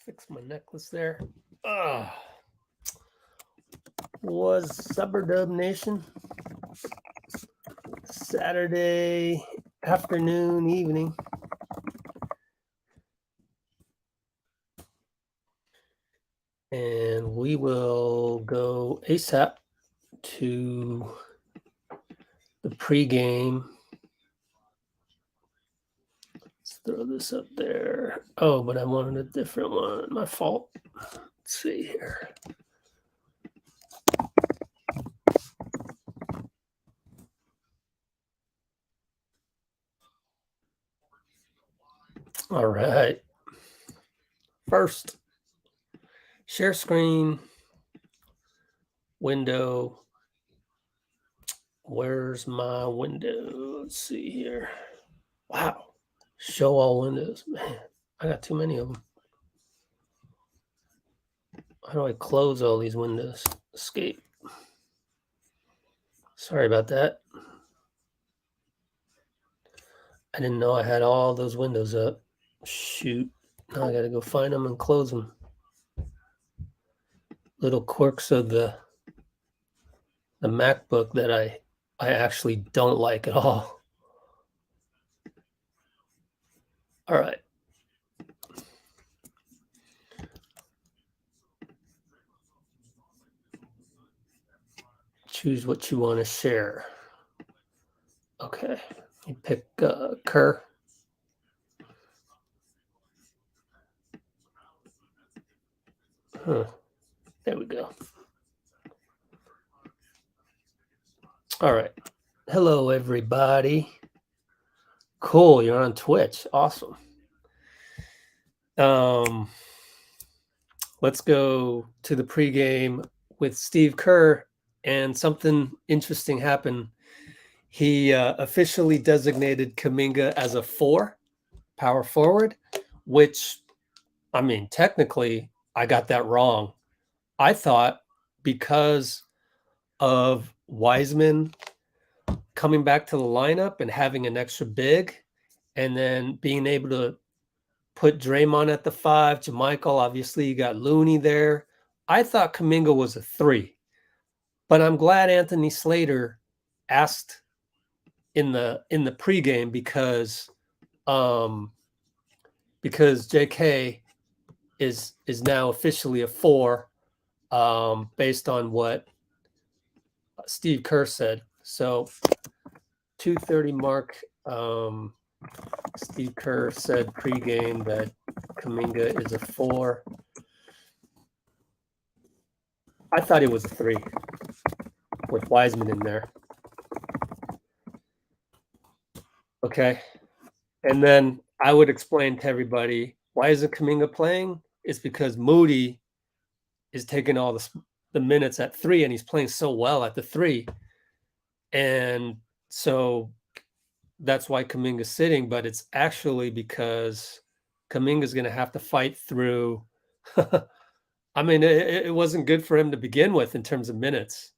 Fix my necklace there. Was Suberdub Nation. Saturday afternoon, evening. And we will go ASAP to the pregame. Let's throw this up there. Oh, but I wanted a different one. My fault. Let's see here. All right. First, share screen, window. Where's my window? Let's see here. Wow. Show all windows. Man, I got too many of them. How do I close all these windows? Escape. Sorry about that. I didn't know I had all those windows up. Shoot. Now I got to go find them and close them. Little quirks of the MacBook that I actually don't like at all. All right. Choose what you want to share. Okay. You pick Kerr. There we go. All right. Hello, everybody. Cool. You're on Twitch. Awesome. Let's go to the pregame with Steve Kerr, and something interesting happened. He officially designated Kuminga as a 4 power forward, which, I mean, technically, I got that wrong. I thought because of Wiseman coming back to the lineup and having an extra big, and then being able to put Draymond at the 5, JaMychal, obviously you got Looney there. I thought Kuminga was a 3, but I'm glad Anthony Slater asked in the pregame because JK is now officially a 4, based on what Steve Kerr said. So 2:30 mark. Steve Kerr said pregame that Kuminga is a 4. I thought he was a 3 with Wiseman in there. Okay. And then I would explain to everybody, why isn't Kuminga playing? It's because Moody is taking all the minutes at 3, and he's playing so well at the 3. And so that's why Kuminga's sitting, but it's actually because Kuminga's going to have to fight through. I mean, it wasn't good for him to begin with in terms of minutes.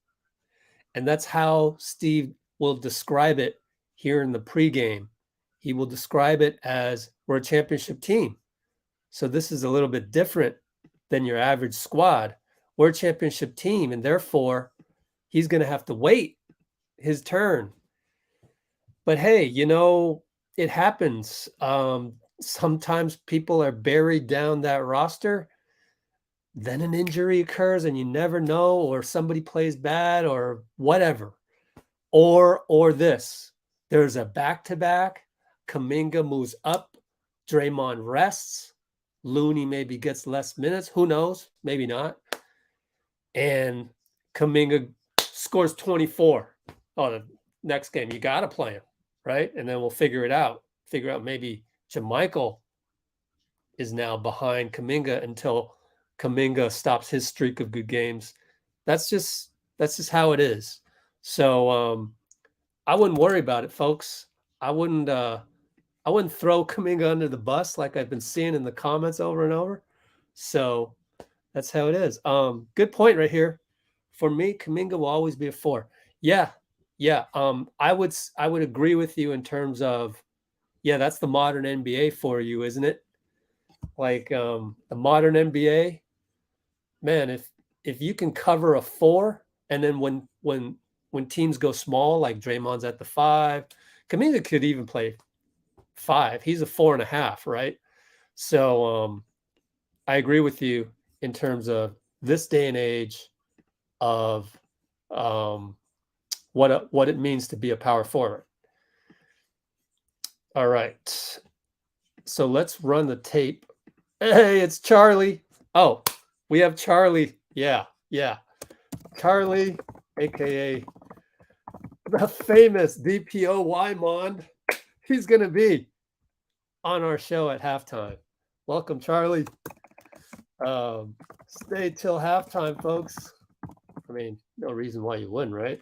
And that's how Steve will describe it here in the pregame. He will describe it as, we're a championship team. So this is a little bit different than your average squad. We're a championship team, and therefore he's going to have to wait his turn. But hey, it happens. Sometimes people are buried down that roster. Then an injury occurs and you never know, or somebody plays bad or whatever. Or this. There's a back-to-back. Kuminga moves up. Draymond rests. Looney maybe gets less minutes. Who knows? Maybe not. And Kuminga scores 24. Oh, the next game, you got to play him, right? And then we'll figure it out. Figure out maybe JaMychal is now behind Kuminga until Kuminga stops his streak of good games. That's just how it is. So I wouldn't worry about it, folks. I wouldn't throw Kuminga under the bus like I've been seeing in the comments over and over. So that's how it is. Good point right here. For me, Kuminga will always be a 4. Yeah. I would agree with you in terms of, yeah, that's the modern NBA for you, isn't it? like the modern NBA, man, if you can cover a 4, and then when teams go small, like Draymond's at the 5, Kuminga could even play 5. He's a 4.5, right? So I agree with you in terms of this day and age of what it means to be a power forward. All right. So let's run the tape. Hey, it's Charlie. Oh, we have Charlie. Yeah. Charlie, aka the famous DPOYMOND. He's going to be on our show at halftime. Welcome, Charlie. Stay till halftime, folks. I mean, no reason why you wouldn't, right?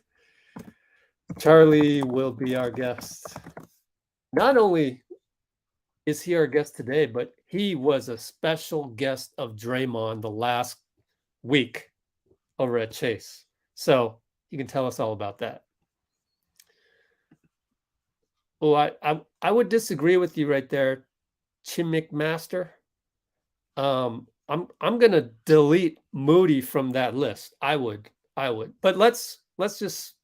Charlie will be our guest. Not only is he our guest today, but he was a special guest of Draymond the last week over at Chase. So you can tell us all about that. Oh, I would disagree with you right there, Chimic Master. I'm gonna delete Moody from that list. I would. But let's just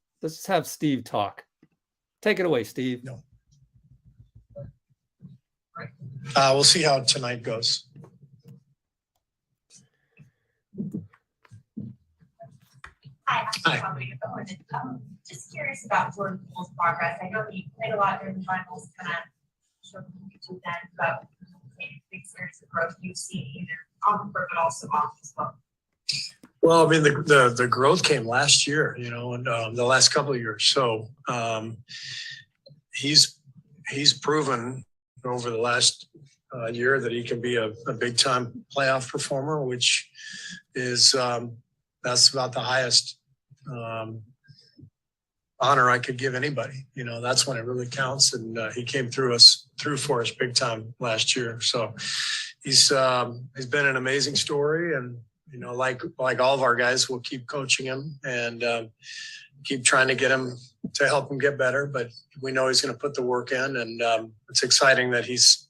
have Steve talk. Take it away, Steve. No. We'll see how tonight goes. Hi. Just curious about Jordan Poole's progress. I know he played a lot during the finals, kind of showed you then, but big series of growth you've seen either on the court but also off as well. Well, I mean, the growth came last year, and the last couple of years. So he's proven over the last year that he can be a big time playoff performer, which is that's about the highest honor I could give anybody. That's when it really counts. And he came through for us big time last year. So he's been an amazing story, and like all of our guys, we'll keep coaching him and keep trying to get him to help him get better. But we know he's going to put the work in, and it's exciting that he's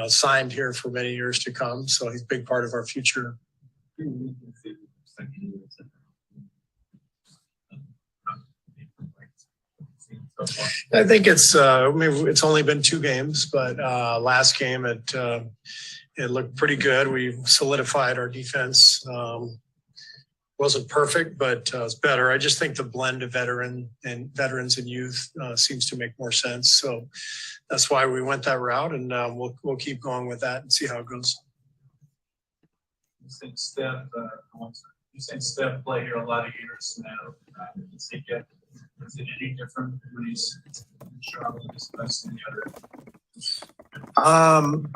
signed here for many years to come. So he's a big part of our future. I think it's only been 2 games, but last game it looked pretty good. We solidified our defense. Wasn't perfect, but it's better. I just think the blend of veterans and youth seems to make more sense. So that's why we went that route, and we'll keep going with that and see how it goes. You seen Steph play here a lot of years now. Is it any different when he's in Charlotte as opposed to the other?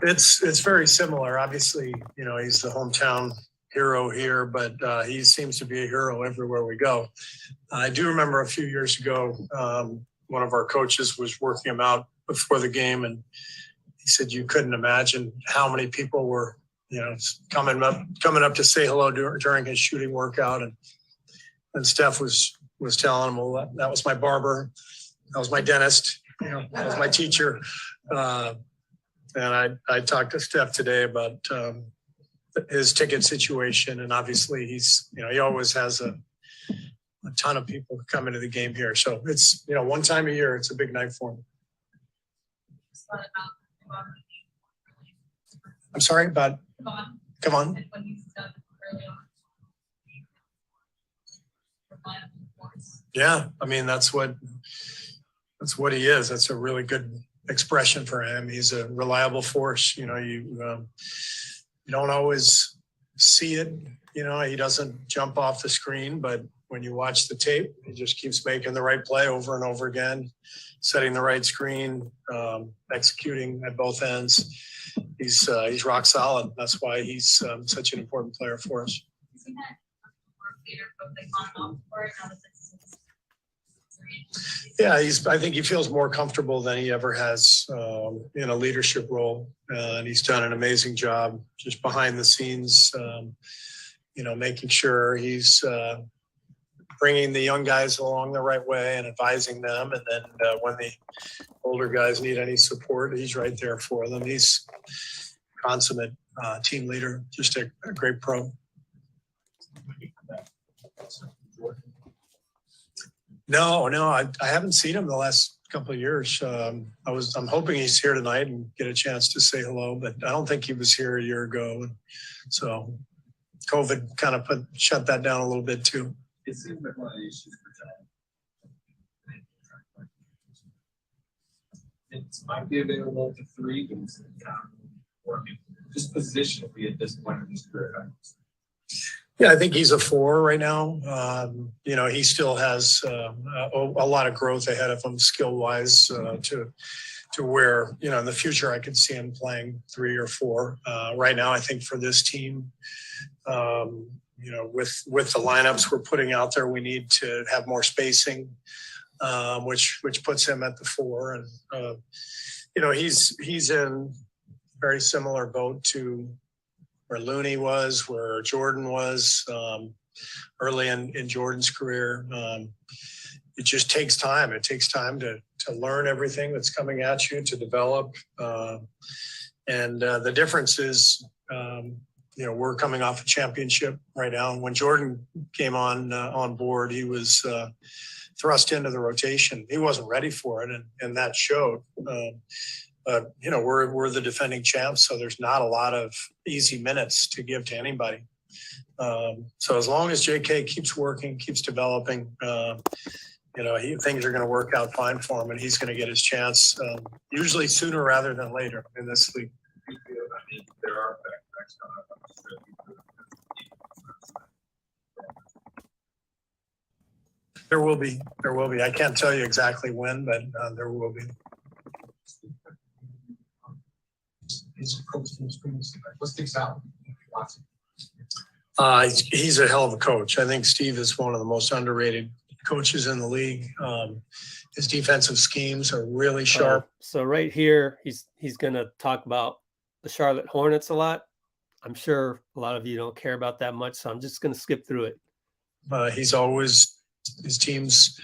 It's very similar. Obviously, he's the hometown hero here, but he seems to be a hero everywhere we go. I do remember a few years ago, one of our coaches was working him out before the game, and he said you couldn't imagine how many people were, coming up to say hello during his shooting workout, and Steph was telling him, well, that was my barber, that was my dentist, that was my teacher. And I talked to Steph today about his ticket situation, and obviously he's, he always has a ton of people come into the game here. So it's, one time a year, it's a big night for him. I'm sorry, but come on. Yeah, I mean, that's what he is. That's a really good expression for him. He's a reliable force. You don't always see it. He doesn't jump off the screen, but when you watch the tape, he just keeps making the right play over and over again, setting the right screen, executing at both ends. He's rock solid. That's why he's such an important player for us. Yeah, I think he feels more comfortable than he ever has in a leadership role, and he's done an amazing job just behind the scenes, making sure he's bringing the young guys along the right way and advising them, and then when the older guys need any support, he's right there for them. He's consummate team leader, just a great pro. No, I haven't seen him the last couple of years. I'm hoping he's here tonight and get a chance to say hello, but I don't think he was here a year ago. So COVID kind of shut that down a little bit too. It seems like one of the issues for It might be available to 3, but it's kind of working. Just positionally at this point in his career. Yeah, I think he's a 4 right now. He still has a lot of growth ahead of him skill wise to where, in the future I could see him playing 3 or 4. Right now, I think for this team, with the lineups we're putting out there, we need to have more spacing, which puts him at the 4. And, he's in very similar boat to where Looney was, where Jordan was early in Jordan's career. It just takes time. It takes time to learn everything that's coming at you, to develop. And the difference is, we're coming off a championship right now. And when Jordan came on board, he was thrust into the rotation. He wasn't ready for it, and that showed. But we're the defending champs, so there's not a lot of easy minutes to give to anybody. So as long as JK keeps working, keeps developing, things are going to work out fine for him, and he's going to get his chance usually sooner rather than later in this league. I mean, there are backpacks coming up. There will be. I can't tell you exactly when, but there will be. What sticks out? He's a hell of a coach. I think Steve is one of the most underrated coaches in the league. His defensive schemes are really sharp. So right here, he's going to talk about the Charlotte Hornets a lot. I'm sure a lot of you don't care about that much, so I'm just going to skip through it. His teams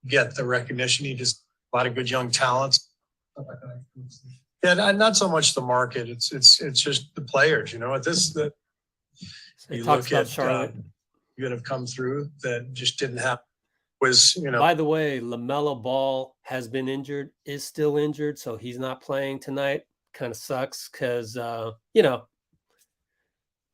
get the recognition. He just a lot of good young talents. Yeah, not so much the market. It's just the players. So he you talks look about at Charlotte. that have come through that just didn't happen. By the way, LaMelo Ball has been injured, is still injured, so he's not playing tonight. Kind of sucks because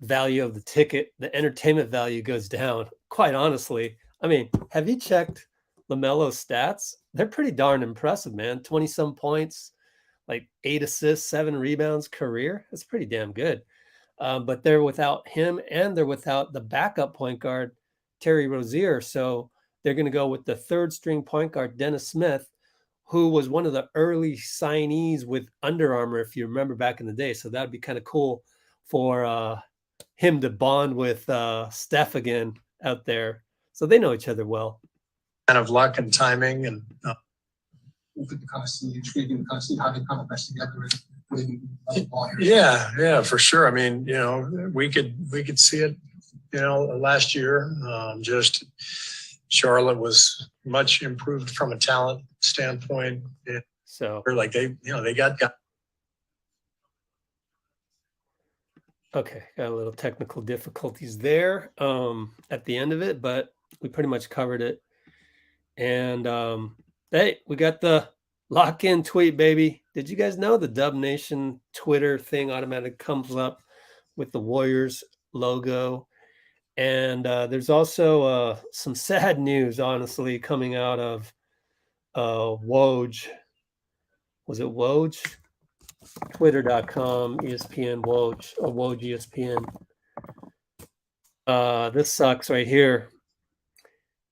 value of the ticket, the entertainment value goes down. Quite honestly, I mean, have you checked LaMelo's stats? They're pretty darn impressive, man. 20-some points, like 8 assists, 7 rebounds career. That's pretty damn good. But they're without him, and they're without the backup point guard, Terry Rozier. So they're going to go with the 3rd string point guard, Dennis Smith, who was one of the early signees with Under Armour, if you remember back in the day. So that would be kind of cool for him to bond with Steph again out there. So they know each other well. Kind of luck and timing, and yeah, for sure. I mean, we could see it. Last year, just Charlotte was much improved from a talent standpoint. So like they got. Okay, got a little technical difficulties there at the end of it, but we pretty much covered it. And hey, we got the lock-in tweet, baby. Did you guys know the Dub Nation Twitter thing automatically comes up with the Warriors logo? And there's also some sad news, honestly, coming out of Woj. Was it Woj? Twitter.com, ESPN Woj, or Woj ESPN. This sucks right here.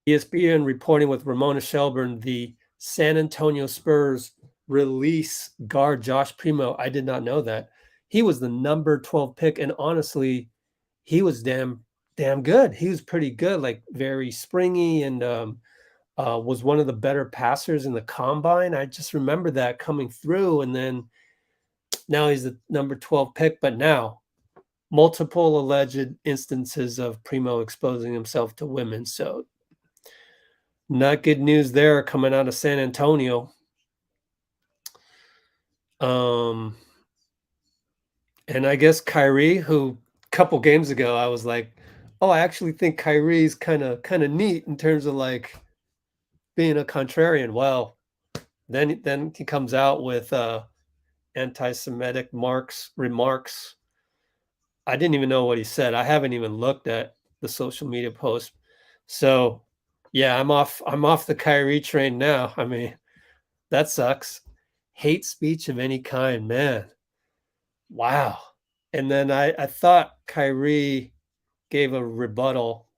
ESPN reporting with Ramona Shelburne, the San Antonio Spurs release guard Josh Primo. I did not know that. He was the number 12 pick, and honestly, he was damn good. He was pretty good, like very springy, and was one of the better passers in the combine. I just remember that coming through, and then now he's the number 12 pick, but now multiple alleged instances of Primo exposing himself to women. So not good news there coming out of San Antonio. And I guess Kyrie, who a couple games ago I was like, oh, I actually think Kyrie's kind of neat in terms of like being a contrarian. Well, then he comes out with anti-Semitic remarks. I didn't even know what he said. I haven't even looked at the social media post. So yeah, I'm off the Kyrie train now. I mean, that sucks. Hate speech of any kind, man. Wow. And then I thought Kyrie gave a rebuttal.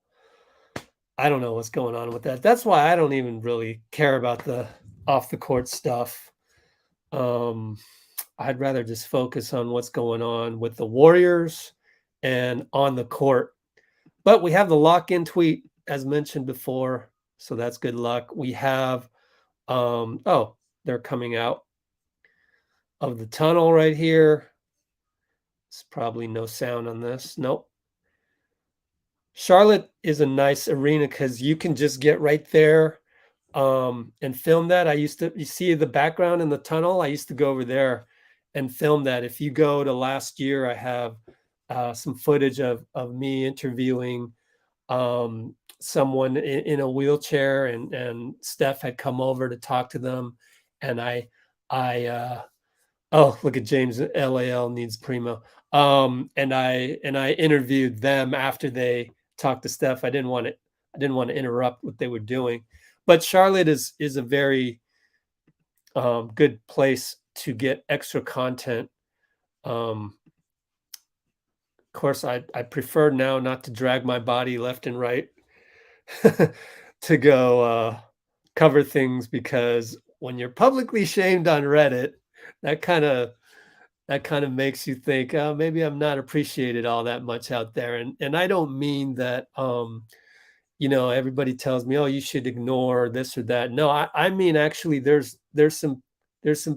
I don't know what's going on with that. That's why I don't even really care about the off the court stuff. I'd rather just focus on what's going on with the Warriors and on the court. But we have the lock-in tweet as mentioned before, so that's good luck. We have oh, they're coming out of the tunnel right here. There's probably no sound on this. Nope. Charlotte is a nice arena because you can just get right there and film that. You see the background in the tunnel. I used to go over there and film that. If you go to last year, I have some footage of me interviewing someone in a wheelchair, and Steph had come over to talk to them, and I oh, look at James, LAL needs Primo. And I interviewed them after they talked to Steph. I didn't want to interrupt what they were doing, but Charlotte is a very good place to get extra content. Of course, I prefer now not to drag my body left and right to go cover things, because when you're publicly shamed on Reddit, that kind of makes you think, oh, maybe I'm not appreciated all that much out there. And I don't mean that everybody tells me, oh, you should ignore this or that. No, I mean actually there's some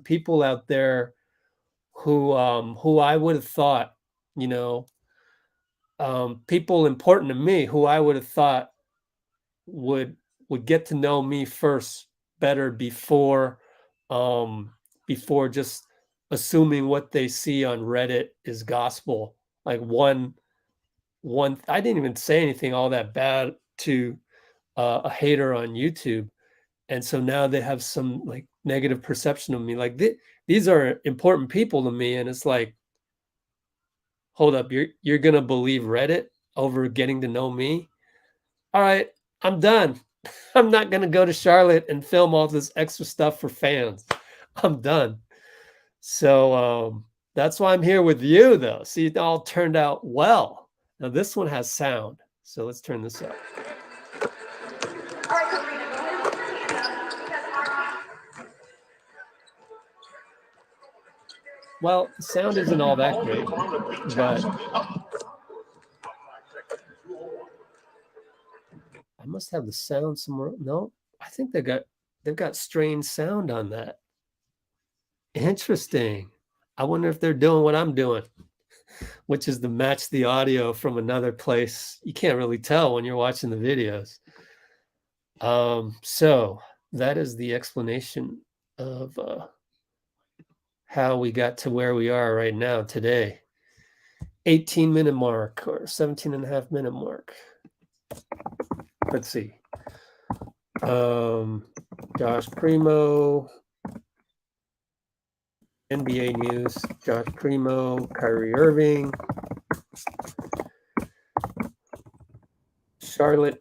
people out there who I would have thought, people important to me who I would have thought would get to know me first better before just assuming what they see on Reddit is gospel. Like one I didn't even say anything all that bad to a hater on YouTube, and so now they have some like negative perception of me. Like these are important people to me, and it's like, hold up, you're gonna believe Reddit over getting to know me? All right, I'm done. I'm not gonna go to Charlotte and film all this extra stuff for fans. I'm done. So that's why I'm here with you, though. See, it all turned out well. Now this one has sound, so let's turn this up. Well, the sound isn't all that great, but I must have the sound somewhere. No, I think they've got strange sound on that. Interesting. I wonder if they're doing what I'm doing, which is to match the audio from another place. You can't really tell when you're watching the videos. So that is the explanation of how we got to where we are right now today. 18-minute mark or 17.5-minute mark. Let's see. Josh Primo, NBA news, Josh Primo, Kyrie Irving, Charlotte.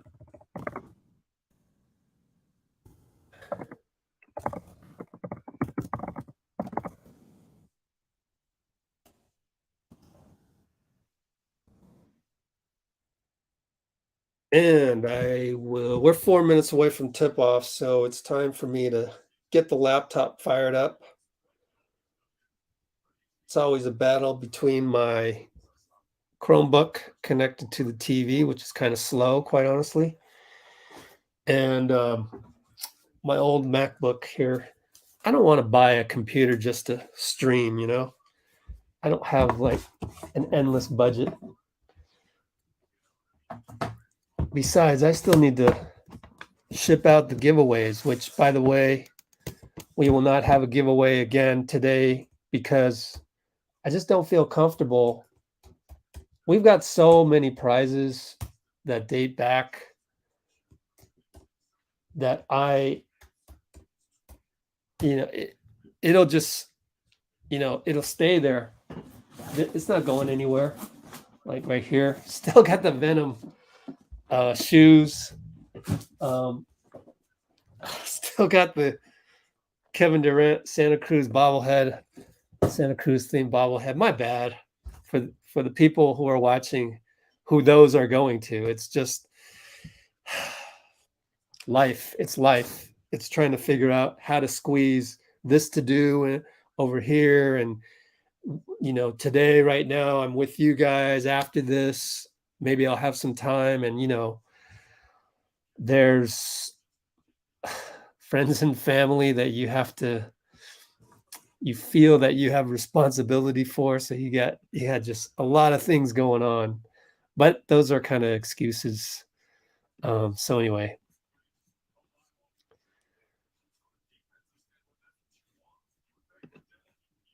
And we're 4 minutes away from tip-off, so it's time for me to get the laptop fired up. It's always a battle between my Chromebook connected to the TV, which is kind of slow, quite honestly, and my old MacBook here. I don't want to buy a computer just to stream, I don't have like an endless budget. Besides, I still need to ship out the giveaways, which, by the way, we will not have a giveaway again today because I just don't feel comfortable. We've got so many prizes that date back that it'll just, it'll stay there. It's not going anywhere. Like right here, still got the Venom shoes. Still got the Kevin Durant Santa Cruz bobblehead, Santa Cruz themed bobblehead. My bad for the people who are watching, who those are going to. It's just life. It's life. It's trying to figure out how to squeeze this to do over here. And, today, right now, I'm with you guys. After this, maybe I'll have some time. And, there's friends and family that you feel that you have responsibility for. So you got just a lot of things going on, but those are kind of excuses. So anyway,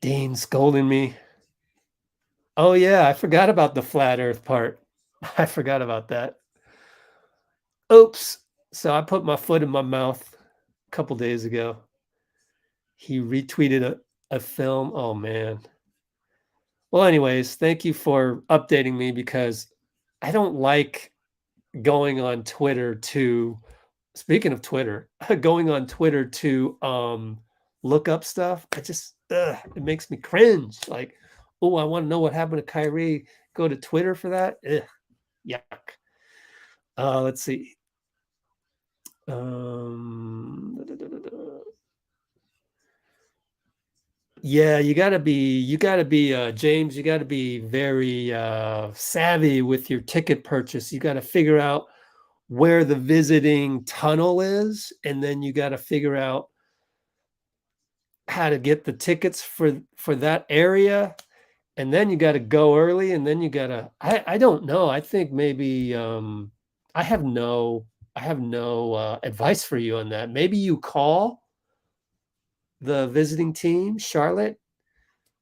Dean scolding me. Oh yeah, I forgot about the flat earth part. I forgot about that. Oops. So I put my foot in my mouth a couple days ago. He retweeted a film. Oh man. Well, anyways, thank you for updating me, because I don't like going on Twitter to, speaking of Twitter, going on Twitter to look up stuff. It makes me cringe. Like, oh, I want to know what happened to Kyrie. Go to Twitter for that. Ugh, yuck. Let's see. Yeah, you gotta be James, you gotta be very savvy with your ticket purchase. You gotta figure out where the visiting tunnel is, and then you gotta figure out how to get the tickets for that area, and then you gotta go early, and then you gotta I don't know. I think maybe I have no advice for you on that. Maybe you call the visiting team, Charlotte.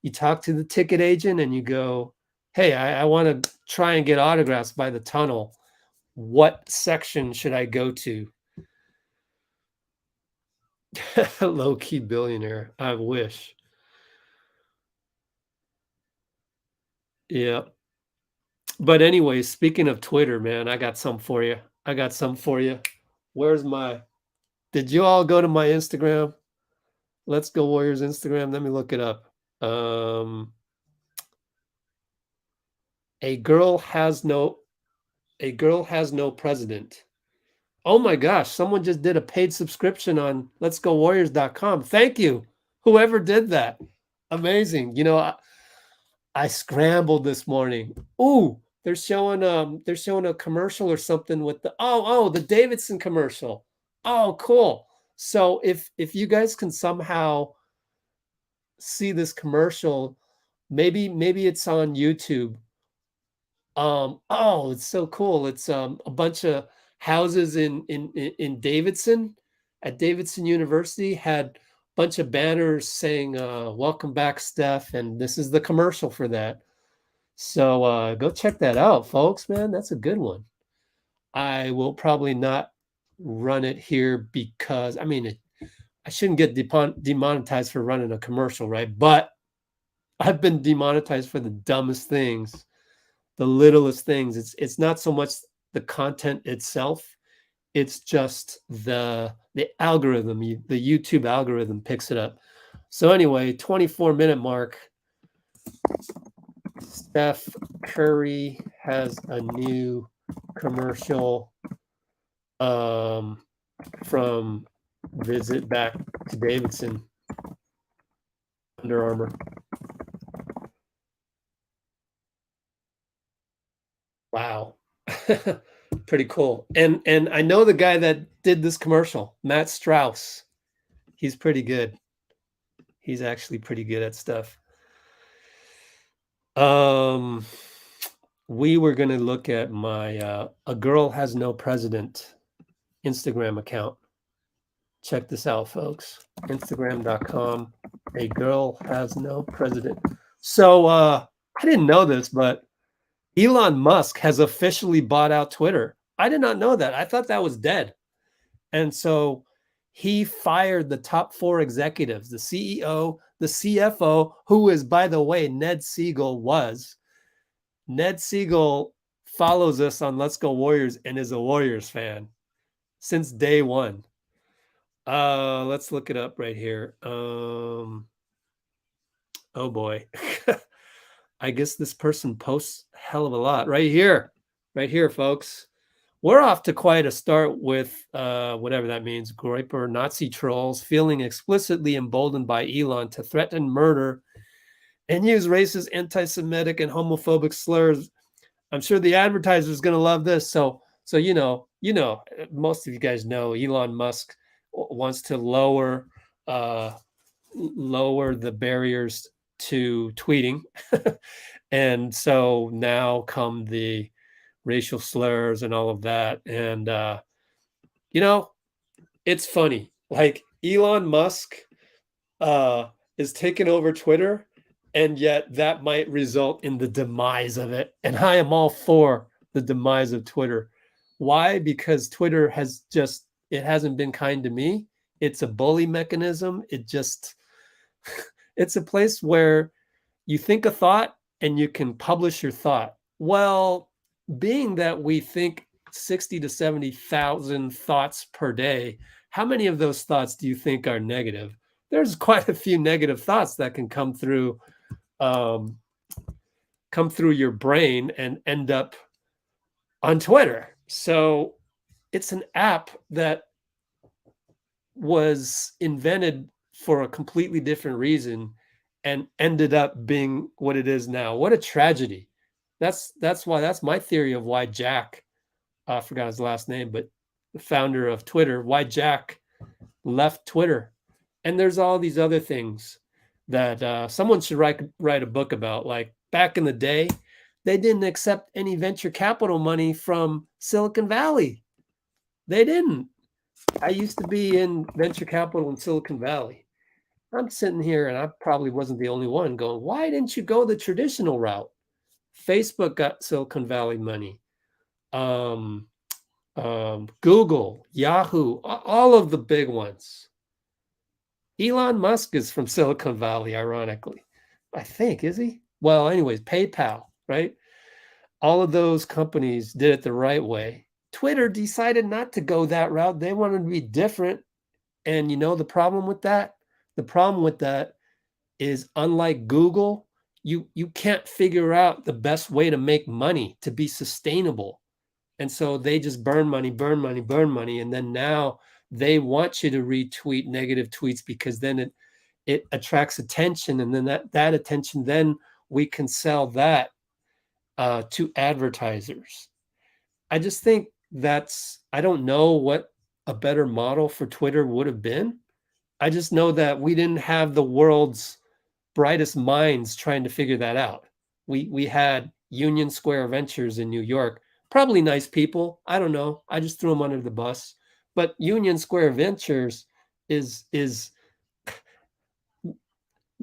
You talk to the ticket agent and you go, hey, I want to try and get autographs by the tunnel. What section should I go to? Low-key billionaire. I wish. Yeah. But anyway, speaking of Twitter, man, I got some for you. Where's did you all go to my Instagram? Let's Go Warriors Instagram. Let me look it up. A girl has no president. Oh my gosh, someone just did a paid subscription on letsgowarriors.com. Thank you, whoever did that. Amazing. I scrambled this morning. Ooh, they're showing a commercial or something with the Davidson commercial. Oh, cool. So if you guys can somehow see this commercial, maybe it's on YouTube. It's so cool. It's a bunch of houses in Davidson, at Davidson University, had a bunch of banners saying welcome back, Steph, and this is the commercial for that. So go check that out, folks. Man, that's a good one. I will probably not run it here because I shouldn't get demonetized for running a commercial, right? But I've been demonetized for the dumbest things, the littlest things. It's not so much the content itself, it's just the algorithm. The YouTube algorithm picks it up. So anyway, 24-minute mark. Steph Curry has a new commercial from visit back to Davidson, Under Armour. Wow. Pretty cool. And I know the guy that did this commercial, Matt Strauss. He's pretty good. He's actually pretty good at stuff. We were going to look at my A Girl Has No President Instagram account. Check this out, folks. Instagram.com. A Girl Has No President. So I didn't know this, but Elon Musk has officially bought out Twitter. I did not know that. I thought that was dead. And so he fired the top 4 executives, the CEO, the CFO, who is, by the way, Ned Siegel was. Ned Siegel follows us on Let's Go Warriors and is a Warriors fan since day one. Let's look it up right here. Oh boy. I guess this person posts a hell of a lot right here, folks. We're off to quite a start with whatever that means. Groiper Nazi trolls feeling explicitly emboldened by Elon to threaten murder and use racist, anti-Semitic, and homophobic slurs. I'm sure the advertiser is going to love this. So you know, most of you guys know Elon Musk wants to lower the barriers to tweeting, and so now come the racial slurs and all of that. And it's funny. Like Elon Musk is taking over Twitter, and yet that might result in the demise of it. And I am all for the demise of Twitter. Why? Because Twitter it hasn't been kind to me. It's a bully mechanism. It's a place where you think a thought and you can publish your thought. Well, being that we think 60 to 70,000 thoughts per day, how many of those thoughts do you think are negative? There's quite a few negative thoughts that can come through your brain and end up on Twitter. So it's an app that was invented for a completely different reason and ended up being what it is now. What a tragedy. That's my theory of why Jack, I forgot his last name, but the founder of Twitter, why Jack left Twitter. And there's all these other things that someone should write a book about. Like back in the day, they didn't accept any venture capital money from Silicon Valley. They didn't. I used to be in venture capital in Silicon Valley. I'm sitting here, and I probably wasn't the only one going, why didn't you go the traditional route? Facebook got Silicon Valley money. Google, Yahoo, all of the big ones. Elon Musk is from Silicon Valley, ironically. I think, is he? Well, anyways, PayPal, right? All of those companies did it the right way. Twitter decided not to go that route. They wanted to be different. And you know the problem with that? The problem with that is, unlike Google, you can't figure out the best way to make money, to be sustainable. And so they just burn money. And then now they want you to retweet negative tweets because then it attracts attention. And then that attention, then we can sell that to advertisers. I just think I don't know what a better model for Twitter would have been. I just know that we didn't have the world's brightest minds trying to figure that out. We had Union Square Ventures in New York, probably nice people. I don't know. I just threw them under the bus. But Union Square Ventures is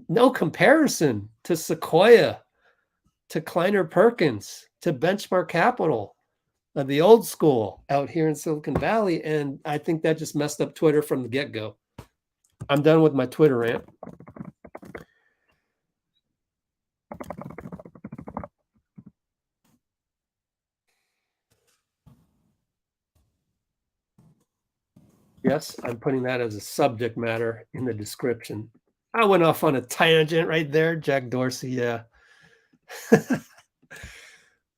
no comparison to Sequoia, to Kleiner Perkins, to Benchmark Capital, the old school out here in Silicon Valley. And I think that just messed up Twitter from the get-go. I'm done with my Twitter rant. Yes, I'm putting that as a subject matter in the description. I went off on a tangent right there, Jack Dorsey. Yeah.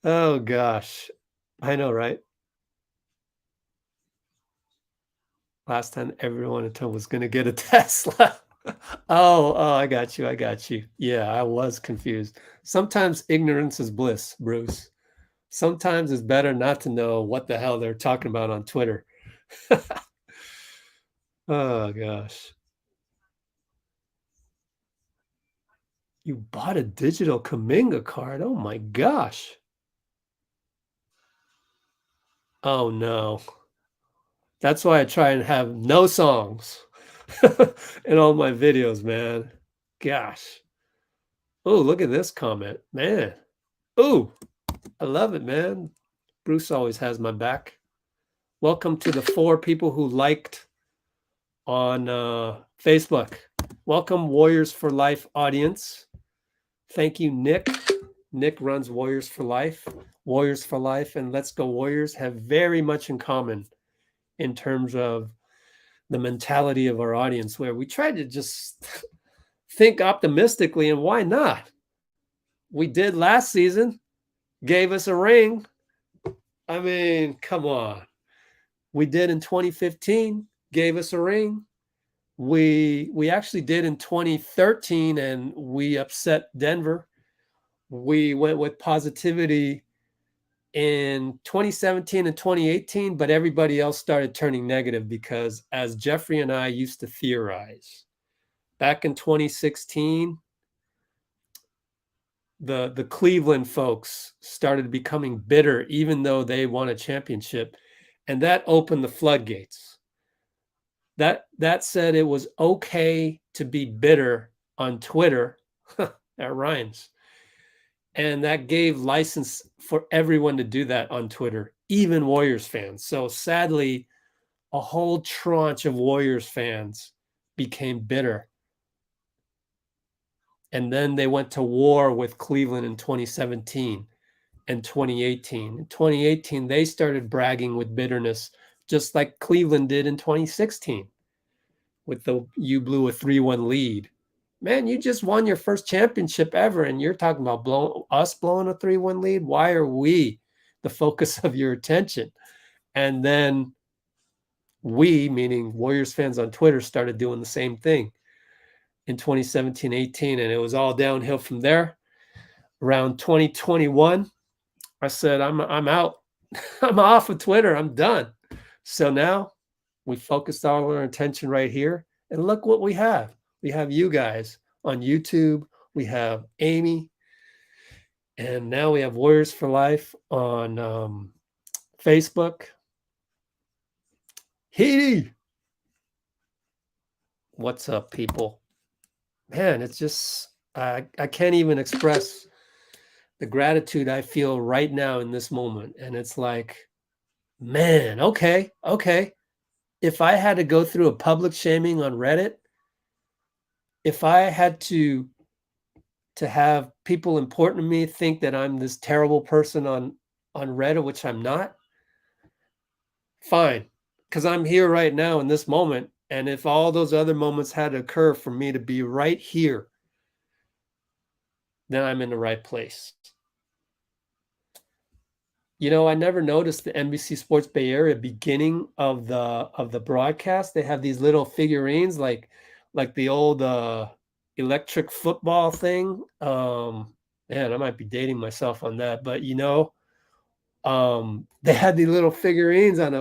Oh, gosh. I know, right? Last time everyone at home was going to get a Tesla. Oh, I got you. Yeah, I was confused. Sometimes ignorance is bliss, Bruce. Sometimes it's better not to know what the hell they're talking about on Twitter. Oh, gosh. You bought a digital Kuminga card. Oh, my gosh. Oh, no. That's why I try and have no songs in all my videos, man. Gosh. Oh, look at this comment, man. Oh, I love it, man. Bruce always has my back. Welcome to the 4 people who liked on Facebook. Welcome, Warriors for Life audience. Thank you, Nick. Nick runs Warriors for Life. Warriors for Life and Let's Go Warriors have very much in common in terms of the mentality of our audience, where we try to just think optimistically, and why not? We did last season, gave us a ring. I mean, come on. We did in 2015, gave us a ring. We actually did in 2013, and we upset Denver. We went with positivity in 2017 and 2018, but everybody else started turning negative because, as Jeffrey and I used to theorize, back in 2016, the Cleveland folks started becoming bitter, even though they won a championship, and that opened the floodgates. That said, it was okay to be bitter on Twitter. That rhymes. And that gave license for everyone to do that on Twitter, even Warriors fans. So sadly, a whole tranche of Warriors fans became bitter. And then they went to war with Cleveland in 2017 and 2018. In 2018, they started bragging with bitterness, just like Cleveland did in 2016 with the you blew a 3-1 lead. Man, you just won your first championship ever, and you're talking about blowing a 3-1 lead? Why are we the focus of your attention? And then we, meaning Warriors fans on Twitter, started doing the same thing in 2017-18, and it was all downhill from there. Around 2021, I said, I'm out. I'm off of Twitter. I'm done. So now we focused all our attention right here, and look what we have. We have you guys on YouTube. We have Amy. And now we have Warriors for Life on Facebook. Heedy. What's up, people? Man, it's just, I can't even express the gratitude I feel right now in this moment. And it's like, man, okay. If I had to go through a public shaming on Reddit, if I had to have people important to me think that I'm this terrible person on Reddit, which I'm not, fine, because I'm here right now in this moment. And if all those other moments had to occur for me to be right here, then I'm in the right place. You know, I never noticed the NBC Sports Bay Area beginning of the broadcast. They have these little figurines like the old electric football thing. Man, I might be dating myself on that, but you know, they had these little figurines on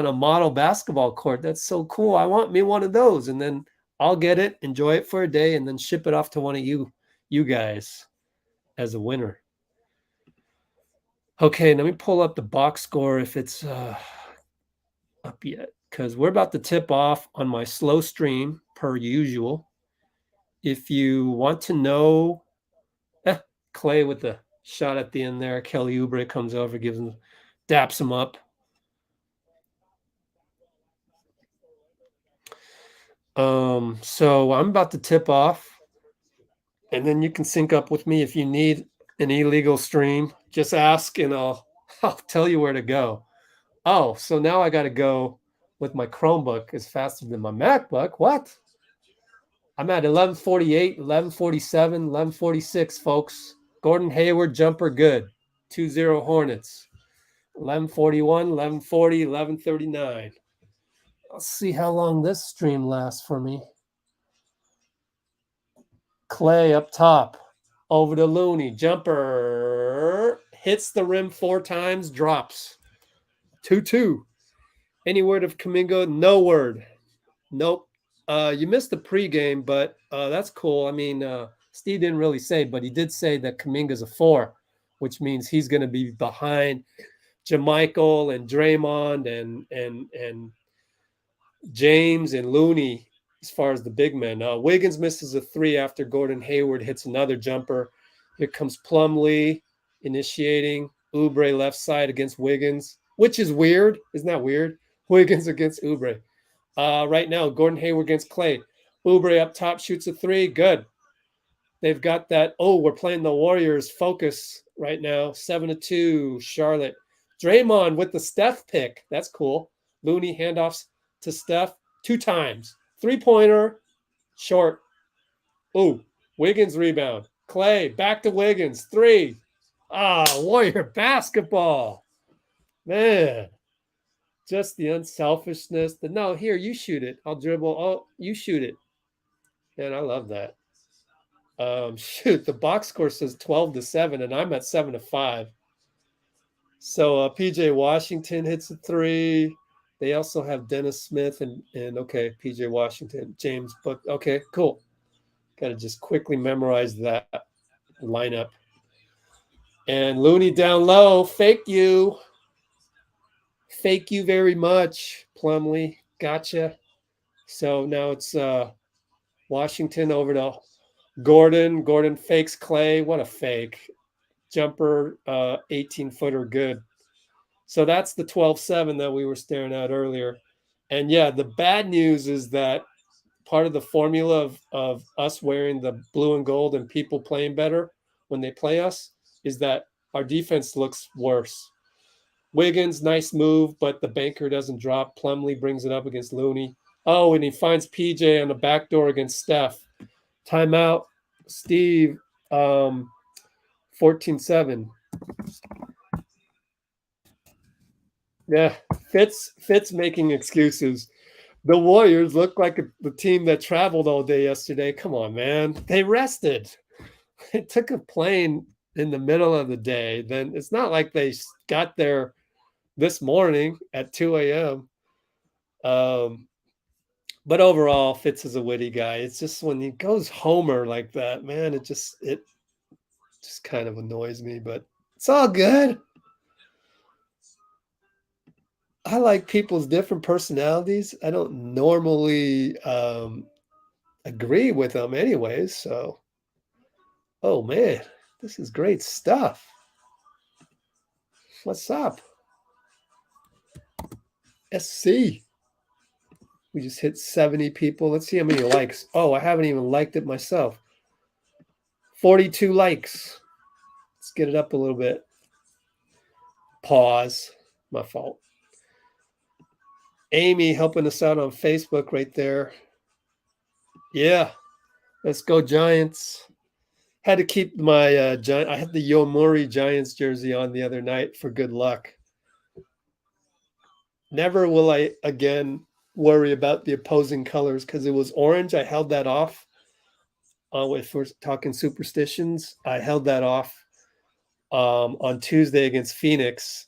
a model basketball court. That's so cool. I want me one of those, and then I'll get it, enjoy it for a day, and then ship it off to one of you guys as a winner. Okay, let me pull up the box score if it's up yet, because we're about to tip off on my slow stream per usual. If you want to know, Klay with the shot at the end there. Kelly Oubre comes over, daps him up. So I'm about to tip off, and then you can sync up with me if you need an illegal stream. Just ask, and I'll tell you where to go. Oh, so now I got to go with my Chromebook is faster than my MacBook. What? I'm at 11:48, 11:47, 11:46, folks. Gordon Hayward jumper good. 2-0 Hornets. 11:41, 11:40, 11:39. Let's see how long this stream lasts for me. Klay up top. Over to Looney. Jumper. Hits the rim 4 times. Drops. 2-2. Any word of Kuminga? No word. Nope. You missed the pregame, but that's cool. I mean, Steve didn't really say, but he did say that Kuminga's a 4, which means he's going to be behind JaMychal and Draymond and James and Looney as far as the big men. Wiggins misses a 3 after Gordon Hayward hits another jumper. Here comes Plumlee initiating. Oubre left side against Wiggins, which is weird. Isn't that weird? Wiggins against Oubre. Right now, Gordon Hayward against Klay. Oubre up top shoots a 3. Good. They've got that. Oh, we're playing the Warriors focus right now. 7-2, Charlotte. Draymond with the Steph pick. That's cool. Looney handoffs to Steph 2 times. 3-pointer, short. Oh, Wiggins rebound. Klay back to Wiggins. 3. Warrior basketball. Man, just the unselfishness. No, here, you shoot it. I'll dribble. Oh, you shoot it. Man, I love that. Shoot, the box score says 12-7, and I'm at 7-5. So PJ Washington hits a 3. They also have Dennis Smith and okay, PJ Washington, James. But okay, cool. Got to just quickly memorize that lineup. And Looney down low, fake you. Fake you very much, Plumlee. Gotcha. So now it's Washington over to Gordon. Gordon fakes Klay. What a fake. Jumper, 18-footer, good. So that's the 12-7 that we were staring at earlier. And yeah, the bad news is that part of the formula of us wearing the blue and gold and people playing better when they play us is that our defense looks worse. Wiggins, nice move, but the banker doesn't drop. Plumlee brings it up against Looney. Oh, and he finds PJ on the back door against Steph. Timeout, Steve, 14-7. Yeah, Fitz making excuses. The Warriors look like the team that traveled all day yesterday. Come on, man. They rested. They took a plane in the middle of the day. Then it's not like they got there this morning at 2 a.m. But overall, Fitz is a witty guy. It's just when he goes homer like that, man, it just kind of annoys me, but it's all good. I like people's different personalities. I don't normally agree with them anyways. So, oh man, this is great stuff. What's up? SC. We just hit 70 people. Let's see how many likes. Oh, I haven't even liked it myself. 42 likes. Let's get it up a little bit. Pause. My fault. Amy helping us out on Facebook right there. Yeah. Let's go Giants. Had to keep my Giant. I had the Yomori Giants jersey on the other night for good luck. Never will I again worry about the opposing colors because it was orange. I held that off. If we're talking superstitions, I held that off on Tuesday against Phoenix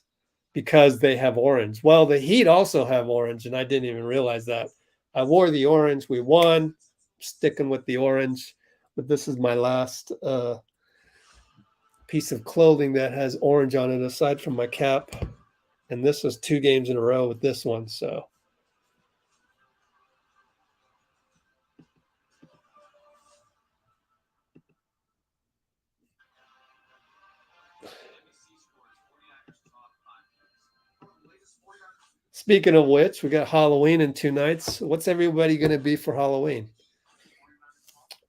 because they have orange. Well, the Heat also have orange, and I didn't even realize that. I wore the orange. We won. Sticking with the orange. But this is my last piece of clothing that has orange on it aside from my cap. And this was 2 games in a row with this one. So speaking of which, we got Halloween in 2 nights. What's everybody going to be for Halloween?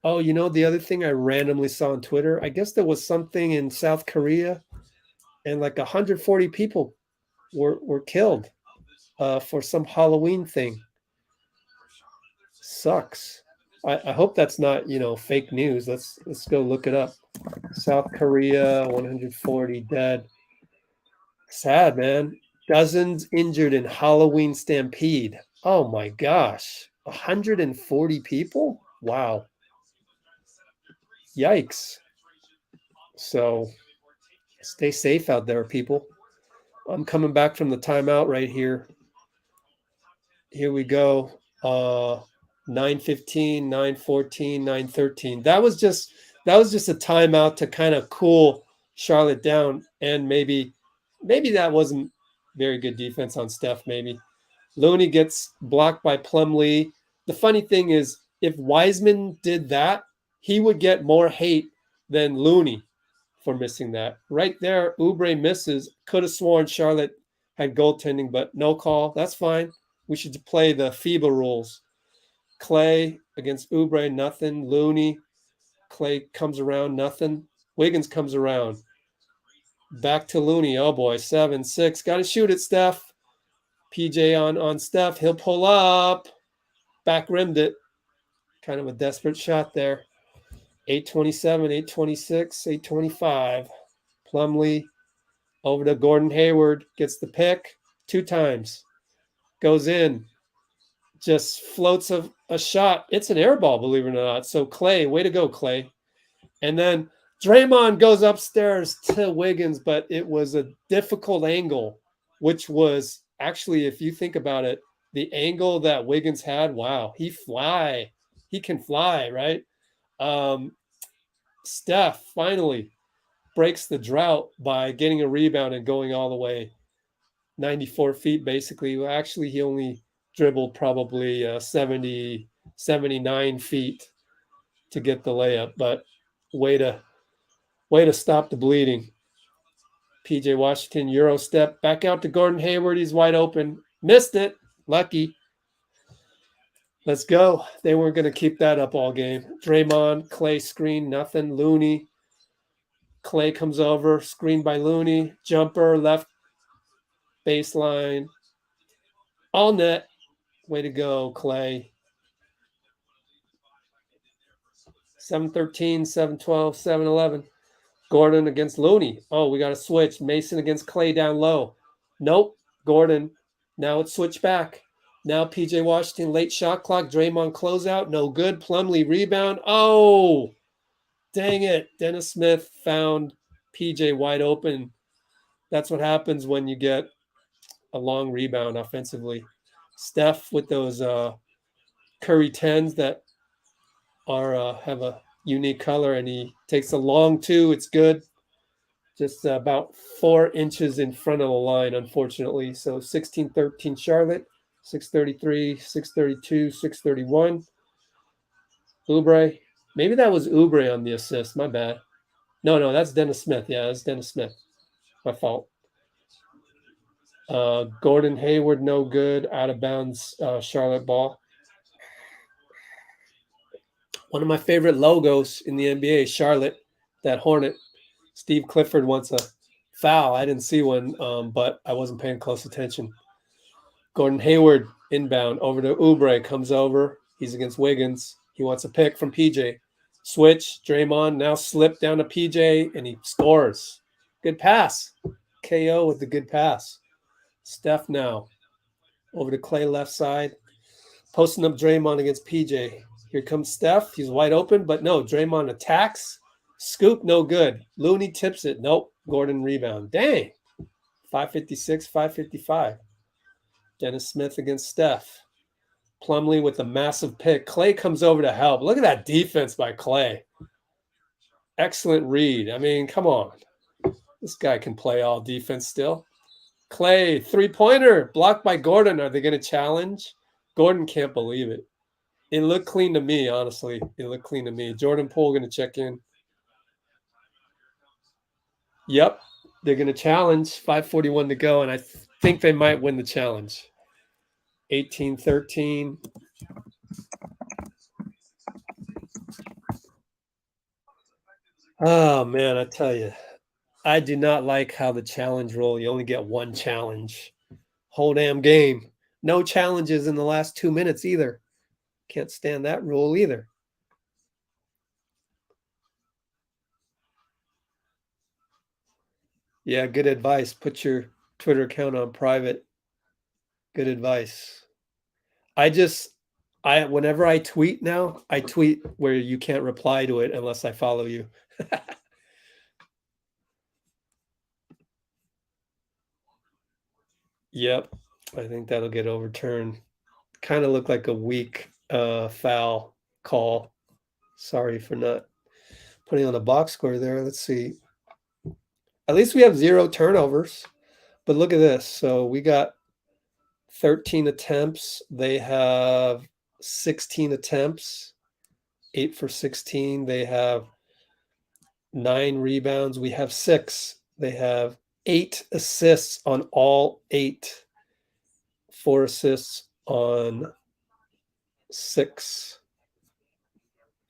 Oh, you know, the other thing I randomly saw on Twitter, I guess there was something in South Korea and like 140 people were killed for some Halloween thing. Sucks. I hope that's not, fake news. Let's go look it up. South Korea, 140 dead. Sad, man. Dozens injured in Halloween stampede. Oh my gosh. 140 people? Wow. Yikes. So stay safe out there, people. I'm coming back from the timeout right here. Here we go. 9:15, 9:14, 9:13. That was just a timeout to kind of cool Charlotte down, and maybe that wasn't very good defense on Steph. Maybe Looney gets blocked by Plumlee. the funny thing is, if Wiseman did that, he would get more hate than Looney for missing that. Right there, Oubre misses. Could have sworn Charlotte had goaltending, but no call. That's fine. We should play the FIBA rules. Klay against Oubre, nothing. Looney, Klay comes around, nothing. Wiggins comes around. Back to Looney. Oh boy, 7-6. Got to shoot it, Steph. PJ on Steph. He'll pull up. Back rimmed it. Kind of a desperate shot there. 8:27, 8:26, 8:25. Plumlee over to Gordon Hayward. Gets the pick 2 times. Goes in. Just floats a shot. It's an air ball, believe it or not. So Klay, way to go, Klay. And then Draymond goes upstairs to Wiggins, but it was a difficult angle, which was actually, if you think about it, the angle that Wiggins had, wow, he can fly, right? Steph finally breaks the drought by getting a rebound and going all the way 94 feet, basically. Well, actually, he only dribbled probably 70, 79 feet to get the layup, but way to stop the bleeding. PJ Washington, Euro step, back out to Gordon Hayward. He's wide open. Missed it. Lucky. Let's go. They weren't going to keep that up all game. Draymond, Klay screen, nothing. Looney. Klay comes over, screened by Looney. Jumper, left baseline. All net. Way to go, Klay. 7-13, 7-12, 7-11. Gordon against Looney. Oh, we got to switch. Mason against Klay down low. Nope. Gordon. Now it's switch back. Now PJ Washington, late shot clock. Draymond closeout. No good. Plumlee rebound. Oh, dang it. Dennis Smith found PJ wide open. That's what happens when you get a long rebound offensively. Steph with those Curry 10s that are have a unique color, and he takes a long 2. It's good. Just about 4 inches in front of the line, unfortunately. So 16-13 Charlotte, 6:33, 6:32, 6:31. Oubre. Maybe that was Oubre on the assist. My bad. No, that's Dennis Smith. Yeah, that's Dennis Smith. My fault. Gordon Hayward, no good. Out of bounds, Charlotte ball. One of my favorite logos in the NBA, Charlotte, that Hornet. Steve Clifford wants a foul. I didn't see one, but I wasn't paying close attention. Gordon Hayward inbound over to Oubre, comes over. He's against Wiggins. He wants a pick from PJ. Switch, Draymond now slip down to PJ, and he scores. Good pass. KO with the good pass. Steph now over to Klay left side. Posting up Draymond against PJ. Here comes Steph. He's wide open, but no, Draymond attacks. Scoop, no good. Looney tips it. Nope. Gordon rebound. Dang. 5:56, 5:55. Dennis Smith against Steph. Plumlee with a massive pick. Klay comes over to help. Look at that defense by Klay. Excellent read. I mean, come on. This guy can play all defense still. Klay, three-pointer, blocked by Gordon. Are they going to challenge? Gordon can't believe it. It looked clean to me, honestly. It looked clean to me. Jordan Poole going to check in. Yep, they're going to challenge. 5:41 to go, and I think they might win the challenge. 18-13. Oh, man, I tell you. I do not like how the challenge rule, you only get one challenge. Whole damn game. No challenges in the last 2 minutes either. Can't stand that rule either. Yeah, good advice. Put your Twitter account on private. Good advice. Whenever I tweet now, I tweet where you can't reply to it unless I follow you. Yep, I think that'll get overturned. Kind of looked like a weak foul call. Sorry for not putting on a box score there. Let's see. At least we have 0 turnovers. But look at this. So we got 13 attempts. They have 16 attempts, 8 for 16. They have 9 rebounds. We have 6. They have 8 assists on all 8. 4 assists on 6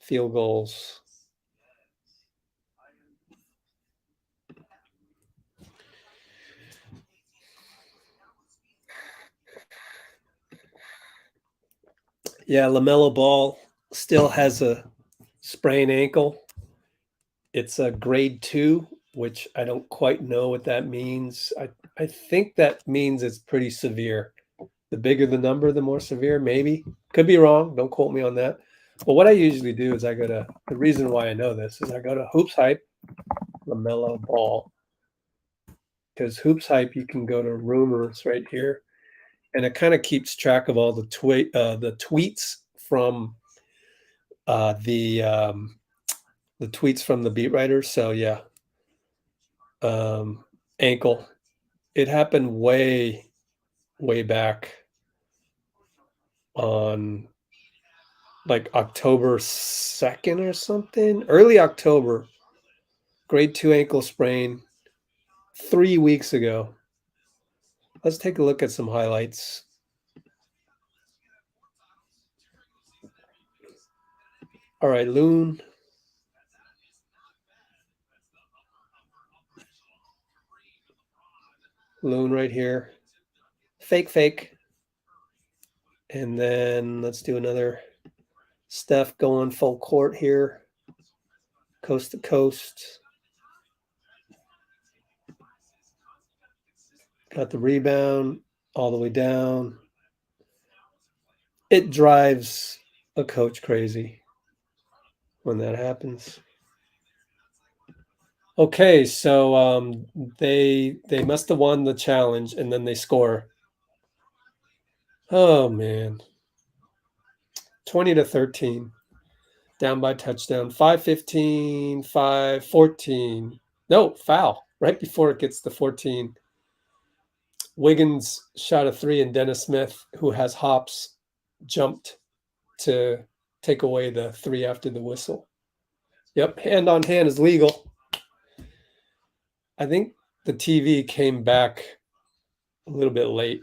field goals. Yeah, LaMelo Ball still has a sprained ankle. It's a grade 2, which I don't quite know what that means. I think that means it's pretty severe. The bigger the number, the more severe, maybe. Could be wrong. Don't quote me on that. But what I usually do is I go to, the reason why I know this is I go to Hoops Hype, LaMelo Ball. Because Hoops Hype, you can go to rumors right here. And it kind of keeps track of all the tweets from the tweets from the beat writers. So yeah, ankle. It happened way back on like October 2nd or something, early October. Grade 2 ankle sprain 3 weeks ago. Let's take a look at some highlights. All right, Loon. Loon right here. Fake. And then let's do another Steph going full court here. Coast to coast. Got the rebound all the way down. It drives a coach crazy when that happens. Okay, so they must have won the challenge, and then they score. Oh man, 20-13, down by touchdown. 5-15, 5-14. No, foul right before it gets to 14. Wiggins shot a 3, and Dennis Smith, who has hops, jumped to take away the 3 after the whistle. Yep, hand on hand is legal. I think the TV came back a little bit late.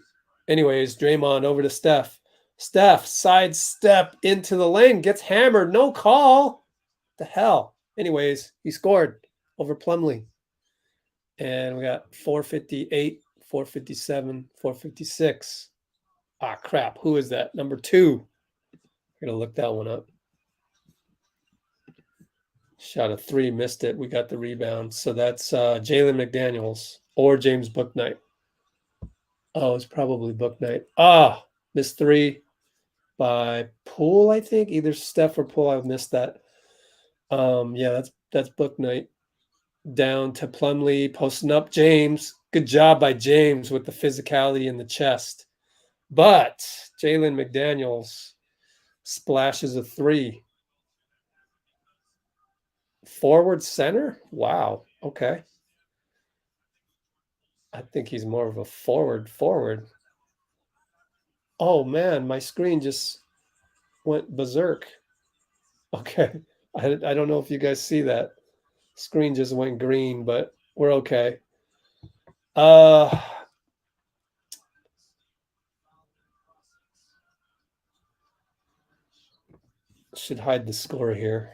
Anyways, Draymond over to Steph. Steph, sidestep into the lane, gets hammered, no call. The hell? Anyways, he scored over Plumlee. And we got 458, 457, 456. Ah, crap. Who is that? Number 2. I'm going to look that one up. Shot a 3, missed it. We got the rebound. So that's Jalen McDaniels or James Bouknight. Oh, it's probably Bouknight. Ah, missed 3 by Poole, I think. Either Steph or Poole. I missed that. Yeah, that's Bouknight. Down to Plumlee, posting up James. Good job by James with the physicality in the chest. But Jalen McDaniels splashes a 3. Forward center? Wow. Okay. I think he's more of a forward. Oh man, my screen just went berserk. Okay. I don't know if you guys see that. Screen just went green, but we're okay. Should hide the score here.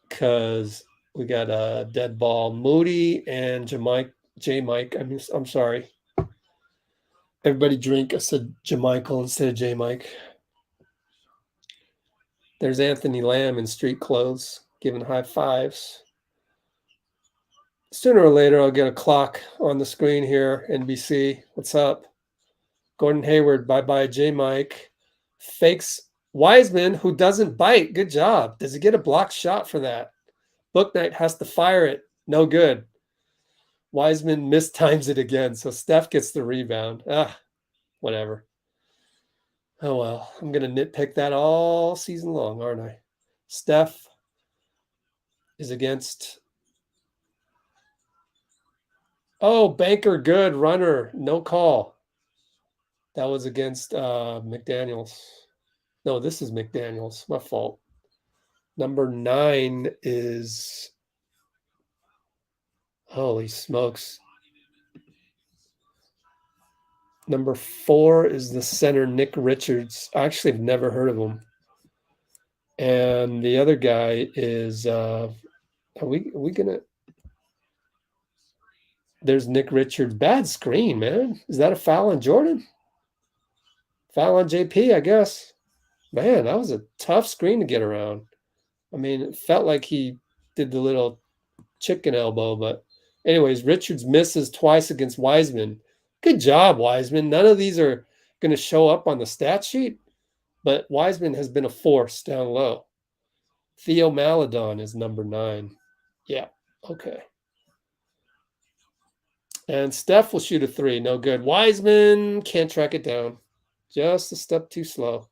Because we got a dead ball. Moody and J-Mike. I'm sorry. Everybody drink. I said J-Michael instead of J-Mike. There's Anthony Lamb in street clothes giving high fives. Sooner or later, I'll get a clock on the screen here. NBC, what's up? Gordon Hayward, bye-bye, J-Mike. Fakes Wiseman, who doesn't bite. Good job. Does he get a blocked shot for that? Bouknight has to fire it. No good. Wiseman mistimes it again, so Steph gets the rebound. Whatever. Oh, well. I'm going to nitpick that all season long, aren't I? Steph is against... Oh, Banker, good. Runner, no call. That was against McDaniels. No, this is McDaniels. My fault. Number 9 is, holy smokes. Number 4 is the center, Nick Richards. I actually have never heard of him. And the other guy is, are we going to, there's Nick Richards. Bad screen, man. Is that a foul on Jordan? Foul on JP, I guess. Man, that was a tough screen to get around. I mean, it felt like he did the little chicken elbow, but anyways, Richards misses twice against Wiseman. Good job, Wiseman. None of these are going to show up on the stat sheet, but Wiseman has been a force down low. Theo Maledon is number 9. Yeah, okay. And Steph will shoot a 3. No good. Wiseman can't track it down. Just a step too slow.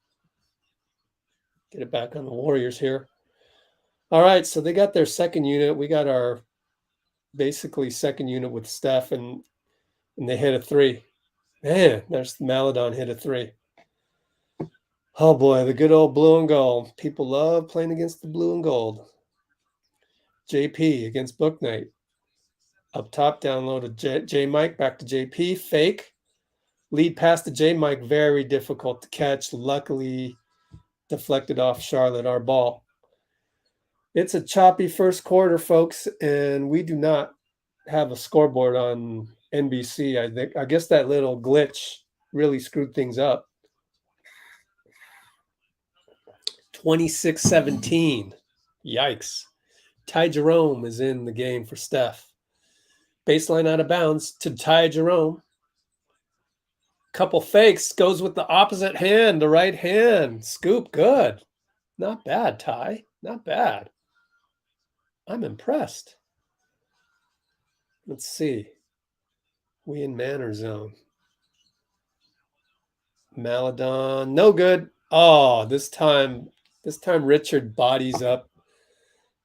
Get it back on the Warriors here. All right, so they got their second unit. We got our basically second unit with Steph, and they hit a 3. Man, there's Maledon hit a 3. Oh boy, the good old blue and gold. People love playing against the blue and gold. JP against Book Night. Up top, down low to J Mike, back to JP, fake. Lead pass to J Mike, very difficult to catch. Luckily, deflected off Charlotte, our ball. It's a choppy first quarter, folks, and we do not have a scoreboard on NBC. I guess that little glitch really screwed things up. 26-17. Yikes. Ty Jerome is in the game for Steph. Baseline out of bounds to Ty Jerome. Couple fakes, goes with the opposite hand, the right hand. Scoop, good. Not bad, Ty. Not bad. I'm impressed. Let's see. We in Manor Zone. Maledon, no good. Oh, this time Richard bodies up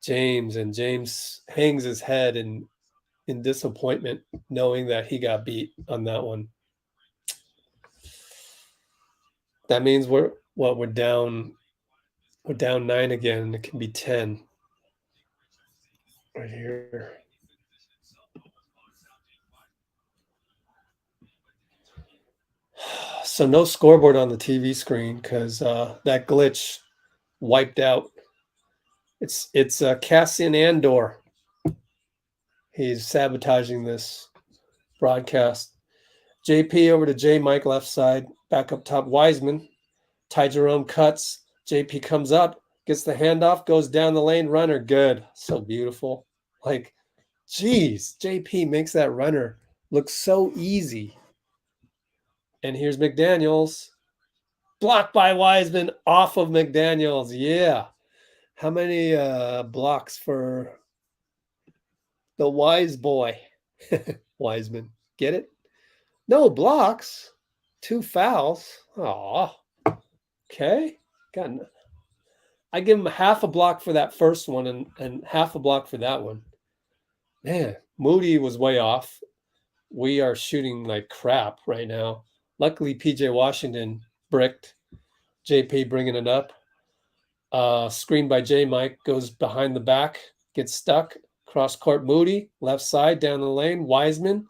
James, and James hangs his head in disappointment, knowing that he got beat on that one. That means we're down 9 again. It can be 10 right here. So no scoreboard on the TV screen because that glitch wiped out. It's Cassian Andor. He's sabotaging this broadcast. JP over to J Mike left side. Back up top, Wiseman. Ty Jerome cuts. JP comes up, gets the handoff, goes down the lane. Runner, good. So beautiful. Like, geez, JP makes that runner look so easy. And here's McDaniels. Blocked by Wiseman off of McDaniels. Yeah. How many blocks for the wise boy? Wiseman. Get it? No blocks. 2 fouls. Oh. Okay. I give him half a block for that first one and half a block for that one. Man, Moody was way off. We are shooting like crap right now. Luckily, PJ Washington bricked. JP bringing it up. Screen by J Mike, goes behind the back, gets stuck. Cross court Moody, left side, down the lane. Wiseman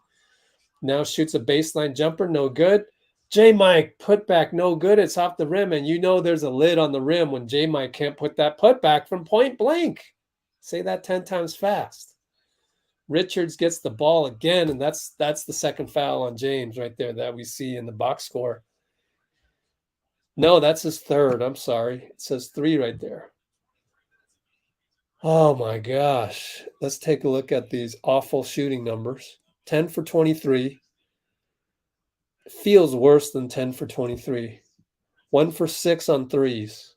now shoots a baseline jumper, no good. J Mike, put back, no good. It's off the rim, and you know there's a lid on the rim when J Mike can't put that put back from point blank. Say that 10 times fast. Richards gets the ball again, and that's the second foul on James right there that we see in the box score. No, that's his third. I'm sorry. It says 3 right there. Oh, my gosh. Let's take a look at these awful shooting numbers. 10 for 23. It feels worse than 10 for 23. 1 for 6 on threes.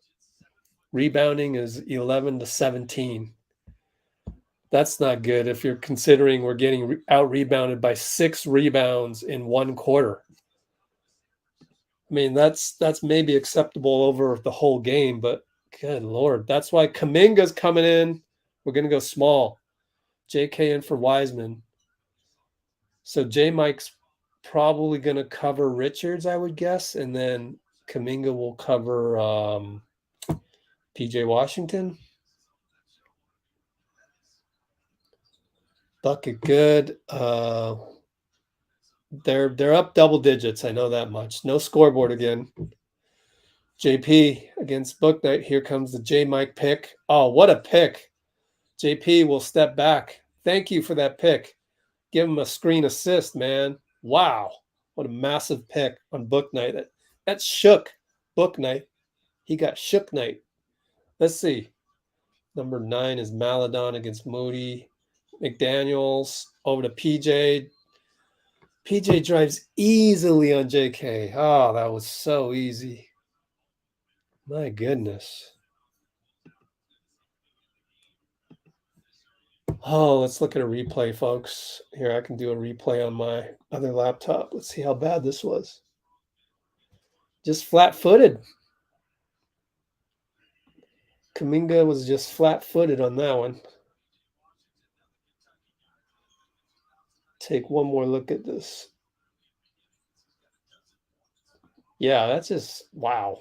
Rebounding is 11 to 17. That's not good if you're considering we're getting out-rebounded by 6 rebounds in 1 quarter. I mean, that's maybe acceptable over the whole game, but good Lord. That's why Kuminga's coming in. We're going to go small. JK in for Wiseman. So J Mike's probably going to cover Richards, I would guess, and then Kuminga will cover PJ Washington. Bucket good. They're up double digits. I know that much. No scoreboard again. JP against Book Night. Here comes the J Mike pick. Oh, what a pick. JP will step back. Thank you for that pick. Give him a screen assist, man. Wow. What a massive pick on Book Night. That shook Book Night. He got shook night. Let's see. Number 9 is Maladon against Moody. McDaniels over to PJ. PJ drives easily on JK. Oh, that was so easy. My goodness. Oh, let's look at a replay, folks. Here, I can do a replay on my other laptop. Let's see how bad this was. Just flat-footed. Kuminga was just flat-footed on that one. Take one more look at this. Yeah, that's just, wow.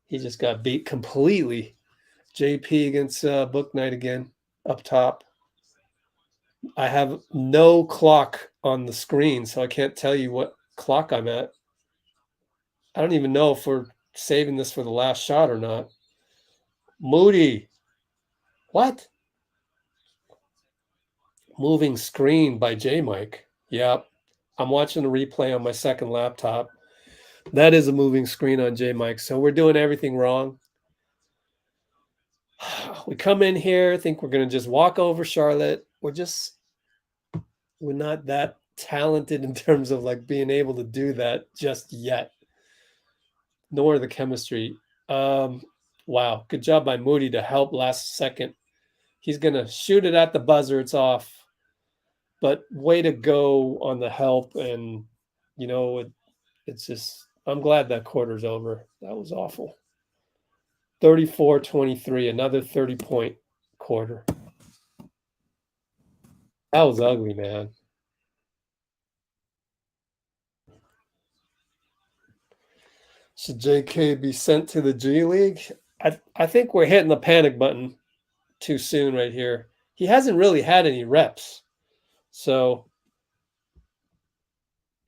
He just got beat completely. JP against Book Night again, up top. I have no clock on the screen, so I can't tell you what clock I'm at. I don't even know if we're saving this for the last shot or not. Moody. What? Moving screen by J Mike. Yep. I'm watching a replay on my second laptop. That is a moving screen on J Mike. So we're doing everything wrong. We come in here, think we're going to just walk over Charlotte. We're not that talented in terms of like being able to do that just yet. Nor the chemistry. Wow. Good job by Moody to help last second. He's going to shoot it at the buzzer. It's off. But way to go on the help. And, you know, it's just, I'm glad that quarter's over. That was awful. 34-23, another 30-point quarter. That was ugly, man. Should JK be sent to the G League? I think we're hitting the panic button too soon right here. He hasn't really had any reps. So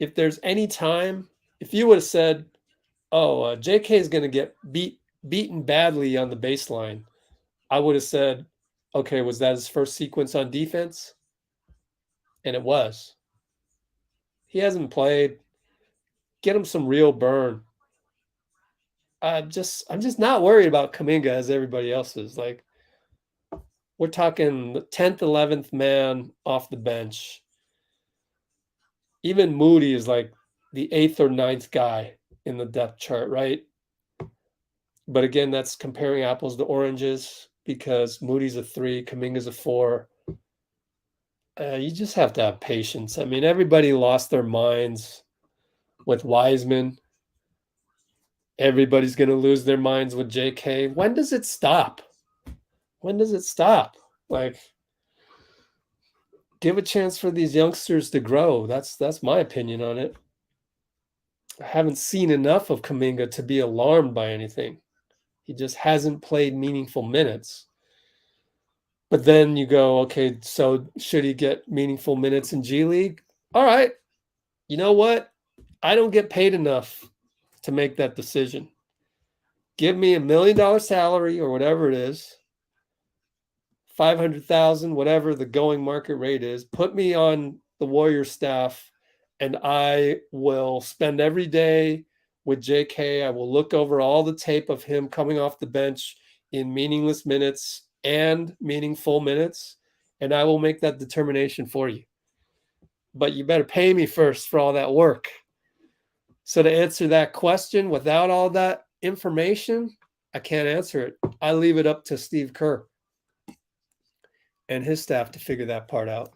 if there's any time, if you would have said, oh, JK is going to get beaten badly on the baseline, I would have said, okay, was that his first sequence on defense? And it was. He hasn't played. Get him some real burn. I'm just not worried about Kuminga as everybody else is. Like, we're talking 10th, 11th man off the bench. Even Moody is like the 8th or 9th guy in the depth chart, right? But again, that's comparing apples to oranges because Moody's a 3, Kuminga's a 4. You just have to have patience. I mean, everybody lost their minds with Wiseman. Everybody's going to lose their minds with JK. When does it stop? When does it stop? Like, give a chance for these youngsters to grow. That's my opinion on it. I haven't seen enough of Kuminga to be alarmed by anything. He just hasn't played meaningful minutes. But then you go, okay, so should he get meaningful minutes in G League? All right. You know what? I don't get paid enough to make that decision. Give me $1 million salary or whatever it is, 500,000, whatever the going market rate is. Put me on the Warriors staff, and I will spend every day with JK. I will look over all the tape of him coming off the bench in meaningless minutes and meaningful minutes, and I will make that determination for you. But you better pay me first for all that work. So to answer that question without all that information, I can't answer it. I leave it up to Steve Kerr and his staff to figure that part out.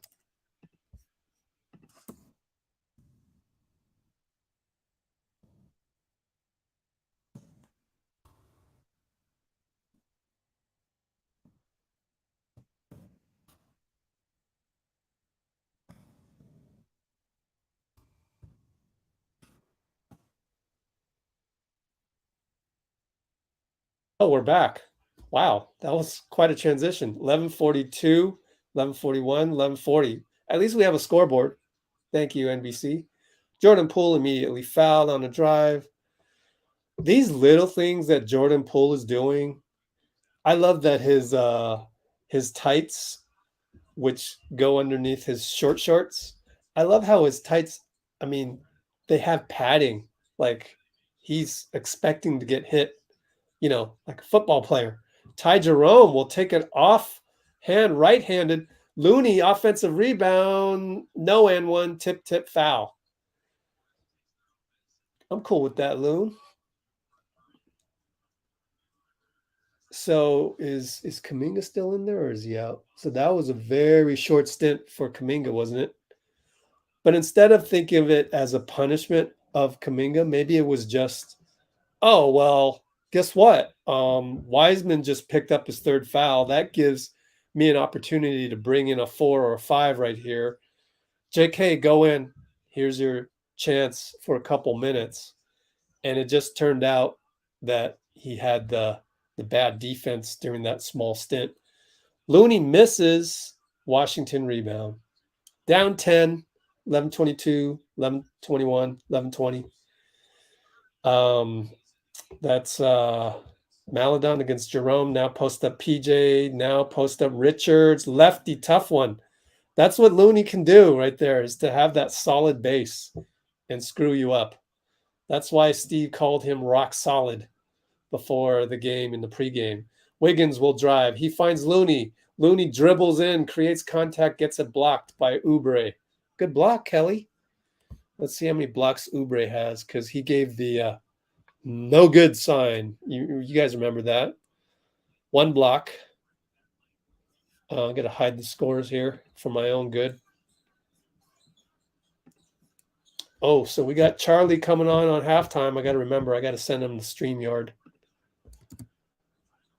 Oh, we're back. Wow, that was quite a transition. 11:42, 11:41, 11:40. At least we have a scoreboard. Thank you, NBC. Jordan Poole immediately fouled on a drive. These little things that Jordan Poole is doing, I love that his tights, which go underneath his short shorts. I love how his tights, I mean, they have padding. Like he's expecting to get hit, like a football player. Ty Jerome will take it off hand, right-handed. Looney, offensive rebound, no and one, tip, foul. I'm cool with that, Loon. So is Kuminga still in there or is he out? So that was a very short stint for Kuminga, wasn't it? But instead of thinking of it as a punishment of Kuminga, maybe it was just, oh, well, guess what? Wiseman just picked up his third foul. That gives me an opportunity to bring in a 4 or a 5 right here. JK, go in. Here's your chance for a couple minutes. And it just turned out that he had the bad defense during that small stint. Looney misses. Washington rebound. Down 10, 11:22, 11:21, 11:20. That's Maladon against Jerome. Now post up PJ. Now post up Richards. Lefty, tough one. That's what Looney can do right there, is to have that solid base and screw you up. That's why Steve called him rock solid before the game in the pregame. Wiggins will drive. He finds Looney. Looney dribbles in, creates contact, gets it blocked by Oubre. Good block, Kelly. Let's see how many blocks Oubre has, because he gave the no good sign. You guys remember that? 1 block. I'm going to hide the scores here for my own good. Oh, so we got Charlie coming on halftime. I got to remember, I got to send him to StreamYard.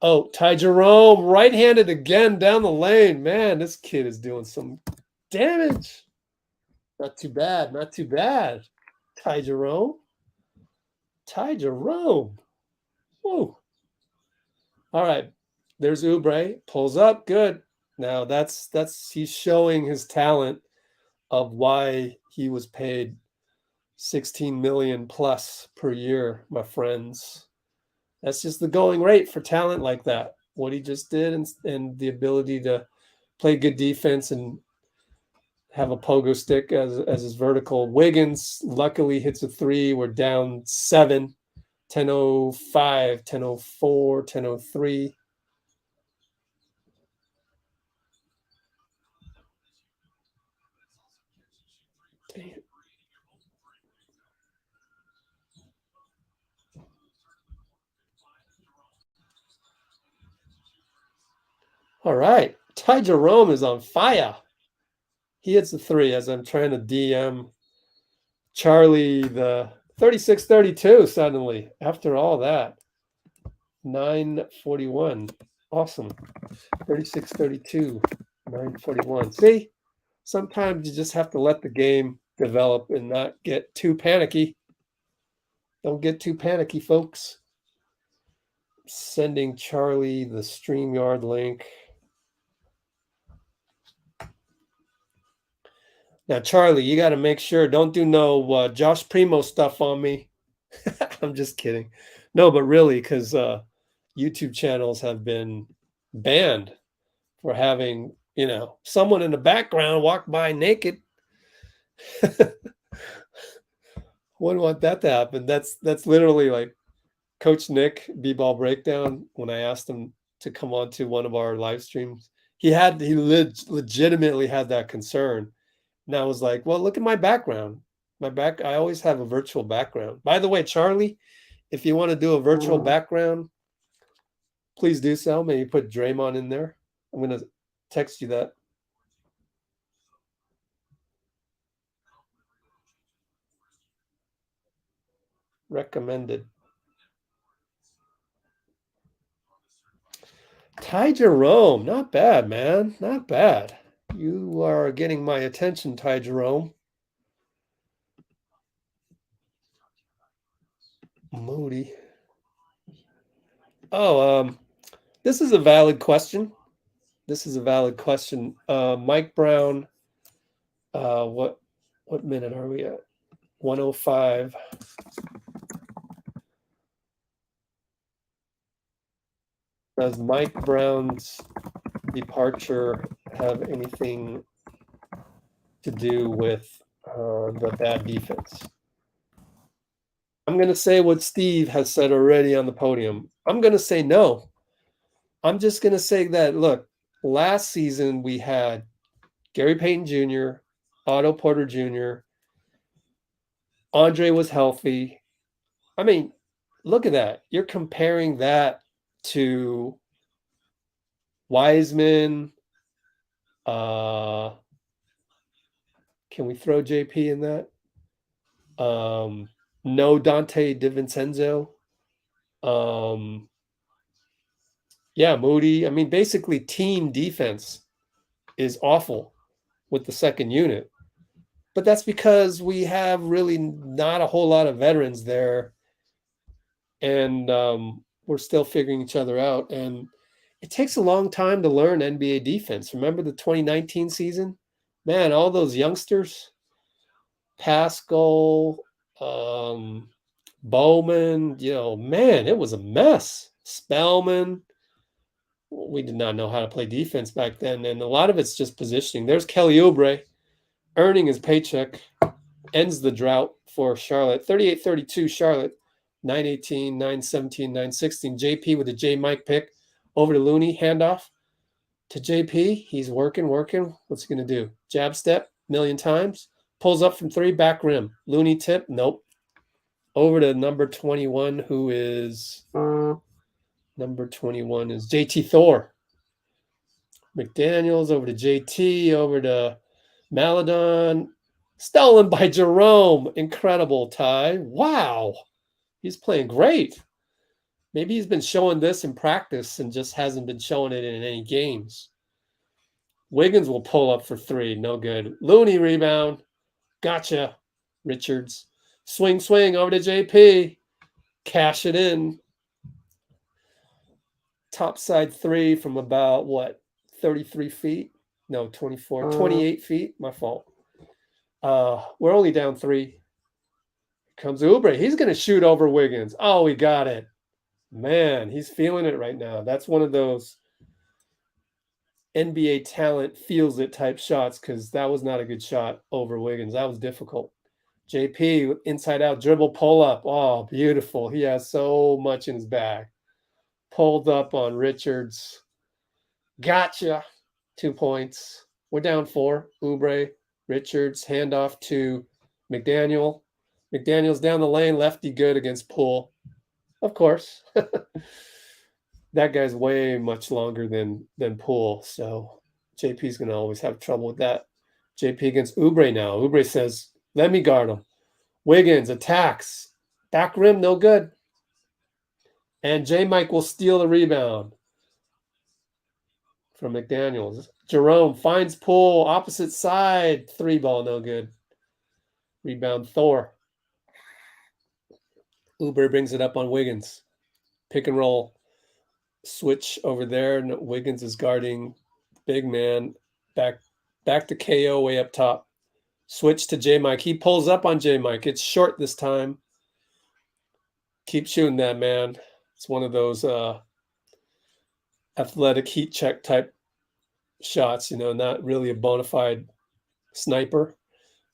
Oh, Ty Jerome, right-handed again down the lane. Man, this kid is doing some damage. Not too bad, not too bad. Ty Jerome. Ty Jerome. Whoa. All right. There's Oubre. Pulls up. Good. Now that's he's showing his talent of why he was paid 16 million plus per year, my friends. That's just the going rate for talent like that. What he just did, and the ability to play good defense and have a pogo stick as his vertical. Wiggins luckily hits a 3. We're down 7. 10:05, 10:04, 10:03. Dang it. All right. Ty Jerome is on fire. He hits the 3 as I'm trying to DM Charlie the 36-32 suddenly after all that. 9:41. Awesome. 36-32. 9:41. See? Sometimes you just have to let the game develop and not get too panicky. Don't get too panicky, folks. Sending Charlie the StreamYard link. Now, Charlie, you got to make sure, don't do no Josh Primo stuff on me. I'm just kidding. No, but really, because YouTube channels have been banned for having, someone in the background walk by naked. Wouldn't want that to happen. That's literally like Coach Nick, B-Ball Breakdown, when I asked him to come on to one of our live streams, he legitimately had that concern. And I was like, well, look at my background. I always have a virtual background. By the way, Charlie, if you want to do a virtual background, please do so. Maybe put Draymond in there. I'm going to text you that. Recommended. Ty Jerome, not bad, man. Not bad. You are getting my attention, Ty Jerome. Moody. This is a valid question. Mike Brown, what minute are we at? 105. Does Mike Brown's departure have anything to do with the bad defense? I'm going to say what Steve has said already on the podium. I'm going to say no. I'm just going to say that, look, last season we had Gary Payton Jr., Otto Porter Jr., Andre was healthy. I mean, look at that. You're comparing that to Wiseman. Can we throw JP in that? No Dante DiVincenzo. Yeah, Moody. I mean, basically team defense is awful with the second unit. But that's because we have really not a whole lot of veterans there. And we're still figuring each other out. And it takes a long time to learn NBA defense. Remember the 2019 season? Man, all those youngsters, Pascal, Bowman, man, it was a mess. Spellman. We did not know how to play defense back then. And a lot of it's just positioning. There's Kelly Oubre earning his paycheck, ends the drought for Charlotte. 38-32 Charlotte, 9-18, 9-17, 9-16. JP with a J Mike pick over to Looney, handoff to JP. He's working. What's he going to do? Jab step, million times. Pulls up from three, back rim. Looney tip, nope. Over to number 21, who is number 21 is JT Thor. McDaniels over to JT, over to Maladon. Stolen by Jerome. Incredible, Ty. Wow. He's playing great. Maybe he's been showing this in practice and just hasn't been showing it in any games. Wiggins will pull up for three. No good. Looney rebound. Gotcha. Richards. Swing over to JP. Cash it in. Top side three from about, 33 feet? No, 24. 28 feet. My fault. We're only down three. Here comes Oubre. He's going to shoot over Wiggins. Oh, we got it. Man, he's feeling it right now. That's one of those NBA talent feels it type shots, because that was not a good shot over Wiggins. That was difficult. JP, inside out, dribble, pull up. Oh, beautiful. He has so much in his bag. Pulled up on Richards. Gotcha. 2 points. We're down four. Oubre, Richards, handoff to McDaniel. McDaniel's down the lane, lefty good against Poole. Of course. That guy's way much longer than Poole, so JP's going to always have trouble with that. JP against Oubre now. Oubre says, let me guard him. Wiggins attacks. Back rim, no good. And J-Mike will steal the rebound from McDaniels. Jerome finds Poole, opposite side. Three ball, no good. Rebound Thor. Oubre brings it up on Wiggins. Pick and roll. Switch over there. And Wiggins is guarding big man. Back to KO way up top. Switch to J-Mike. He pulls up on J-Mike. It's short this time. Keep shooting that, man. It's one of those athletic heat check type shots, not really a bona fide sniper.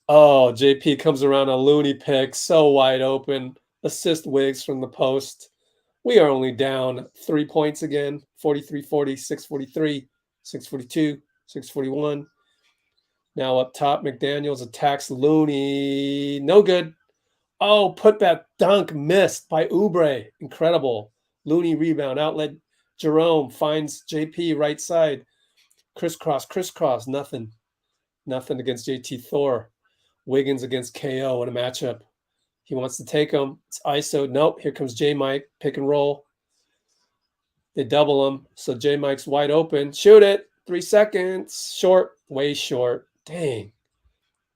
Oh, JP comes around a Looney pick. So wide open. Assist Wiggs from the post. We are only down 3 points again. 43-40, 643, 642, 641. Now up top, McDaniels attacks Looney. No good. Oh, putback dunk missed by Oubre. Incredible. Looney rebound. Outlet. Jerome finds JP right side. Crisscross. Nothing against JT Thor. Wiggins against KO in a matchup. He wants to take him. It's ISO. Nope. Here comes J-Mike. Pick and roll. They double him. So J-Mike's wide open. Shoot it. 3 seconds. Short. Way short. Dang.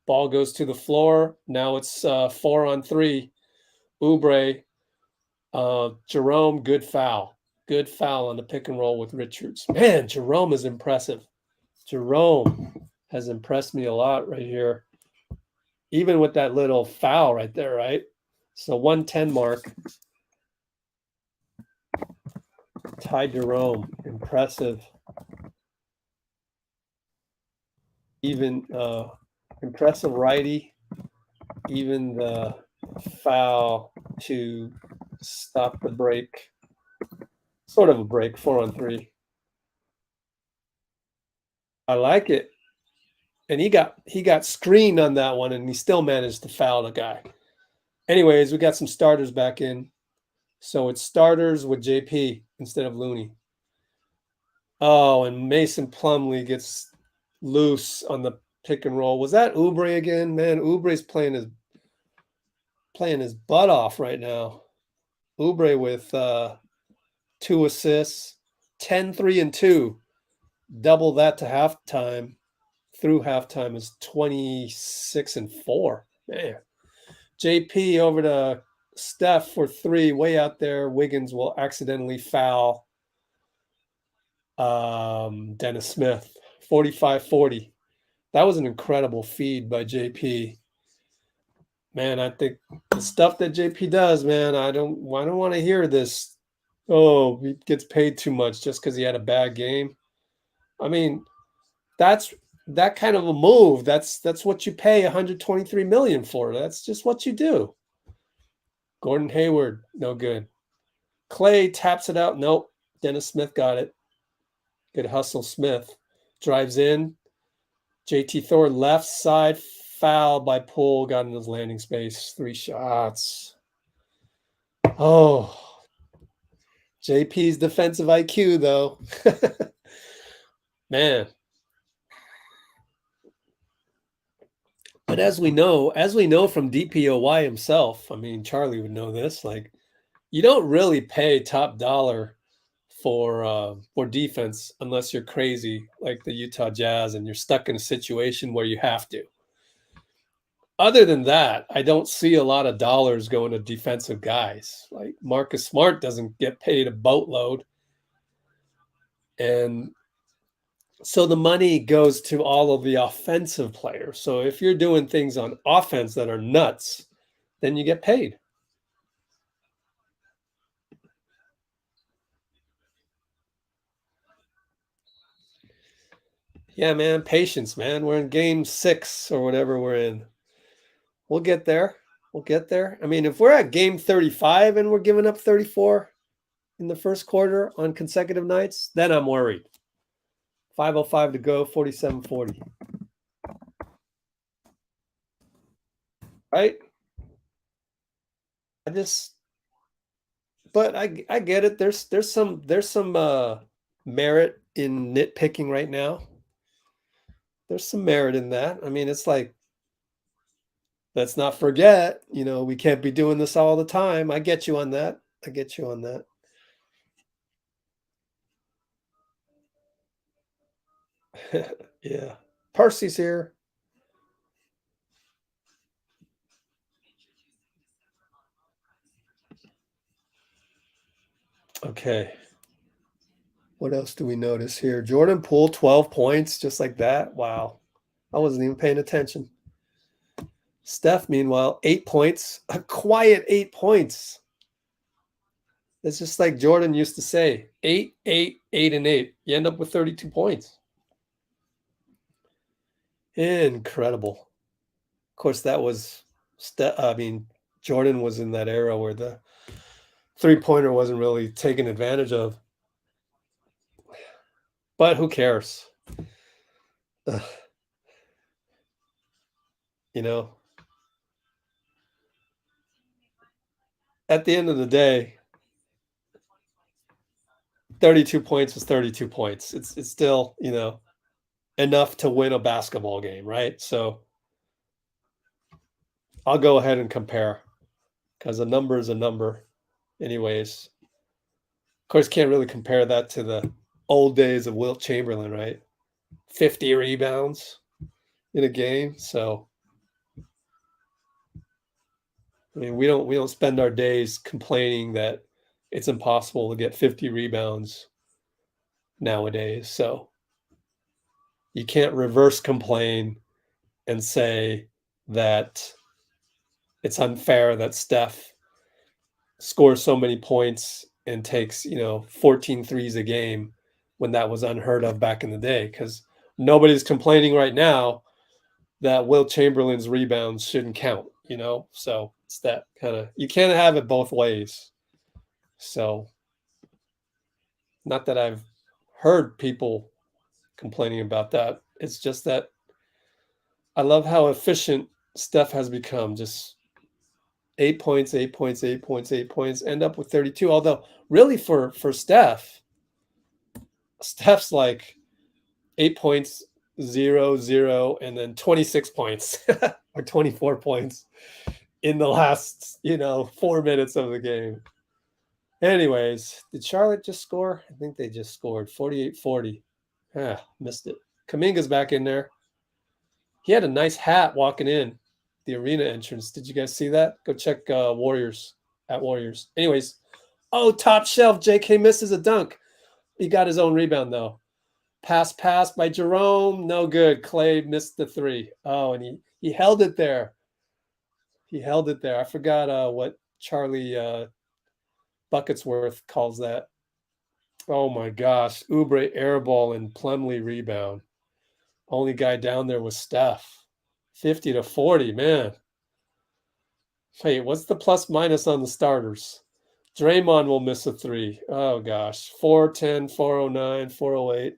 Ball goes to the floor. Now it's 4-on-3. Oubre. Jerome, good foul. Good foul on the pick and roll with Richards. Man, Jerome is impressive. Jerome has impressed me a lot right here. Even with that little foul right there, right? So 110 mark. Ty Jerome, impressive. Even impressive righty. Even the foul to stop the break. Sort of a break, 4-on-3. I like it. And he got screened on that one, and he still managed to foul the guy. Anyways, we got some starters back in. So it's starters with JP instead of Looney. Oh, and Mason Plumlee gets loose on the pick and roll. Was that Oubre again? Man, Oubre's playing his butt off right now. Oubre with 2 assists, 10, 3, and 2. Double that to halftime. Through halftime is 26 and 4. Man. JP over to Steph for 3, way out there. Wiggins will accidentally foul Dennis Smith, 45-40. That was an incredible feed by JP. Man, I think the stuff that JP does, man, I don't want to hear this. Oh, he gets paid too much just because he had a bad game. I mean, that's that kind of a move. That's what you pay $123 million for. That's just what you do. Gordon Hayward, no good. Klay taps it out. Nope. Dennis Smith got it. Good hustle. Smith drives in. JT Thor left side foul by Poole. Got in his landing space. 3 shots. Oh. JP's defensive IQ, though. Man. But as we know from DPOY himself, I mean, Charlie would know this, like, you don't really pay top dollar for defense unless you're crazy like the Utah Jazz and you're stuck in a situation where you have to. Other than that, I don't see a lot of dollars going to defensive guys. Like Marcus Smart doesn't get paid a boatload. And so the money goes to all of the offensive players. So if you're doing things on offense that are nuts, then you get paid. Yeah, man, patience, man. We're in game 6 or whatever we're in. We'll get there. We'll get there. I mean, if we're at game 35 and we're giving up 34 in the first quarter on consecutive nights, then I'm worried. 5:05 to go, 47-40. Right? But I get it. There's some merit in nitpicking right now. There's some merit in that. I mean, it's like, let's not forget, we can't be doing this all the time. I get you on that. Yeah. Percy's here. Okay. What else do we notice here? Jordan Poole, 12 points, just like that. Wow. I wasn't even paying attention. Steph, meanwhile, 8 points. A quiet 8 points. It's just like Jordan used to say, 8, 8, 8, and 8. You end up with 32 points. Incredible. Of course, that was Jordan was in that era where the three-pointer wasn't really taken advantage of. But who cares? Ugh. At the end of the day, 32 points was 32 points. It's still, enough to win a basketball game, right? So I'll go ahead and compare because a number is a number anyways. Of course, can't really compare that to the old days of Wilt Chamberlain, right? 50 rebounds in a game. So I mean, we don't spend our days complaining that it's impossible to get 50 rebounds nowadays. So you can't reverse complain and say that it's unfair that Steph scores so many points and takes, 14 threes a game when that was unheard of back in the day, because nobody's complaining right now that Will Chamberlain's rebounds shouldn't count, So it's that kind of, you can't have it both ways. So not that I've heard people complaining about that. It's just that I love how efficient Steph has become. Just 8 points, 8 points, 8 points, 8 points, end up with 32. Although really for Steph's like 8 points, 0, 0, and then 26 points or 24 points in the last, 4 minutes of the game. Anyways, did Charlotte just score? I think they just scored 48-40. Missed it. Kuminga's back in there. He had a nice hat walking in the arena entrance. Did you guys see that? Go check Warriors at Warriors. Anyways, top shelf. JK misses a dunk. He got his own rebound, though. Pass by Jerome. No good. Klay missed the three. Oh, and he held it there. He held it there. I forgot what Charlie Bucketsworth calls that. Oh, my gosh. Oubre airball and Plumlee rebound. Only guy down there was Steph. 50-40, man. Hey, what's the plus minus on the starters? Draymond will miss a three. Oh, gosh. 410, 409, 408.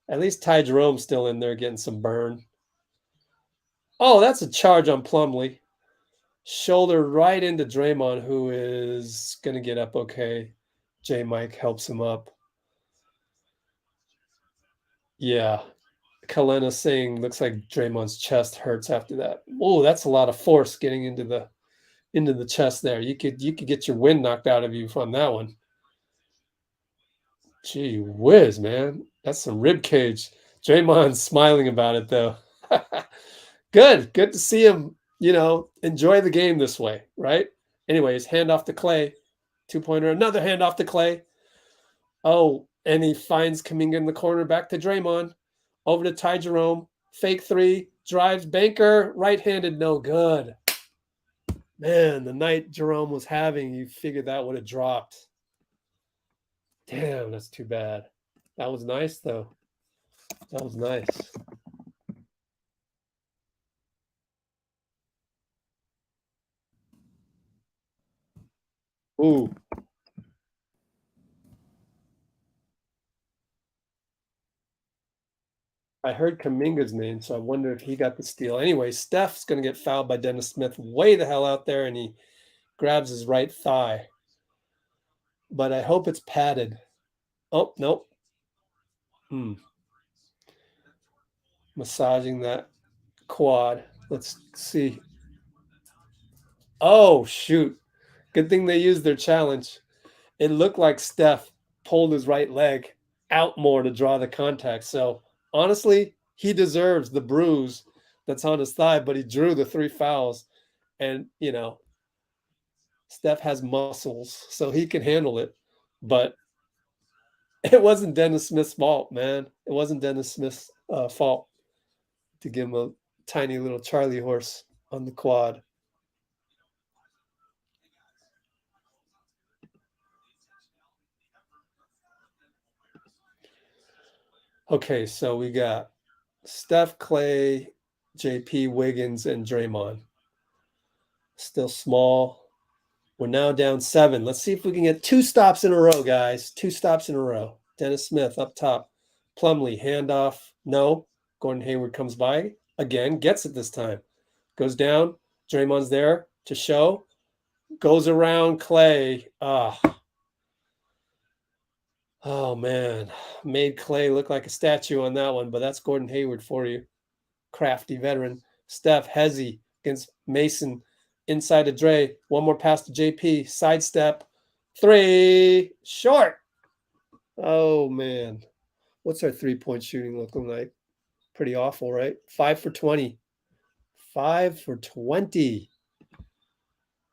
At least Ty Jerome's still in there getting some burn. Oh, that's a charge on Plumlee. Shoulder right into Draymond, who is going to get up okay. J. Mike helps him up. Yeah. Kalena saying looks like Draymond's chest hurts after that. Oh, that's a lot of force getting into the chest there. You could get your wind knocked out of you from that one. Gee whiz, man. That's some rib cage. Draymond's smiling about it though. Good to see him, enjoy the game this way, right? Anyways, hand off to Klay. 2-pointer, another hand off to Klay. Oh, and he finds Kuminga in the corner, back to Draymond. Over to Ty Jerome. Fake three. Drives banker. Right-handed. No good. Man, the night Jerome was having, you figured that would have dropped. Damn, that's too bad. That was nice, though. That was nice. Ooh. I heard Kuminga's name, so I wonder if he got the steal. Anyway, Steph's going to get fouled by Dennis Smith way the hell out there, and he grabs his right thigh. But I hope it's padded. Oh, nope. Massaging that quad. Let's see. Oh, shoot. Good thing they used their challenge. It looked like Steph pulled his right leg out more to draw the contact. So, honestly, he deserves the bruise that's on his thigh, but he drew the 3 fouls. And, Steph has muscles, so he can handle it. But it wasn't Dennis Smith's fault, man. It wasn't Dennis Smith's fault to give him a tiny little Charlie horse on the quad. Okay, so we got Steph, Klay, JP, Wiggins, and Draymond. Still small. We're now down 7. Let's see if we can get 2 stops in a row, guys. 2 stops in a row. Dennis Smith up top. Plumlee, handoff. No. Gordon Hayward comes by. Again, gets it this time. Goes down. Draymond's there to show. Goes around Klay. Oh, man. Made Klay look like a statue on that one, but that's Gordon Hayward for you. Crafty veteran. Steph, Hezzy against Mason. Inside to Dre. One more pass to JP. Sidestep. 3. Short. Oh, man. What's our 3-point shooting looking like? Pretty awful, right? 5 for 20. 5 for 20.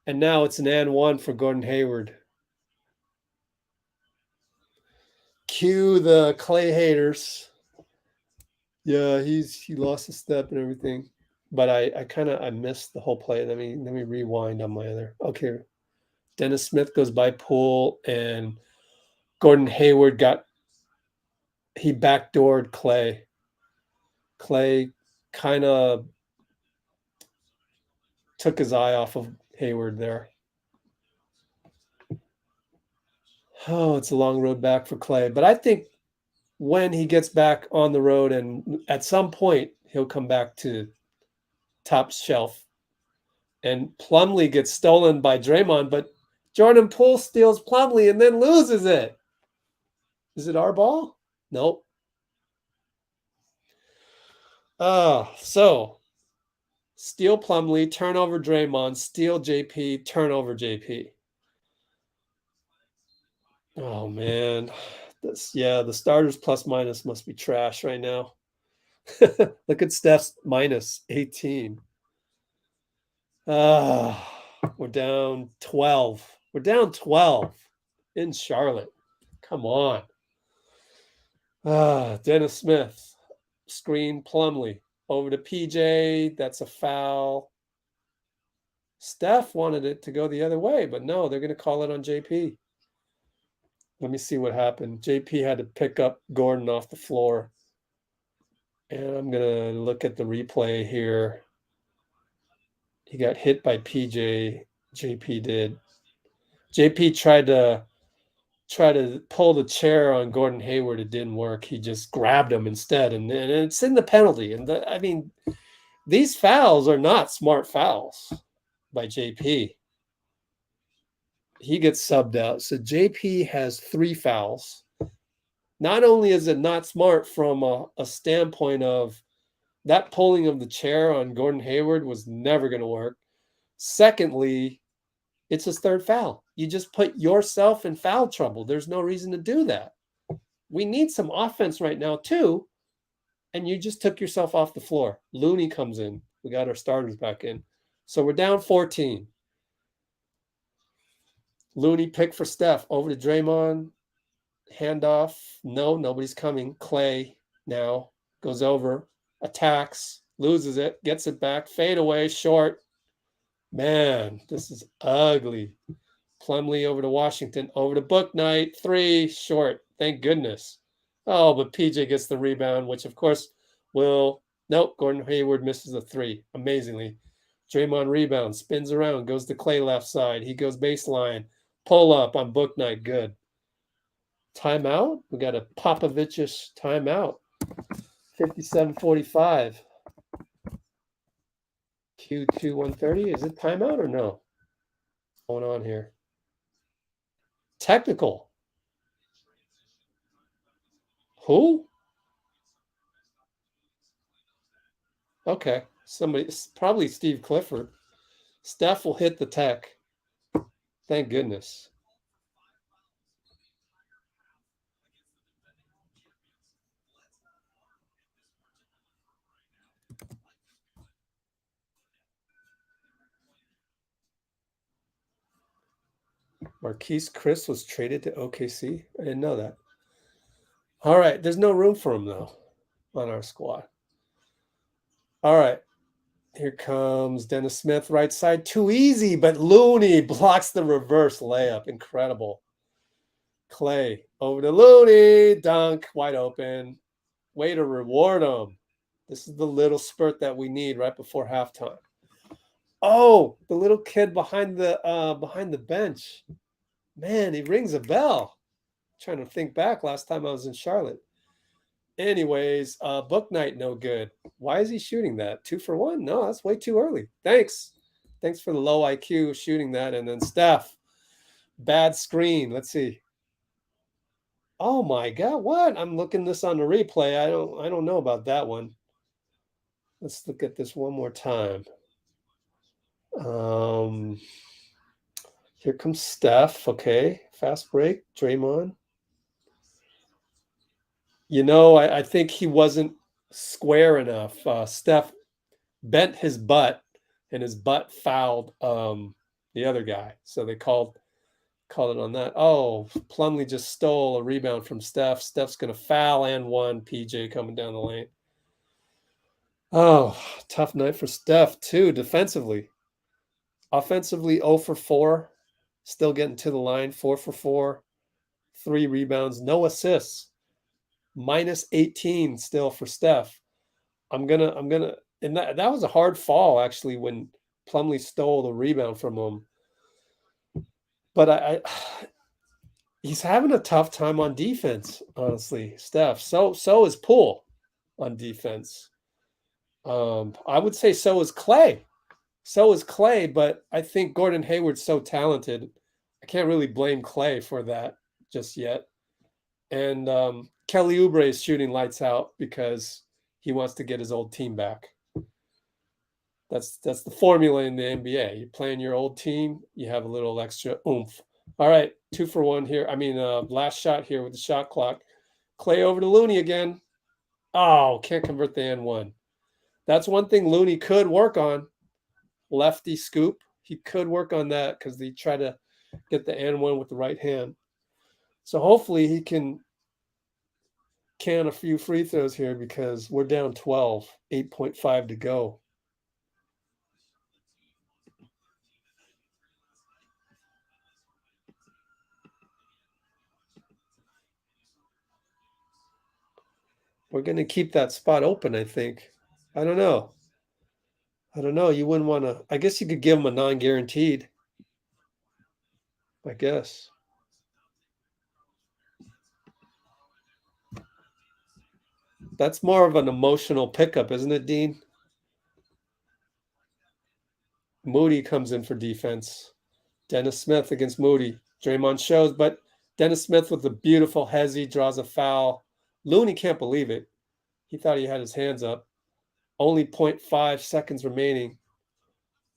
And now it's an and one for Gordon Hayward. Cue the Klay haters. Yeah, he lost a step and everything. But I missed the whole play. Let me rewind on my other. Okay. Dennis Smith goes by Poole, and Gordon Hayward he backdoored Klay. Klay kind of took his eye off of Hayward there. Oh, it's a long road back for Klay. But I think when he gets back on the road, and at some point he'll come back to top shelf. And Plumlee gets stolen by Draymond, but Jordan Poole steals Plumlee and then loses it. Is it our ball? Nope. So steal Plumlee, turnover Draymond, steal JP, turnover JP. Oh man. The starters plus minus must be trash right now. Look at Steph's minus 18. We're down 12. We're down 12 in Charlotte. Come on. Dennis Smith, screen Plumlee. Over to PJ. That's a foul. Steph wanted it to go the other way, but no, they're going to call it on JP. Let me see what happened. JP had to pick up Gordon off the floor. And I'm going to look at the replay here. He got hit by PJ. JP did. JP tried to pull the chair on Gordon Hayward. It didn't work. He just grabbed him instead. And it's in the penalty. And these fouls are not smart fouls by JP. He gets subbed out. So JP has 3 fouls. Not only is it not smart from a standpoint of that pulling of the chair on Gordon Hayward was never going to work. Secondly, it's his 3rd foul. You just put yourself in foul trouble. There's no reason to do that. We need some offense right now too. And you just took yourself off the floor. Looney comes in. We got our starters back in. So we're down 14. Looney pick for Steph. Over to Draymond. Handoff. No, nobody's coming. Klay now goes over. Attacks. Loses it. Gets it back. Fade away. Short. Man, this is ugly. Plumlee over to Washington. Over to Book Night. 3. Short. Thank goodness. Oh, but PJ gets the rebound, which of course will... Nope, Gordon Hayward misses a 3. Amazingly. Draymond rebounds. Spins around. Goes to Klay left side. He goes baseline. Pull up on Book Night. Good. Timeout. We got a Popovich-ish timeout. 57-45. Q2 130. Is it timeout or no? What's going on here? Technical. Who? Okay. Somebody, probably Steve Clifford. Steph will hit the tech. Thank goodness. Marquise Chris was traded to OKC. I didn't know that. All right. There's no room for him, though, on our squad. All right. Here comes Dennis Smith, right side. Too easy, but Looney blocks the reverse layup. Incredible. Klay over to Looney. Dunk. Wide open. Way to reward him. This is the little spurt that we need right before halftime. Oh, the little kid behind the bench. Man, he rings a bell. I'm trying to think back last time I was in Charlotte. Anyways, Book Night, no good. Why is he shooting that? 2 for 1? No, that's way too early. Thanks for the low IQ shooting that. And then Steph, bad screen. Let's see. Oh my God, what? I'm looking this on the replay. I don't know about that one. Let's look at this one more time. Here comes Steph. Okay, fast break. Draymond. You know, I think he wasn't square enough. Steph bent his butt, and his butt fouled the the other guy. So they called it on that. Oh, Plumlee just stole a rebound from Steph. Steph's going to foul and one. PJ coming down the lane. Oh, tough night for Steph, too, defensively. Offensively, 0 for 4. Still getting to the line, 4 for 4. 3 rebounds, no assists. Minus 18 still for Steph. I'm gonna, and that was a hard fall, actually, when Plumlee stole the rebound from him. But I he's having a tough time on defense, honestly, Steph. So is Poole on defense. I would say so is Klay. So is Klay, but I think Gordon Hayward's so talented. I can't really blame Klay for that just yet. And Kelly Oubre is shooting lights out because he wants to get his old team back. That's the formula in the NBA. You play in your old team, you have a little extra oomph. All right, 2 for 1 here. I mean, last shot here with the shot clock. Klay over to Looney again. Oh, can't convert the N1. That's one thing Looney could work on. Lefty scoop. He could work on that because he tried to get the N1 with the right hand. So hopefully he can a few free throws here because we're down 12, 8.5 to go. We're going to keep that spot open, I think. I don't know. You wouldn't want to. I guess you could give him a non-guaranteed. I guess. That's more of an emotional pickup, isn't it, Dean? Moody comes in for defense. Dennis Smith against Moody. Draymond shows, but Dennis Smith with a beautiful hezzy draws a foul. Looney can't believe it. He thought he had his hands up. Only 0.5 seconds remaining.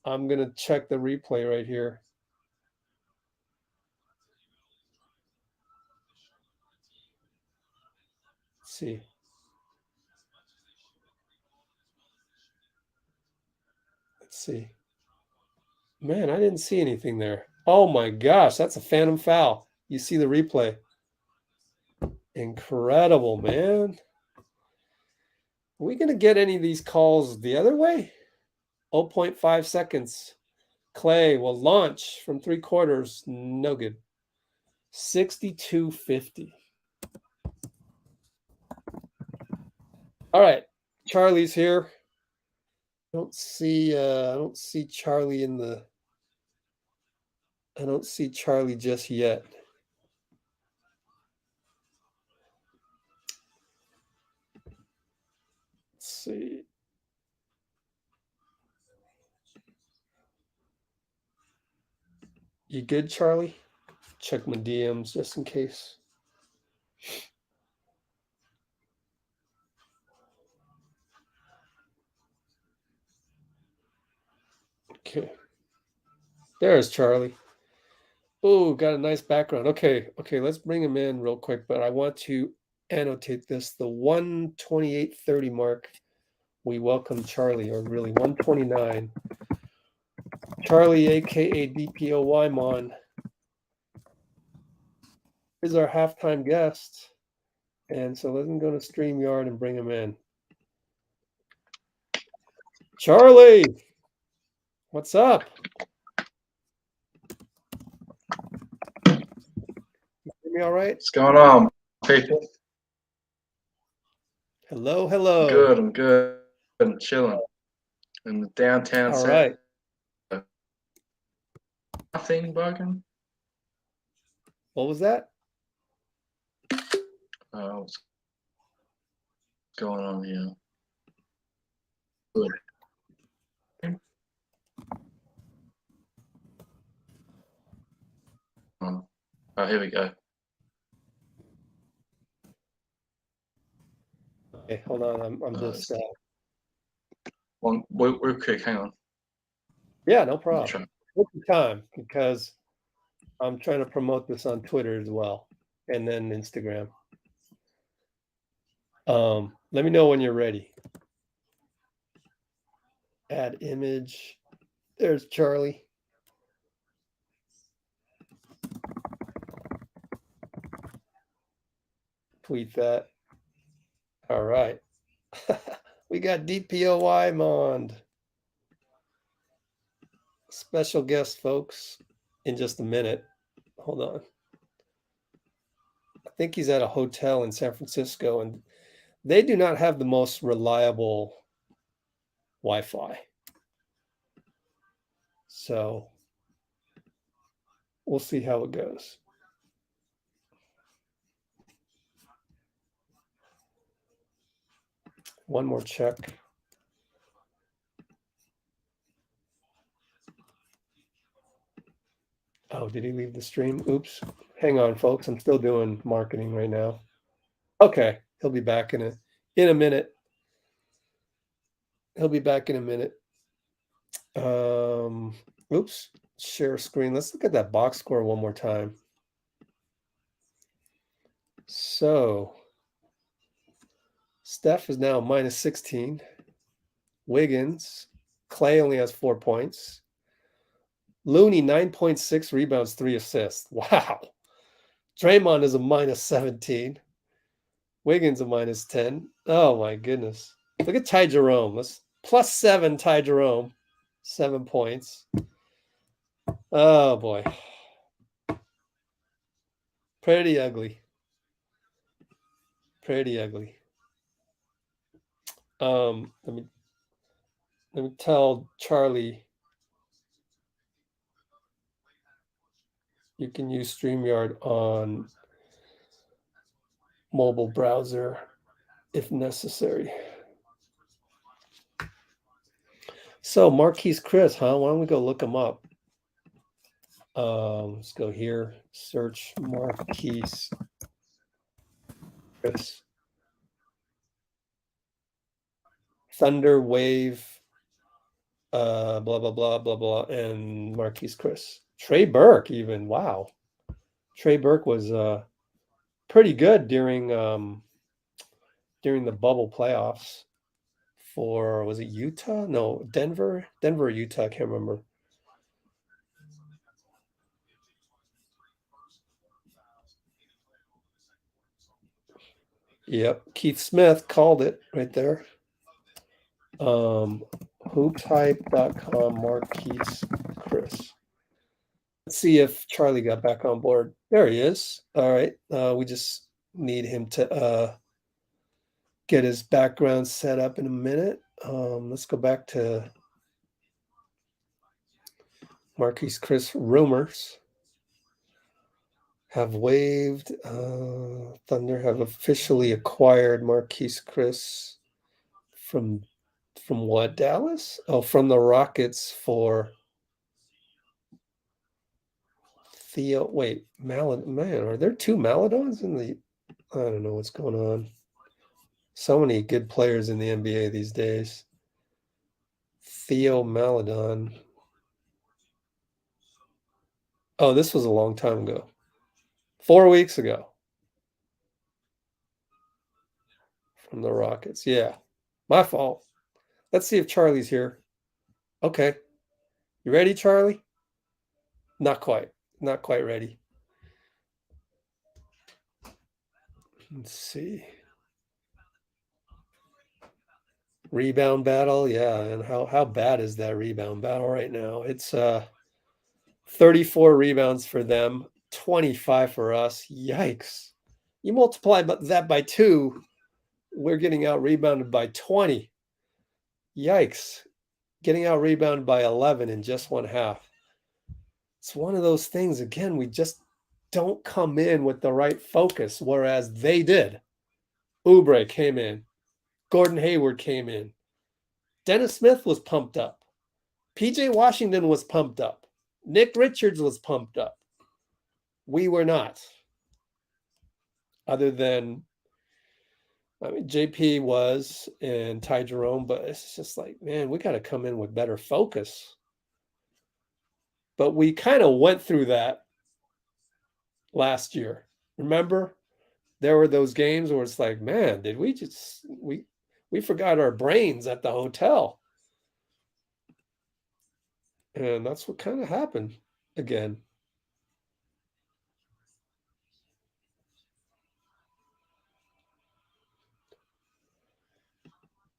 I'm going to check the replay right here. Let's see. Let's see. Man, I didn't see anything there. Oh my gosh, that's a phantom foul. You see the replay. Incredible, man. Are we going to get any of these calls the other way? 0.5 seconds. Klay will launch from 3/4. No good. 62-50. All right. Charlie's here. I don't see Charlie in the. I don't see Charlie just yet. Let's see. You good, Charlie? Check my DMs just in case. Okay. There's Charlie. Oh, got a nice background. Okay, let's bring him in real quick, but I want to annotate this. The 128.30 mark. We welcome Charlie, or really 129. Charlie, aka DPOYMOND, is our halftime guest. And so let's go to StreamYard and bring him in. Charlie, what's up? You hear me all right? What's going on, people? Hello. Good, I'm good. I'm chilling in the downtown. All right. Nothing bugging. What was that? What's going on here? Good. Oh, here we go. Okay, hold on. I'm just. One, we're quick. Hang on. Yeah, no problem. Take your time because I'm trying to promote this on Twitter as well, and then Instagram. Let me know when you're ready. Add image. There's Charlie. tweet that. All right. We got DPOYMOND. Special guest, folks, in just a minute. Hold on. I think he's at a hotel in San Francisco, and they do not have the most reliable Wi-Fi. So we'll see how it goes. One more check. Oh, did he leave the stream? Oops. Hang on, folks. I'm still doing marketing right now. Okay, he'll be back in a minute. He'll be back in a minute. Oops. Share screen. Let's look at that box score one more time. So Steph is now minus 16. Wiggins. Klay only has 4 points. Looney, 9.6 rebounds, 3 assists. Wow. Draymond is a minus 17. Wiggins a minus 10. Oh my goodness. Look at Ty Jerome. Let's plus 7 Ty Jerome. 7 points. Oh boy. Pretty ugly. Pretty ugly. Let me tell Charlie you can use StreamYard on mobile browser if necessary. So Marquise Chris, huh? Why don't we go look him up? Let's go here. Search Marquise Chris. Thunder Wave, blah blah blah blah blah, and Marquise Chris. Trey Burke, even. Wow. Trey Burke was pretty good during the bubble playoffs for, was it Utah? No, Denver, Utah. I can't remember. Yep, Keith Smith called it right there. Hoopshype.com, Marquise Chris. Let's see if Charlie got back on board. There he is. All right. We just need him to get his background set up in a minute. Let's go back to Marquise Chris rumors. Have waived. Thunder have officially acquired Marquise Chris from what, Dallas? Oh, from the Rockets for Theo. Wait, man, are there 2 Maladons in the? I don't know what's going on. So many good players in the NBA these days. Theo Maladon. Oh, this was a long time ago. 4 weeks ago. From the Rockets. Yeah. My fault. Let's see if Charlie's here. Okay. You ready, Charlie? Not quite. Not quite ready. Let's see. Rebound battle. Yeah. And how bad is that rebound battle right now? It's 34 rebounds for them, 25 for us. Yikes. You multiply that by 2, we're getting out rebounded by 20. Yikes. Getting out rebounded by 11 in just one half. It's one of those things, again, we just don't come in with the right focus, whereas they did. Oubre came in. Gordon Hayward came in. Dennis Smith was pumped up. PJ Washington was pumped up. Nick Richards was pumped up. We were not. Other than, I mean, JP was and Ty Jerome, but it's just like, man, we got to come in with better focus. But we kind of went through that last year. Remember? There were those games where it's like, man, did we just, we forgot our brains at the hotel. And that's what kind of happened again.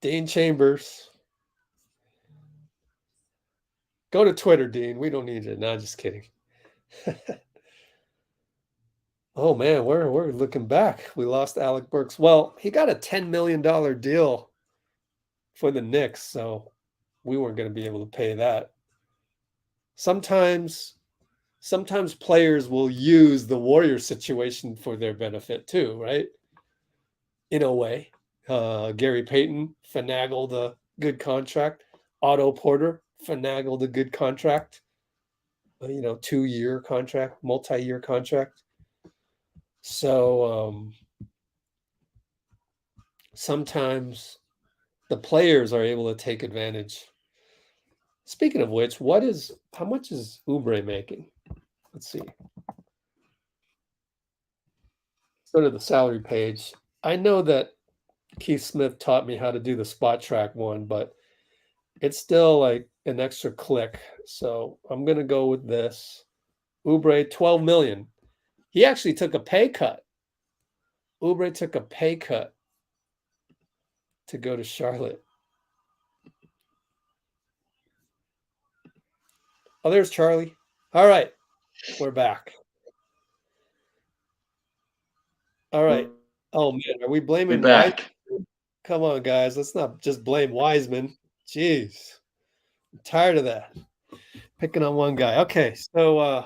Dean Chambers. Go to Twitter, Dean. We don't need it. No, just kidding. Oh man, we're looking back. We lost Alec Burks. Well, he got a $10 million deal for the Knicks, so we weren't going to be able to pay that. Sometimes players will use the Warriors situation for their benefit too, right? In a way. Gary Payton finagled a good contract. Otto Porter finagled a good contract. 2-year contract, multi-year contract. So sometimes the players are able to take advantage. Speaking of which, how much is Oubre making? Let's see. Go to the salary page. I know that Keith Smith taught me how to do the spot track one, but it's still like an extra click. So I'm going to go with this. Oubre, 12 million. He actually took a pay cut. Oubre took a pay cut to go to Charlotte. Oh, there's Charlie. All right. We're back. All right. Oh, man. Are we blaming back. Wiseman? Come on, guys. Let's not just blame Wiseman. Jeez. I'm tired of that. Picking on one guy. Okay. So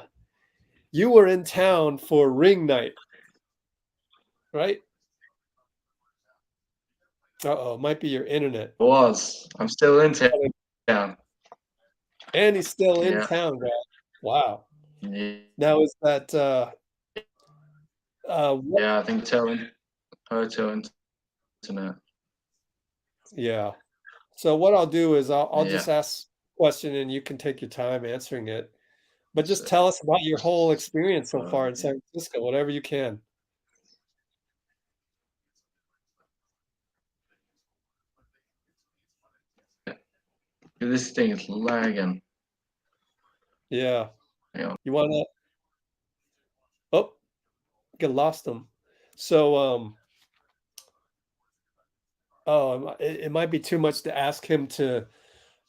you were in town for ring night, right? Uh-oh. It might be your internet. I'm still in town. And he's still in Yeah. town, guys. Wow. Yeah, Now is that I think hotel internet. Yeah. So what I'll do is I'll Yeah. just ask a question and you can take your time answering it. But just So- tell us about your whole experience so far in yeah. San Francisco, whatever you can. This thing is lagging. Yeah. Yeah. You want to get lost them. So it might be too much to ask him to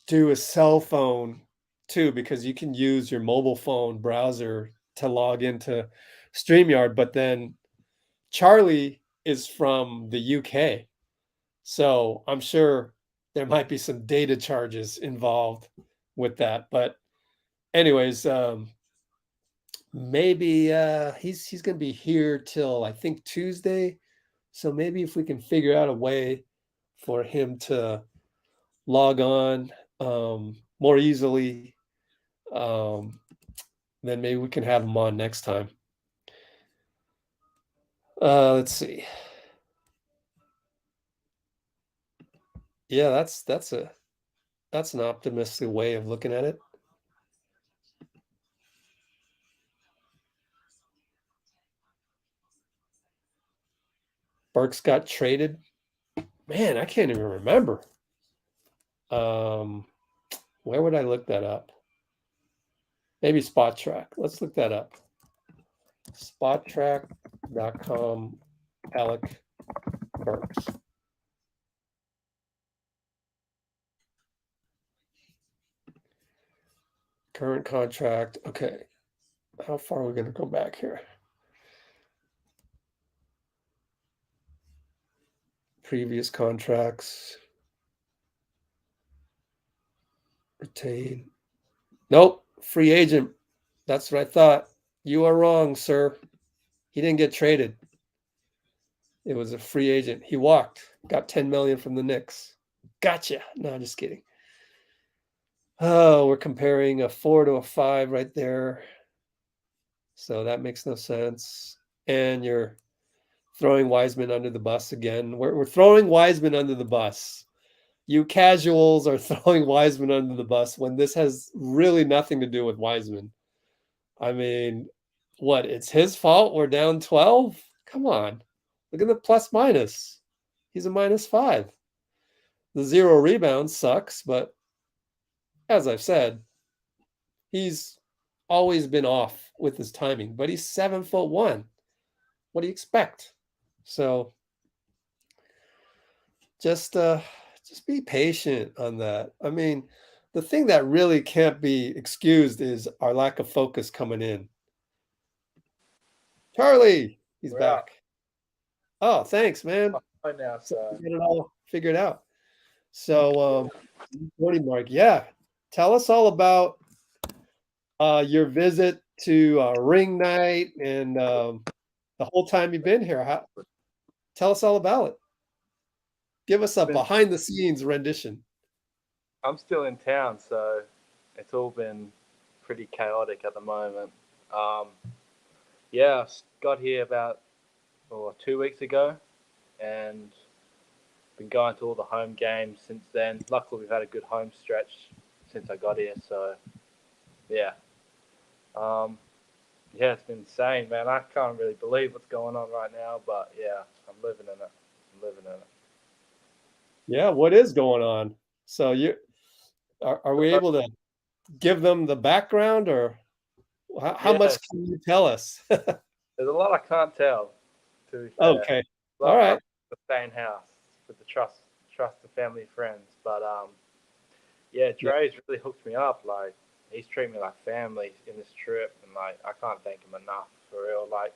do a cell phone too, because you can use your mobile phone browser to log into StreamYard, but then Charlie is from the UK. So I'm sure there might be some data charges involved with that. But anyways, maybe he's going to be here till I think Tuesday. So maybe if we can figure out a way for him to log on more easily, then maybe we can have him on next time. Let's see. Yeah, that's an optimistic way of looking at it. Burks got traded. Man, I can't even remember. Where would I look that up? Maybe Spot Track. Let's look that up. Spottrack.com, Alec Burks. Current contract. Okay. How far are we going to go back here? Previous contracts. Retain. Nope. Free agent. That's what I thought. You are wrong, sir. He didn't get traded. It was a free agent. He walked. Got 10 million from the Knicks. Gotcha. No, I'm just kidding. Oh, we're comparing a 4 to a 5 right there. So that makes no sense. And you're throwing Wiseman under the bus again. We're throwing Wiseman under the bus. You casuals are throwing Wiseman under the bus when this has really nothing to do with Wiseman. I mean, what? It's his fault we're down 12? Come on. Look at the plus minus. He's a -5. The 0 rebounds sucks, but as I've said, he's always been off with his timing, but he's 7'1". What do you expect? So just Just be patient on that. I mean, the thing that really can't be excused is our lack of focus coming in. Charlie, he's We're out. back. Oh, thanks, man. Right now, so Get it all figured out. So, morning, Mark. Yeah, tell us all about your visit to ring night and the whole time you've been here. Tell us all about it. Give us a Been- behind the scenes rendition. I'm still in town, so it's all been pretty chaotic at the moment. Yeah, I got here about 2 weeks ago, and been going to all the home games since then. Luckily, we've had a good home stretch since I got here, so yeah. Yeah, it's been insane, man. I can't really believe what's going on right now, but yeah, I'm living in it. I'm living in it. Yeah, what is going on? So are we able to give them the background, or how much Yes. can you tell us? There's a lot I can't tell, to be fair. Okay. A lot All of right. stuff in the same house with the trust of family and friends. But yeah, Dre's really hooked me up. Like, he's treated me like family in this trip, and like I can't thank him enough, for real. Like,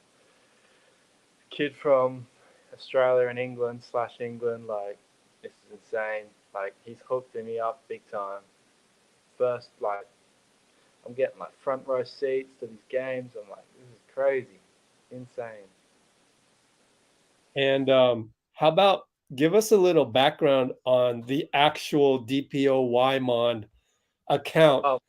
kid from Australia and England, like, this is insane. Like, he's hooked me up big time. First, like, I'm getting like front row seats to these games. I'm like, this is crazy, insane. And how about give us a little background on the actual DPOYMOND account, Oh,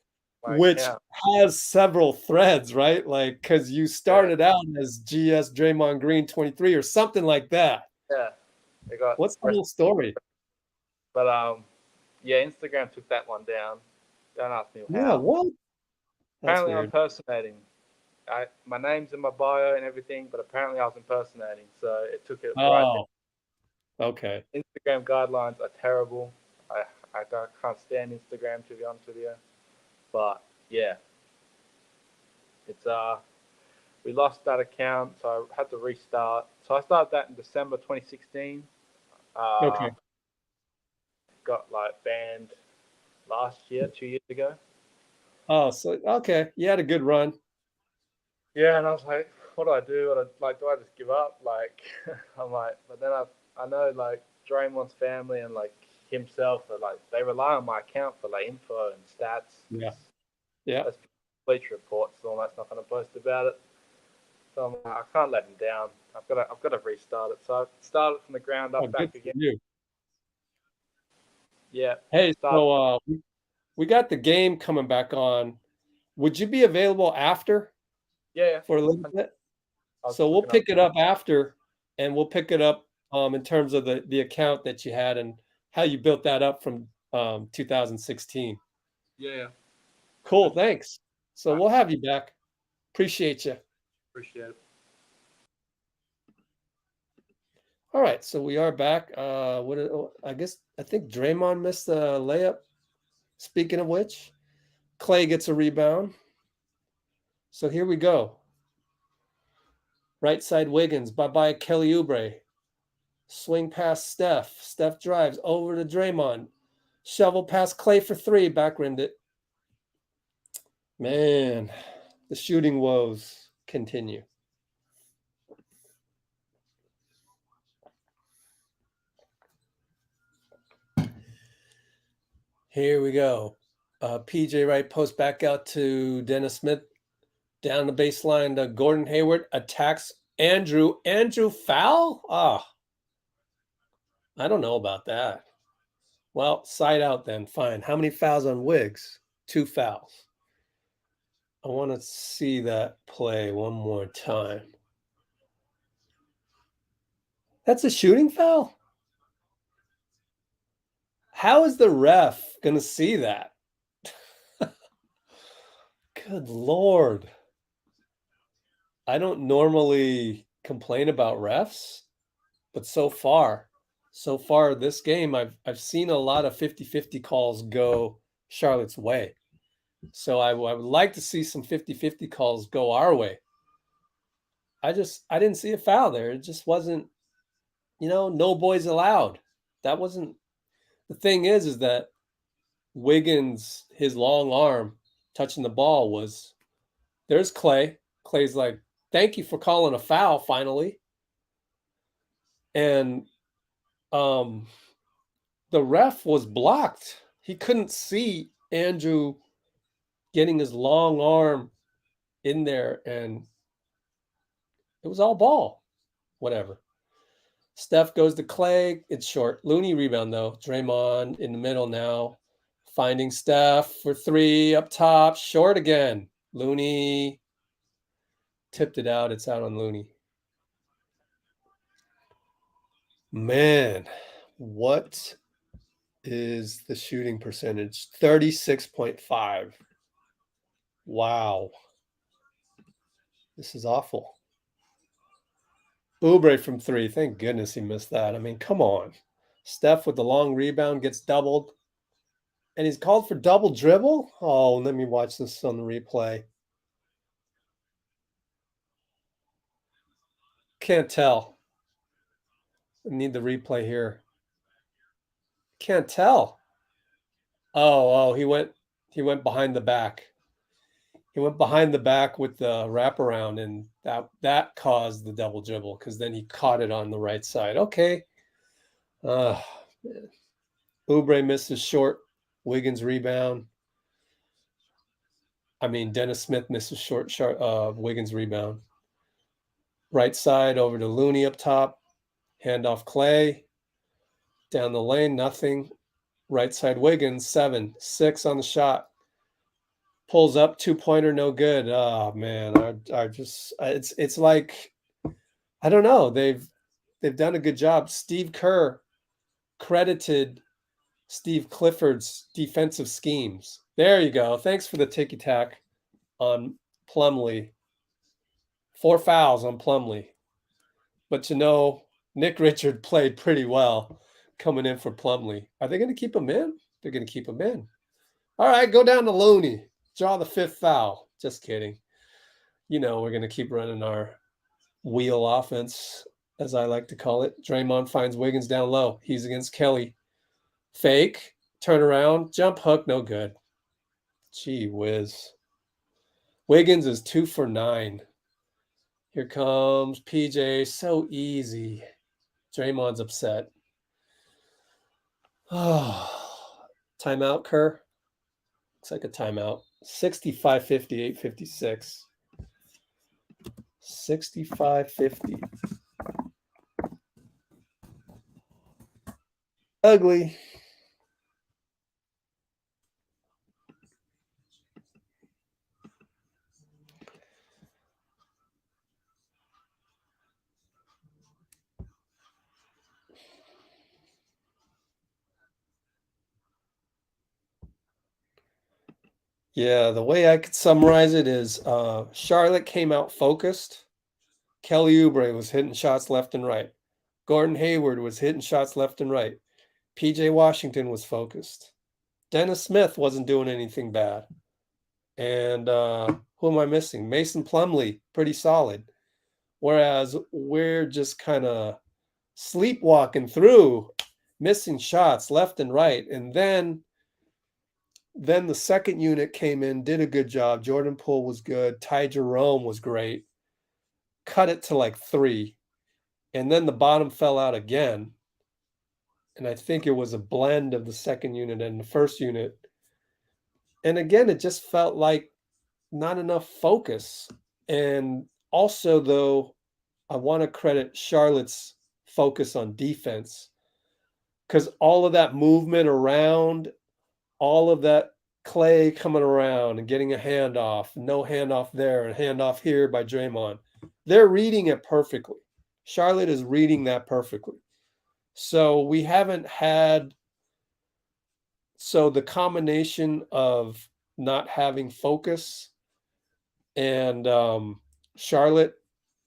my which account. has several threads, right? Like, because you started out as GS Draymond Green 23 or something like that. Yeah, they got. What's the whole story? But yeah, Instagram took that one down. Don't ask me Yeah, how. what? That's Apparently, I'm weird. impersonating. My name's in my bio and everything, but apparently I was impersonating, so it took it right Oh, okay. there. Instagram guidelines are terrible. I can't stand Instagram, to be honest with you. But yeah, it's we lost that account, so I had to restart. So I started that in December 2016. Okay. Got like banned last year, 2 years ago. Oh, so okay. You had a good run. Yeah, and I was like, what do I do? Do I just give up? Like, I'm like, but then I know like Draymond's family and like himself are like, they rely on my account for like info and stats. Yeah. Yeah. That's Bleacher Reports and all that's not going to post about it. So I'm like, I can't let him down. I've got to restart it. So I started from the ground up Oh, back good for again. you. Yeah. Hey, so we got the game coming back on. Would you be available after Yeah. for a little bit? I was So we'll looking pick it up after, and we'll pick it up in terms of the account that you had and how you built that up from 2016. Yeah. Cool, thanks. So we'll have you back. Appreciate you. Appreciate it. All right, so we are back. I think Draymond missed the layup. Speaking of which, Klay gets a rebound. So here we go. Right side Wiggins. Bye-bye Kelly Oubre. Swing past Steph. Steph drives over to Draymond. Shovel past Klay for three. Backrimmed it. Man, the shooting woes continue. Here we go. PJ Wright post back out to Dennis Smith. Down the baseline to Gordon Hayward. Attacks Andrew. Andrew foul? I don't know about that. Well, side out then. Fine. How many fouls on Wiggs? 2 fouls. I want to see that play one more time. That's a shooting foul? How is the ref going to see that? Good Lord. I don't normally complain about refs, but so far this game, I've seen a lot of 50-50 calls go Charlotte's way. So I would like to see some 50-50 calls go our way. I didn't see a foul there. It just wasn't, no boys allowed. That wasn't The thing is that Wiggins, his long arm touching the ball was, there's Klay. Klay's like, thank you for calling a foul finally. And the ref was blocked. He couldn't see Andrew getting his long arm in there, and it was all ball. Whatever. Steph goes to Klay. It's short. Looney rebound, though. Draymond in the middle now. Finding Steph for three up top. Short again. Looney tipped it out. It's out on Looney. Man, what is the shooting percentage? 36.5. Wow. This is awful. Oubre from three. Thank goodness he missed that. I mean, come on. Steph with the long rebound gets doubled. And he's called for double dribble? Oh, let me watch this on the replay. Can't tell. I need the replay here. Can't tell. Oh, he went behind the back. He went behind the back with the wraparound, and that caused the double dribble because then he caught it on the right side. Okay. Man. Oubre misses short. Wiggins rebound. I mean, Dennis Smith misses short. Wiggins rebound. Right side over to Looney up top. Handoff Klay. Down the lane, nothing. Right side Wiggins, 7-6 on the shot. Pulls up, 2-pointer, no good. Oh man, it's like, I don't know. They've done a good job. Steve Kerr credited Steve Clifford's defensive schemes. There you go. Thanks for the ticky tack on Plumlee. 4 fouls on Plumlee. But Nick Richard played pretty well coming in for Plumlee. Are they going to keep him in? They're going to keep him in. All right, go down to Looney. Draw the 5th foul. Just kidding. We're going to keep running our wheel offense, as I like to call it. Draymond finds Wiggins down low. He's against Kelly. Fake, turn around, jump hook, no good. Gee whiz. Wiggins is 2 for 9. Here comes PJ. So easy. Draymond's upset. Oh, timeout, Kerr. Looks like a timeout. 65-50, 8:56. 65-50. Ugly. Yeah, the way I could summarize it is Charlotte came out focused. Kelly Oubre was hitting shots left and right. Gordon Hayward was hitting shots left and right. PJ Washington was focused. Dennis Smith wasn't doing anything bad. And who am I missing? Mason Plumlee, pretty solid. Whereas we're just kind of sleepwalking through, missing shots left and right. And then the second unit came in, did a good job. Jordan Poole was good. Ty Jerome was great. Cut it to like 3. And then the bottom fell out again. And I think it was a blend of the second unit and the first unit. And again, it just felt like not enough focus. And also, though, I want to credit Charlotte's focus on defense, because all of that movement around, all of that Klay coming around and getting a handoff, no handoff there and handoff here by Draymond, they're reading it perfectly. Charlotte is reading that perfectly. So we haven't had, so the combination of not having focus and Charlotte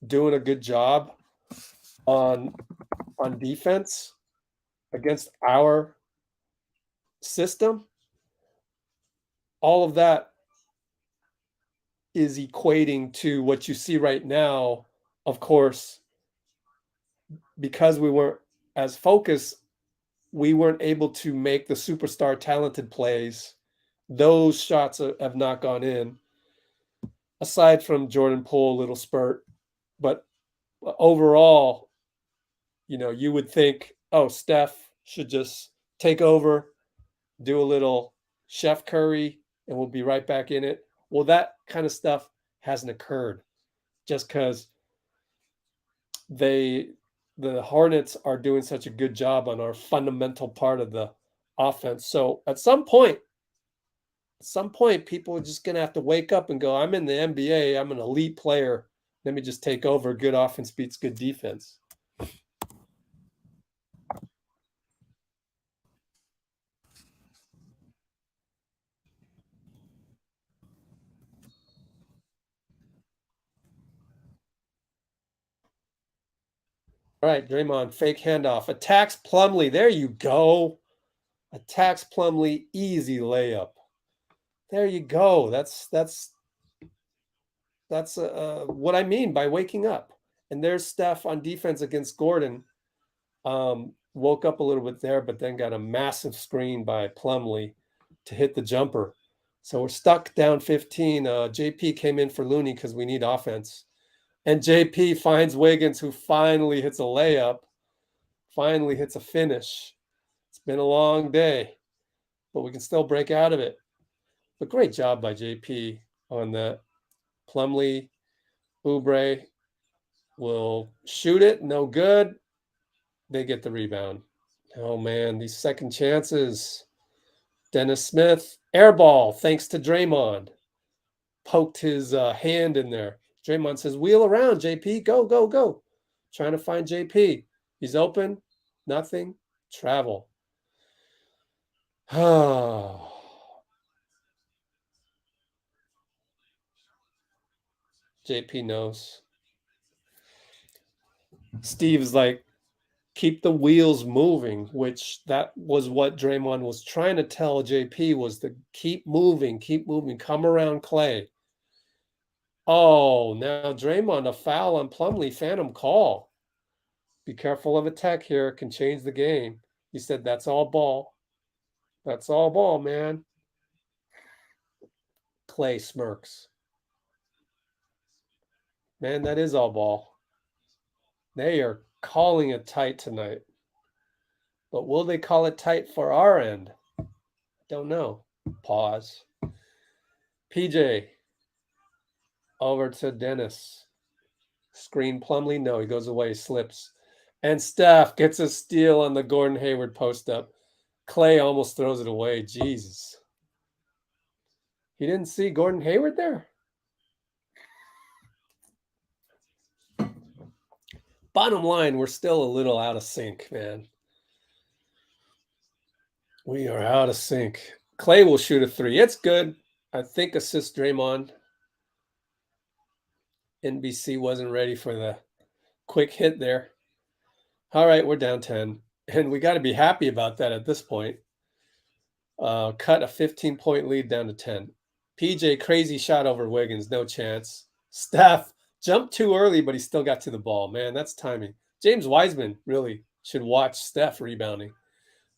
doing a good job on defense against our system, all of that is equating to what you see right now. Of course, because we weren't as focused, we weren't able to make the superstar talented plays. Those shots have not gone in, aside from Jordan Poole, little spurt. But overall, you would think, oh, Steph should just take over, do a little Chef Curry, and we'll be right back in it. Well, that kind of stuff hasn't occurred just because the Hornets are doing such a good job on our fundamental part of the offense. So at some point, people are just going to have to wake up and go, I'm in the NBA. I'm an elite player. Let me just take over. Good offense beats good defense. All right, Draymond, fake handoff. Attacks Plumlee. There you go. Attacks Plumlee. Easy layup. There you go. That's what I mean by waking up. And there's Steph on defense against Gordon. Woke up a little bit there, but then got a massive screen by Plumlee to hit the jumper. So we're stuck down 15. JP came in for Looney because we need offense. And JP finds Wiggins, who finally hits a layup, finally hits a finish. It's been a long day, but we can still break out of it. But great job by JP on that. Plumlee, Oubre will shoot it. No good. They get the rebound. Oh, man, these second chances. Dennis Smith, air ball, thanks to Draymond. Poked his hand in there. Draymond says, wheel around, JP. Go, go, go. Trying to find JP. He's open. Nothing. Travel. JP knows. Steve's like, keep the wheels moving, which that was what Draymond was trying to tell JP, was to keep moving, come around Klay. Oh, now Draymond, a foul on Plumlee, phantom call. Be careful of a tech here, can change the game. He said, that's all ball. That's all ball, man. Klay smirks. Man, that is all ball. They are calling it tight tonight. But will they call it tight for our end? Don't know. Pause. PJ. Over to Dennis. Screen Plumlee. No, he goes away, slips. And Steph gets a steal on the Gordon Hayward post-up. Klay almost throws it away. Jesus. He didn't see Gordon Hayward there? Bottom line, we're still a little out of sync, man. We are out of sync. Klay will shoot a three. It's good. I think assist Draymond. NBC wasn't ready for the quick hit there. All right, we're down 10. And we got to be happy about that at this point. Cut a 15-point lead down to 10. PJ, crazy shot over Wiggins. No chance. Steph jumped too early, but he still got to the ball. Man, that's timing. James Wiseman really should watch Steph rebounding.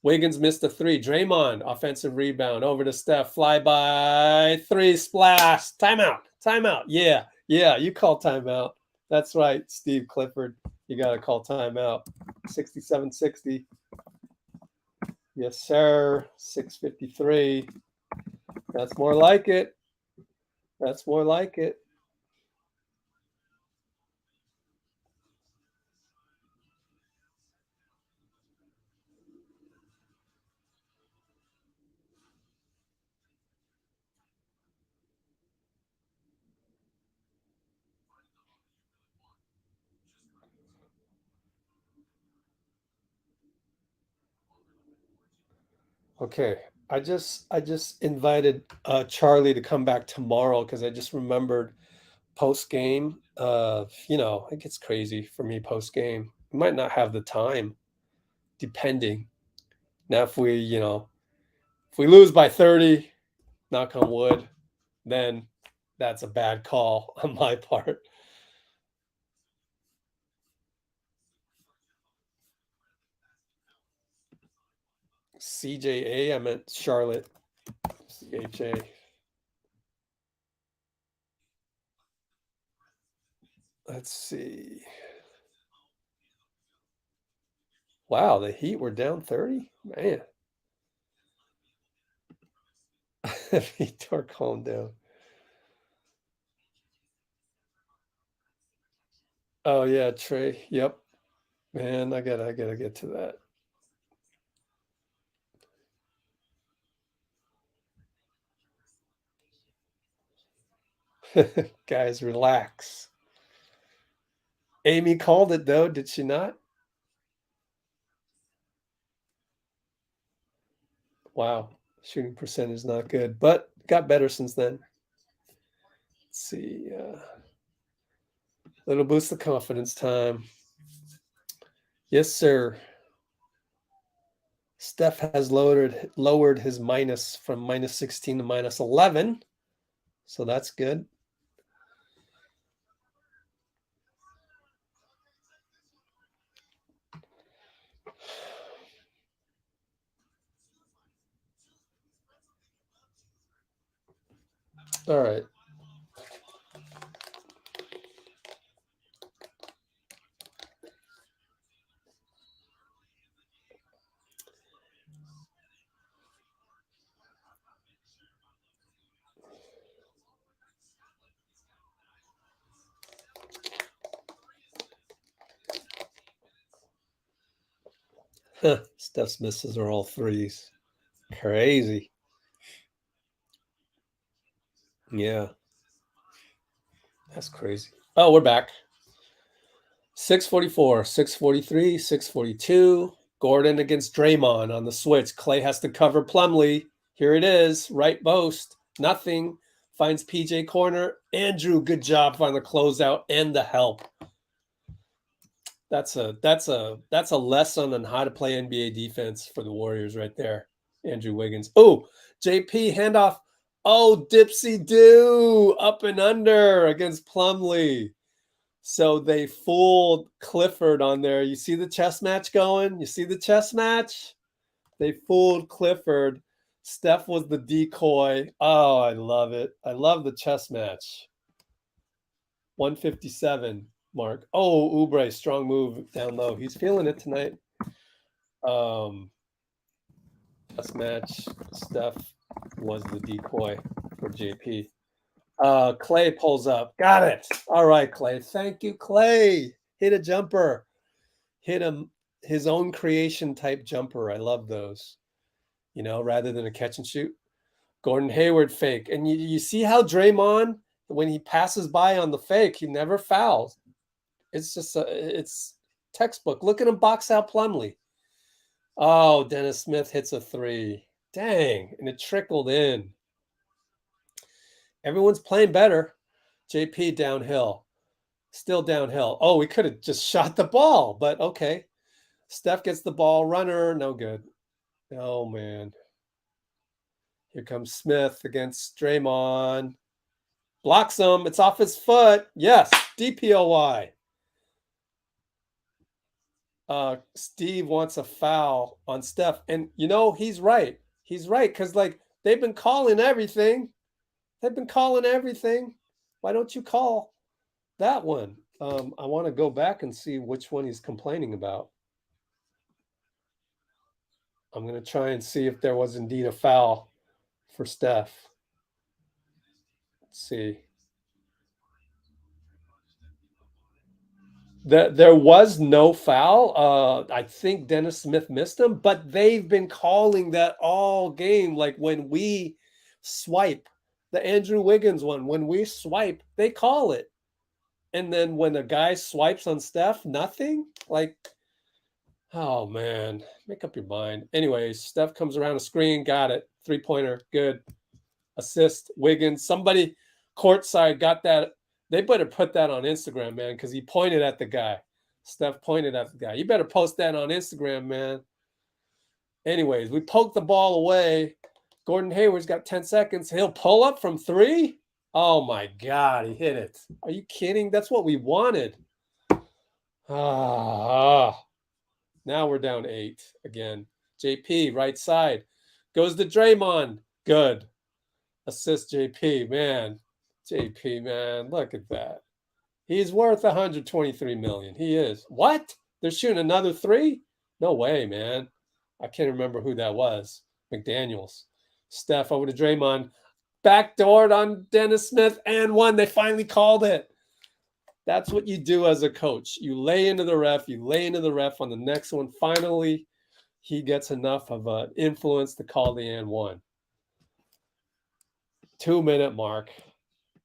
Wiggins missed a three. Draymond, offensive rebound. Over to Steph. Fly by. Three. Splash. Timeout. Timeout. Yeah. Yeah, you call timeout. That's right, Steve Clifford. You got to call timeout. 67-60. Yes, sir. 6:53. That's more like it. That's more like it. Okay, I just invited Charlie to come back tomorrow because I just remembered post game. It gets crazy for me post game. We might not have the time, depending. Now, if we lose by 30, knock on wood, then that's a bad call on my part. CJA, I meant Charlotte. CHA. Let's see. Wow, the Heat were down 30? Man. Vitor, calm down. Oh yeah, Trey. Yep. Man, I gotta get to that. Guys, relax. Amy called it though, did she not? Wow, shooting percent is not good, but got better since then. Let's see. Little boost of confidence time. Yes, sir. Steph has lowered his minus from minus 16 to minus 11. So that's good. All right. Steph's misses are all threes. Crazy. Yeah. That's crazy. Oh, we're back. 644, 643, 642. Gordon against Draymond on the switch. Klay has to cover Plumlee. Here it is. Right post. Nothing. Finds PJ corner. Andrew, good job on the closeout and the help. That's a lesson on how to play NBA defense for the Warriors right there. Andrew Wiggins. Oh, JP handoff. Oh, Dipsy do up and under against Plumlee. So they fooled Clifford on there. You see the chess match going? You see the chess match? They fooled Clifford. Steph was the decoy. Oh, I love it. I love the chess match. 157, Mark. Oh, Oubre, strong move down low. He's feeling it tonight. Chess match. Steph was the decoy for JP. Klay pulls up. Got it. All right, Klay. Thank you, Klay. Hit a jumper. Hit him his own creation type jumper. I love those. You know, rather than a catch and shoot. Gordon Hayward fake. And you see how Draymond, when he passes by on the fake, he never fouls. It's just it's textbook. Look at him box out Plumlee. Oh, Dennis Smith hits a three. Dang. And it trickled in. Everyone's playing better. JP downhill. Still downhill. Oh, we could have just shot the ball, but okay. Steph gets the ball. Runner, no good. Oh, man. Here comes Smith against Draymond. Blocks him. It's off his foot. Yes, DPOY. Steve wants a foul on Steph. And, you know, he's right. He's right because, like, they've been calling everything. They've been calling everything. Why don't you call that one? I want to go back and see which one he's complaining about. I'm going to try and see if there was indeed a foul for Steph. Let's see. There was no foul. I think Dennis Smith missed him, but they've been calling that all game. Like when we swipe, the Andrew Wiggins one, when we swipe, they call it. And then when a guy swipes on Steph, nothing? Like, oh, man. Make up your mind. Anyways, Steph comes around the screen. Got it. Three-pointer. Good. Assist. Wiggins. Somebody courtside got that. They better put that on Instagram, man, because he pointed at the guy. Steph pointed at the guy. You better post that on Instagram, man. Anyways, we poked the ball away. Gordon Hayward's got 10 seconds. He'll pull up from three. Oh, my God. He hit it. Are you kidding? That's what we wanted. Now we're down 8 again. JP, right side. Goes to Draymond. Good. Assist JP, man. JP, man, look at that. He's worth 123 million. He is. What? They're shooting another three? No way, man. I can't remember who that was. McDaniels. Steph over to Draymond. Backdoored on Dennis Smith and one. They finally called it. That's what you do as a coach. You lay into the ref. You lay into the ref on the next one. Finally, he gets enough of an influence to call the and one. 2-minute mark.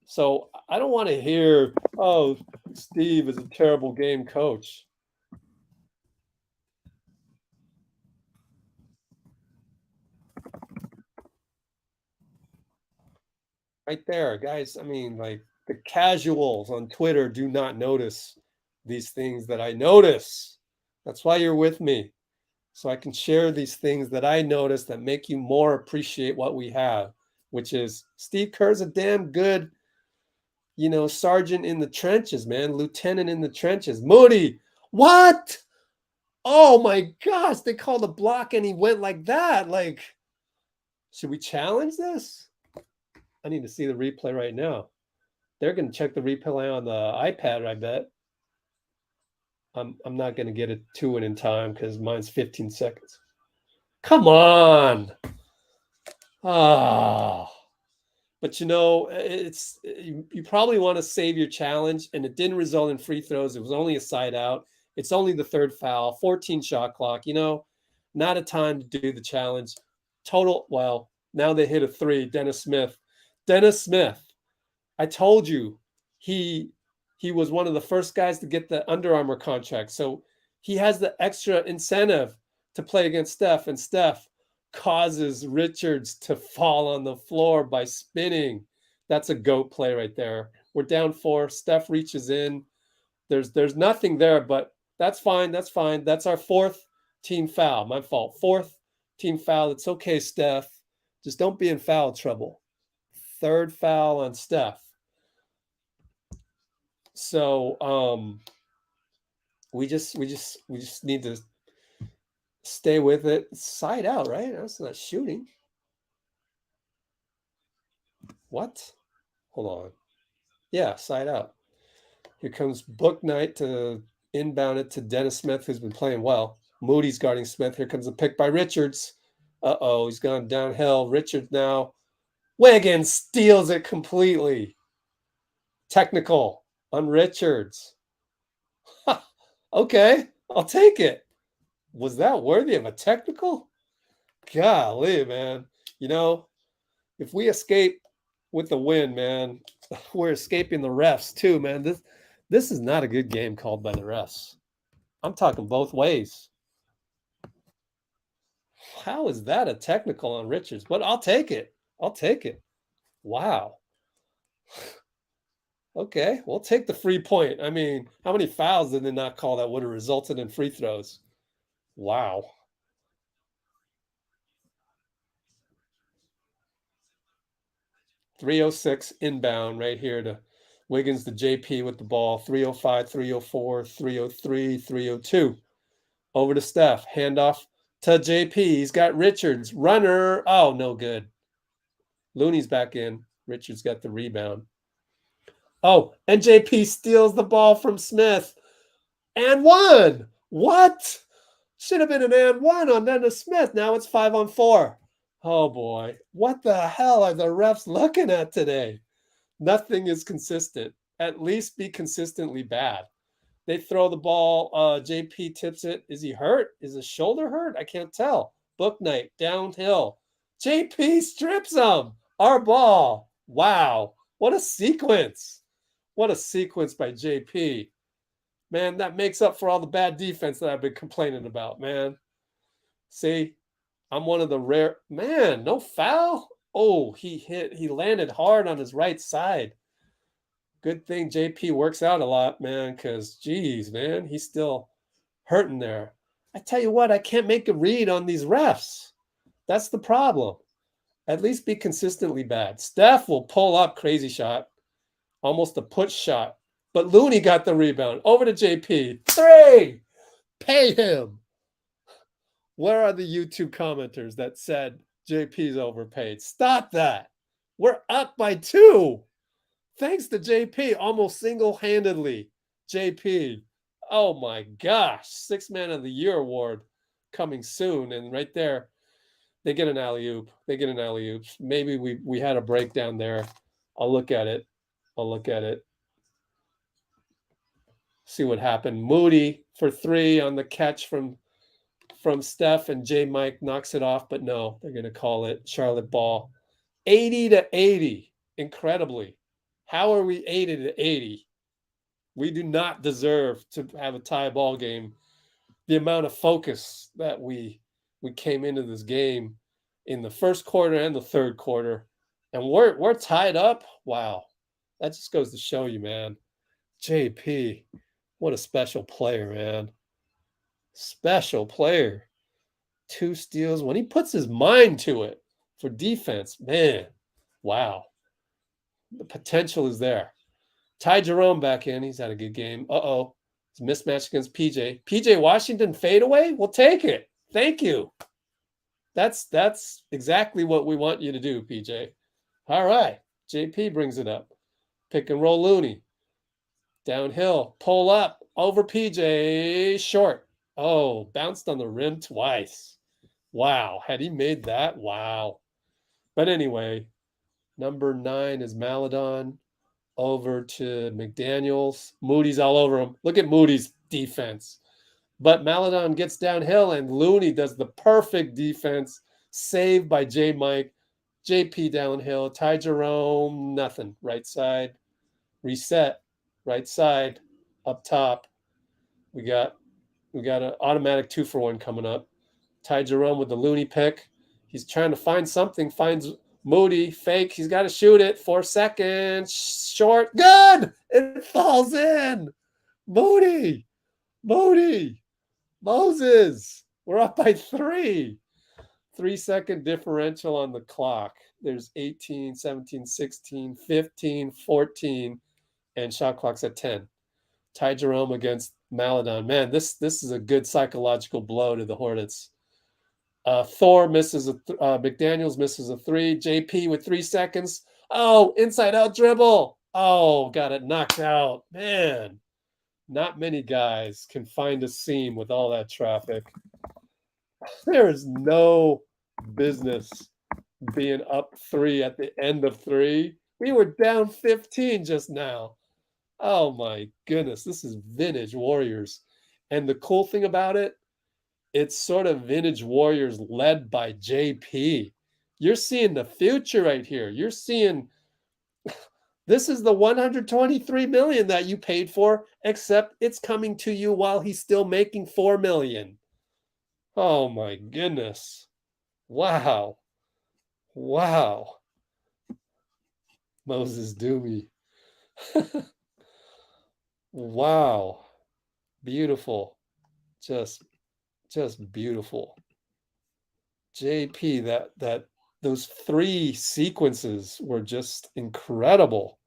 So I don't want to hear, oh, Steve is a terrible game coach. Right there, guys. I mean, like the casuals on Twitter do not notice these things that I notice. That's why you're with me. So I can share these things that I notice that make you more appreciate what we have, which is Steve Kerr's a damn good, sergeant in the trenches, man. Lieutenant in the trenches. Moody, what? Oh my gosh, they called a block and he went like that. Like, should we challenge this? I need to see the replay right now. They're going to check the replay on the iPad, I bet. I'm not going to get it to it in time because mine's 15 seconds. Come on. Ah. But it's you probably want to save your challenge, and it didn't result in free throws. It was only a side out. It's only the third foul, 14 shot clock. Not a time to do the challenge. Total, well, now they hit a three. Dennis Smith, I told you he was one of the first guys to get the Under Armour contract. So he has the extra incentive to play against Steph, and Steph causes Richards to fall on the floor by spinning. That's a GOAT play right there. We're down 4. Steph reaches in. There's nothing there, but that's fine. That's fine. That's our 4th team foul. My fault. 4th team foul. It's okay, Steph. Just don't be in foul trouble. 3rd foul on Steph. So we just need to stay with it. Side out, right? That's not shooting. What? Hold on. Yeah, side out. Here comes Book Knight to inbound it to Dennis Smith, who's been playing well. Moody's guarding Smith. Here comes a pick by Richards. Uh-oh, he's gone downhill. Richards now. Wiggins steals it completely. Technical on Richards. Okay, I'll take it. Was that worthy of a technical? Golly, man. If we escape with the win, man, we're escaping the refs too, man. This is not a good game called by the refs. I'm talking both ways. How is that a technical on Richards? But I'll take it. Wow. Okay, we'll take the free point. I mean, how many fouls did they not call that would have resulted in free throws? Wow. .306 inbound right here to Wiggins to JP with the ball. 305, 304, 303, 302. Over to Steph. Handoff to JP. He's got Richards. Runner. Oh, no good. Looney's back in. Richards got the rebound. Oh, and JP steals the ball from Smith. And one. What? Should have been an and one on Dennis Smith. Now it's 5-on-4. Oh, boy. What the hell are the refs looking at today? Nothing is consistent. At least be consistently bad. They throw the ball. JP tips it. Is he hurt? Is his shoulder hurt? I can't tell. Book Knight downhill. JP strips him. Our ball. Wow. What a sequence. What a sequence by JP. Man, that makes up for all the bad defense that I've been complaining about, man. See, I'm one of the rare. Man, no foul. Oh, he landed hard on his right side. Good thing JP works out a lot, man, because, geez, man, he's still hurting there. I tell you what, I can't make a read on these refs. That's the problem. At least be consistently bad. Steph will pull up, crazy shot. Almost a push shot. But Looney got the rebound. Over to JP. 3! Pay him. Where are the YouTube commenters that said JP's overpaid? Stop that. We're up by 2. Thanks to JP, almost single-handedly. JP. Oh my gosh. 6th Man of the Year award coming soon. And right there, they get an alley-oop. They get an alley-oop. Maybe we had a breakdown there. I'll look at it. See what happened. Moody for 3 on the catch from Steph, and J. Mike knocks it off, but no, they're going to call it Charlotte ball. 80-80. Incredibly. How are we 80-80? We do not deserve to have a tie ball game. The amount of focus that we came into this game in the first quarter and the third quarter, and we're tied up. Wow. That just goes to show you, man. JP, what a special player, man. Special player. 2 steals. When he puts his mind to it for defense, man, wow. The potential is there. Ty Jerome back in. He's had a good game. Uh-oh. It's a mismatch against PJ. PJ Washington fadeaway? We'll take it. Thank you. That's exactly what we want you to do, PJ. All right. JP brings it up. Pick and roll Looney. Downhill. Pull up. Over PJ. Short. Oh, bounced on the rim twice. Wow. Had he made that? Wow. But anyway, number 9 is Maladon. Over to McDaniels. Moody's all over him. Look at Moody's defense. But Maladon gets downhill, and Looney does the perfect defense. Saved by J. Mike. JP downhill. Ty Jerome, nothing. Right side. Reset. Right side. Up top. We got an automatic 2-for-1 coming up. Ty Jerome with the Looney pick. He's trying to find something. Finds Moody. Fake. He's got to shoot it. 4 seconds. Short. Good. It falls in. Moody. Moses. We're up by 3. 3-second differential on the clock. There's 18, 17, 16, 15, 14, and shot clock's at 10. Ty Jerome against Maladon. Man, this is a good psychological blow to the Hornets. Thor misses McDaniels misses a 3. JP with 3 seconds. Oh, inside out dribble. Oh, got it knocked out. Man, not many guys can find a seam with all that traffic. There is no business being up 3 at the end of 3. We were down 15 just now. Oh my goodness, this is vintage Warriors. And the cool thing about it, it's sort of vintage Warriors led by JP. You're seeing the future right here. You're seeing this is the $123 million that you paid for, except it's coming to you while he's still making $4 million. Oh my goodness. Wow. Moses Doomie. Wow. Beautiful. Just beautiful. JP, that those 3 sequences were just incredible.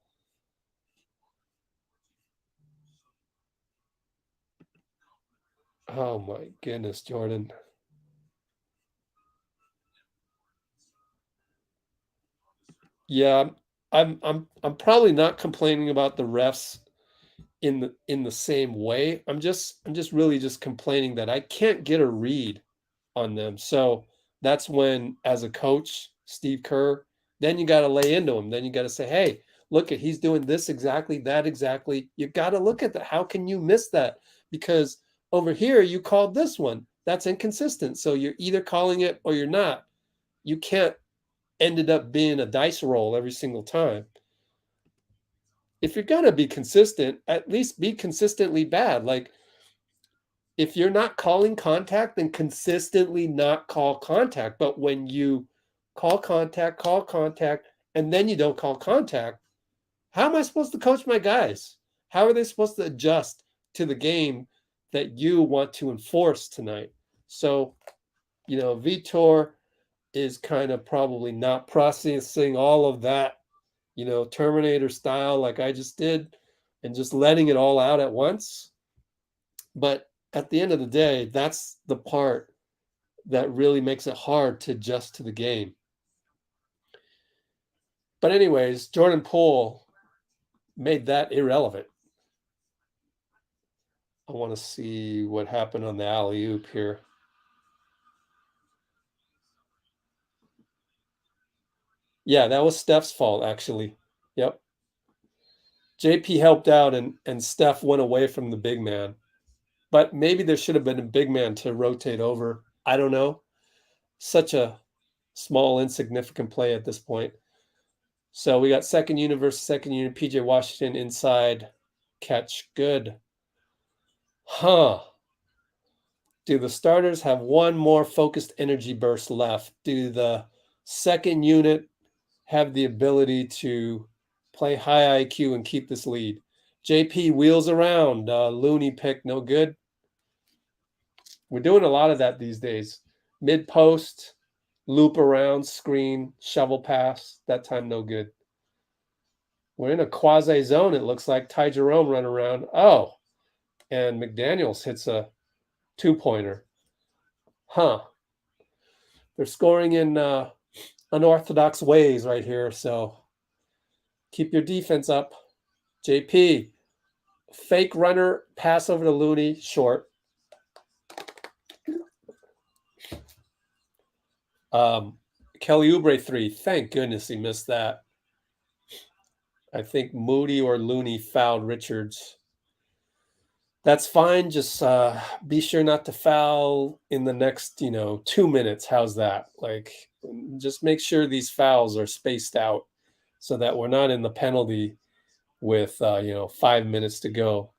Oh my goodness, Jordan. Yeah, I'm probably not complaining about the refs in the same way. I'm just really just complaining that I can't get a read on them. So that's when, as a coach, Steve Kerr, then you got to lay into him. Then you got to say, hey, look at, he's doing this exactly, that exactly. You got to look at that. How can you miss that? Because over here, you called this one. That's inconsistent. So you're either calling it or you're not. You can't end it up being a dice roll every single time. If you're going to be consistent, at least be consistently bad. Like, if you're not calling contact, then consistently not call contact. But when you call contact, and then you don't call contact, how am I supposed to coach my guys? How are they supposed to adjust to the game that you want to enforce tonight? So, Vitor is kind of probably not processing all of that, Terminator style like I just did, and just letting it all out at once. But at the end of the day, that's the part that really makes it hard to adjust to the game. But anyways, Jordan Poole made that irrelevant. I want to see what happened on the alley-oop here. Yeah, that was Steph's fault, actually. Yep. JP helped out and Steph went away from the big man. But maybe there should have been a big man to rotate over. I don't know. Such a small, insignificant play at this point. So we got second unit versus second unit. PJ Washington inside. Catch. Good. Huh. Do the starters have one more focused energy burst left? Do the second unit have the ability to play high IQ and keep this lead? JP wheels around. Looney pick, no good. We're doing a lot of that these days. Mid post, loop around, screen, shovel pass. That time, no good. We're in a quasi zone. It looks like Ty Jerome run around. Oh, and McDaniels hits a 2-pointer. Huh. They're scoring in unorthodox ways right here. So keep your defense up. JP, fake runner, pass over to Looney, short. Kelly Oubre 3. Thank goodness he missed that. I think Moody or Looney fouled Richards. That's fine. Just be sure not to foul in the next, 2 minutes. How's that? Like, just make sure these fouls are spaced out so that we're not in the penalty with, 5 minutes to go.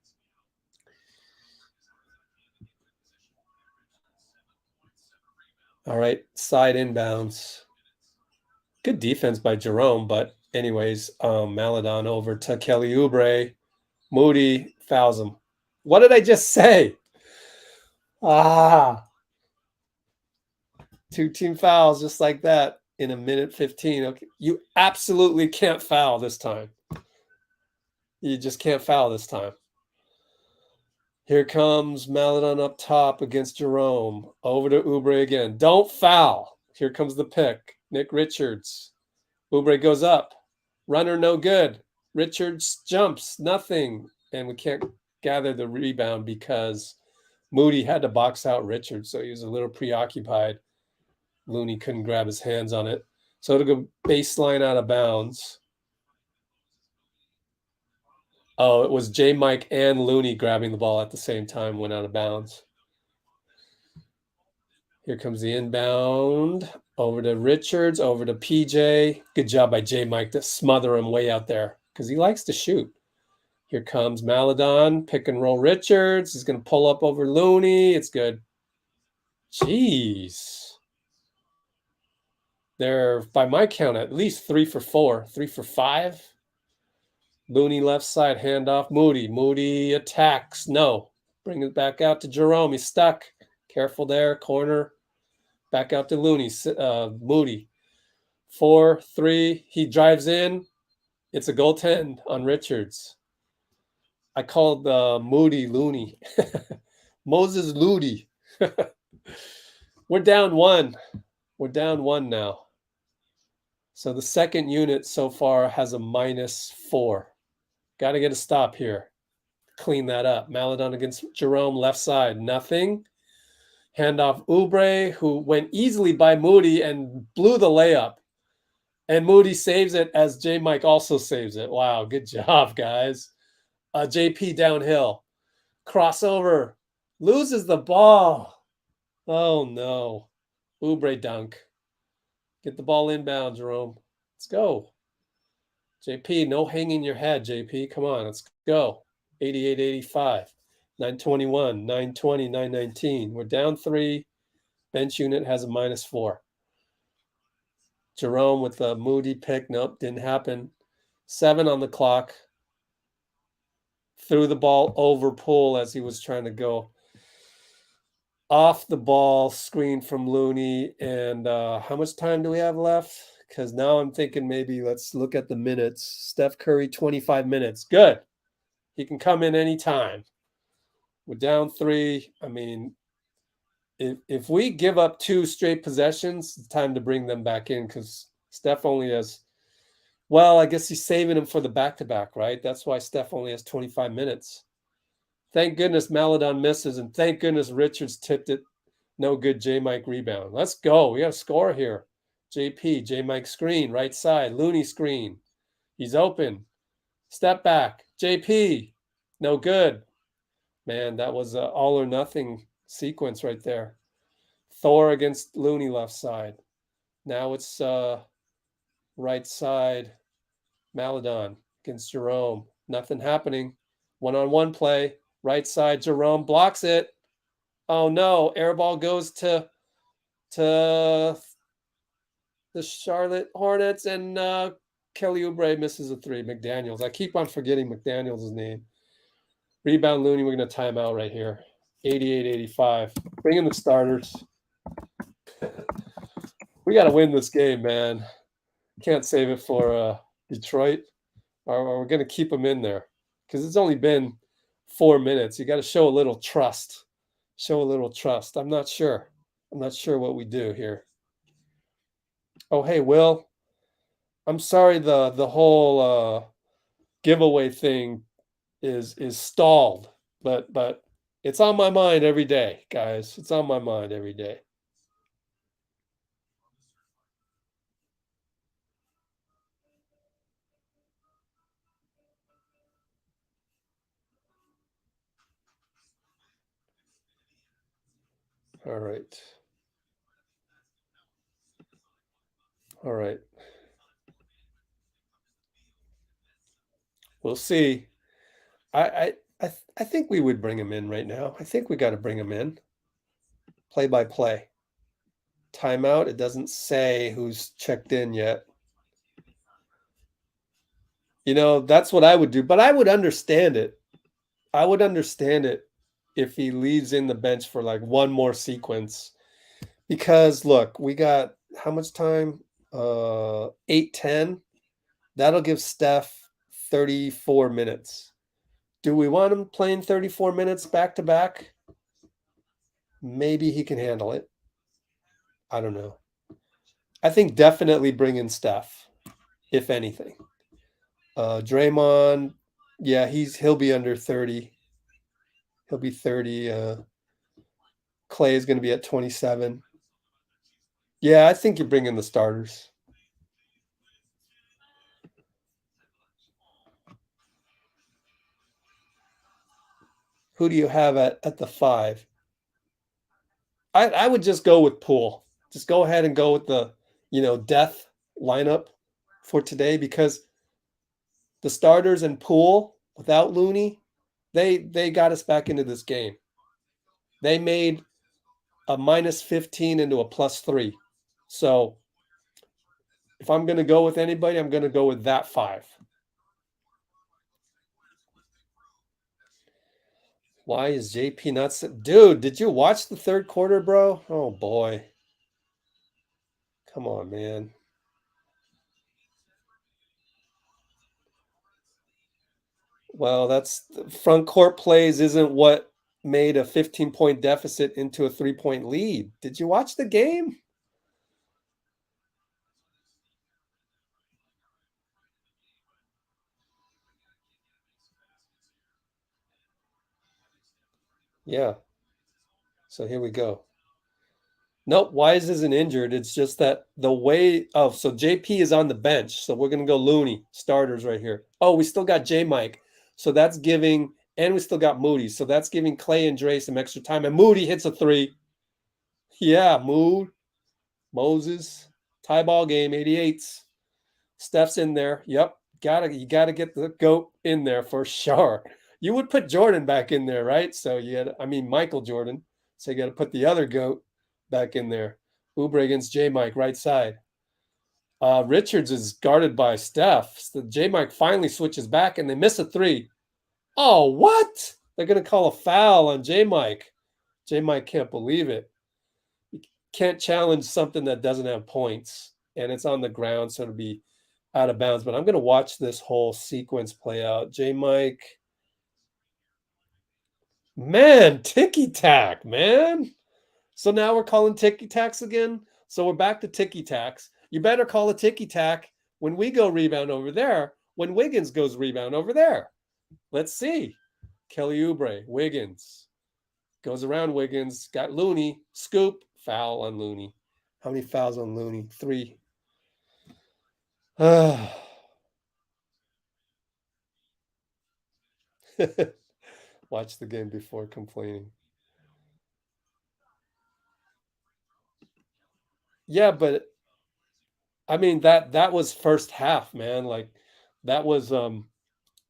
All right, side inbounds. Good defense by Jerome, but anyways, Maladon over to Kelly Oubre. Moody fouls him. What did I just say? 2 team fouls just like that in a minute 15. Okay, you absolutely can't foul this time. You just can't foul this time. Here comes Maladon up top against Jerome. Over to Oubre again. Don't foul. Here comes the pick. Nick Richards. Oubre goes up. Runner no good. Richards jumps. Nothing. And we can't gather the rebound because Moody had to box out Richards, so he was a little preoccupied. Looney couldn't grab his hands on it. So it'll go baseline out of bounds. Oh, it was J. Mike and Looney grabbing the ball at the same time, went out of bounds. Here comes the inbound. Over to Richards, over to PJ. Good job by J. Mike to smother him way out there because he likes to shoot. Here comes Maladon, pick and roll Richards. He's going to pull up over Looney. It's good. Jeez. They're, by my count, at least 3 for 4, 3 for 5. Looney left side, handoff. Moody. Moody attacks. No. Bring it back out to Jerome. He's stuck. Careful there. Corner. Back out to Looney. Moody. 4-3. He drives in. It's a goaltend on Richards. I called Moody Looney. Moses Looney. We're down 1. We're down 1 now. So the second unit so far has a -4. Got to get a stop here. Clean that up. Maladon against Jerome, left side. Nothing. Handoff Oubre, who went easily by Moody and blew the layup. And Moody saves it as J. Mike also saves it. Wow, good job, guys. JP downhill. Crossover. Loses the ball. Oh, no. Oubre dunk. Get the ball inbound, Jerome. Let's go. JP, no hanging your head, JP. Come on, let's go. 88-85. 921, 920, 919. We're down 3. Bench unit has a -4. Jerome with the Moody pick. Nope, didn't happen. 7 on the clock. Threw the ball over Poole as he was trying to go off the ball, screen from Looney. And how much time do we have left? Because now I'm thinking maybe let's look at the minutes. Steph Curry, 25 minutes. Good. He can come in anytime. We're down 3. I mean, if we give up 2 straight possessions, it's time to bring them back in because Steph only has, well, I guess he's saving him for the back-to-back, right? That's why Steph only has 25 minutes. Thank goodness Maladon misses, and thank goodness Richards tipped it. No good J-Mike rebound. Let's go. We got a score here. JP, J-Mike screen, right side. Looney screen. He's open. Step back. JP. No good. Man, that was an all or nothing sequence right there. Thor against Looney left side. Now it's right side. Maladon against Jerome. Nothing happening. One-on-one play. Right side. Jerome blocks it. Oh no! Air ball goes to the Charlotte Hornets, and Kelly Oubre misses a 3. McDaniels. I keep on forgetting McDaniels' name. Rebound Looney. We're going to time out right here. 88-85. Bring in the starters. We got to win this game, man. Can't save it for Detroit. Or we're going to keep them in there because it's only been 4 minutes. You got to show a little trust. Show a little trust. I'm not sure. I'm not sure what we do here. Oh, hey, Will. I'm sorry the whole giveaway thing is stalled, but it's on my mind every day, guys. It's on my mind every day. All right. All right. We'll see. I think we would bring him in right now. I think we got to bring him in. Play by play. Timeout. It doesn't say who's checked in yet. You know, that's what I would do, but I would understand it. I would understand it if he leaves in the bench for like one more sequence. Because look, we got how much time? 8-10. That'll give Steph 34 minutes. Do we want him playing 34 minutes back to back? Maybe he can handle it. I don't know. I think definitely bring in Steph, if anything. Draymond, yeah, he'll be under 30. He'll be 30. Klay is going to be at 27. Yeah, I think you bring in the starters. Who do you have at the 5? I would just go with Poole. Just go ahead and go with the, death lineup for today because the starters and Poole without Looney, they got us back into this game. They made a -15 into a +3. So if I'm going to go with anybody, I'm going to go with that 5. Why is JP not... Dude, did you watch the third quarter, bro? Oh, boy. Come on, man. Well, that's... Front court plays isn't what made a 15-point deficit into a 3-point lead. Did you watch the game? Yeah. So here we go. Nope, Wise isn't injured. It's just that the way of so JP is on the bench. So we're gonna go Looney starters right here. Oh, we still got J-Mike. So that's giving, and we still got Moody. So that's giving Klay and Dre some extra time. And Moody hits a 3. Yeah, Mood, Moses, tie ball game, 88s. Steph's in there. Yep. You gotta get the GOAT in there for sure. You would put Jordan back in there, right? So Michael Jordan. So you got to put the other GOAT back in there. Oubre against J-Mike, right side. Richards is guarded by Steph. So J-Mike finally switches back, and they miss a 3. Oh, what? They're going to call a foul on J-Mike. J-Mike can't believe it. You can't challenge something that doesn't have points, and it's on the ground, so it'll be out of bounds. But I'm going to watch this whole sequence play out. J-Mike. Man, ticky-tack, man. So now we're calling ticky-tacks again. So we're back to ticky-tacks. You better call a ticky-tack when we go rebound over there, when Wiggins goes rebound over there. Let's see. Kelly Oubre, Wiggins. Goes around Wiggins. Got Looney. Scoop. Foul on Looney. How many fouls on Looney? 3. Watch the game before complaining. Yeah, but I mean that was first half, man. Like that was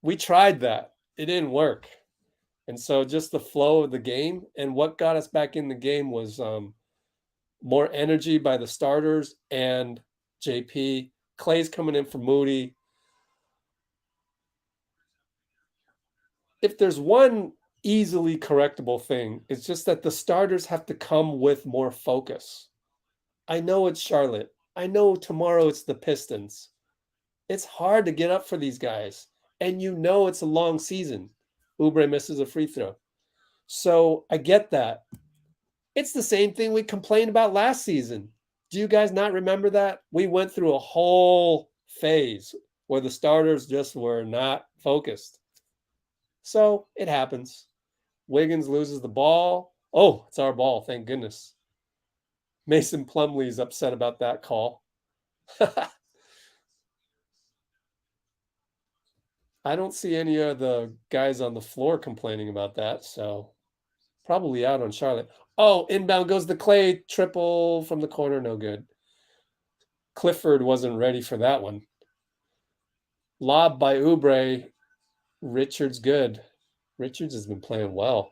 we tried that. It didn't work. And so just the flow of the game and what got us back in the game was more energy by the starters and JP. Klay's coming in for Moody. If there's one easily correctable thing, it's just that the starters have to come with more focus. I know it's Charlotte. I know tomorrow it's the Pistons. It's hard to get up for these guys. And you know it's a long season. Oubre misses a free throw. So I get that. It's the same thing we complained about last season. Do you guys not remember that? We went through a whole phase where the starters just were not focused. So it happens. Wiggins loses the ball. Oh, it's our ball. Thank goodness. Mason Plumlee's upset about that call. I don't see any of the guys on the floor complaining about that, so probably out on Charlotte. Oh, inbound goes the Klay triple from the corner, no good. Clifford wasn't ready for that one. Lob by Oubre. Richards good. Richards has been playing well.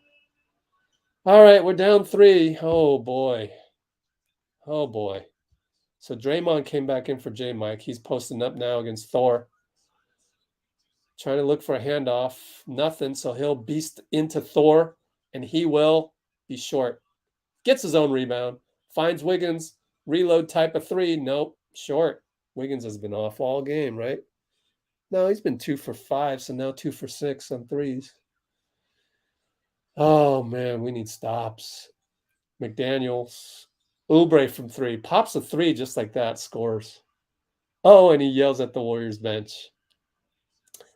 All right, we're down 3. Oh, boy. Oh, boy. So Draymond came back in for J-Mike. He's posting up now against Thor. Trying to look for a handoff. Nothing, so he'll beast into Thor, and he will be short. Gets his own rebound. Finds Wiggins. Reload type of 3. Nope, short. Wiggins has been off all game, right? No, he's been 2 for 5, so now 2 for 6 on threes. Oh, man, we need stops. McDaniels. Oubre from 3. Pops a 3 just like that, scores. Oh, and he yells at the Warriors bench.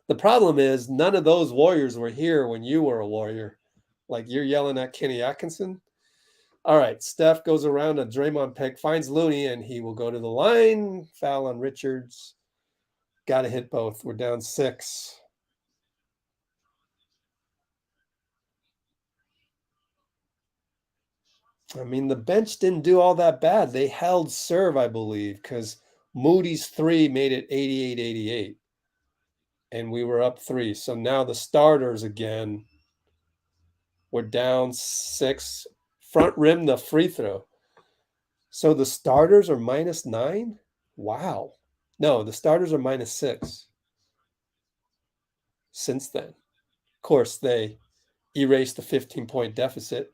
The problem is none of those Warriors were here when you were a Warrior. Like you're yelling at Kenny Atkinson. All right, Steph goes around a Draymond pick, finds Looney, and he will go to the line. Foul on Richards. Got to hit both. We're down 6. I mean, the bench didn't do all that bad. They held serve, I believe, because Moody's 3 made it 88-88. And we were up 3. So now the starters again. We're down 6. Front rim the free throw. So the starters are -9? Wow. No, the starters are -6 since then. Of course, they erased the 15-point deficit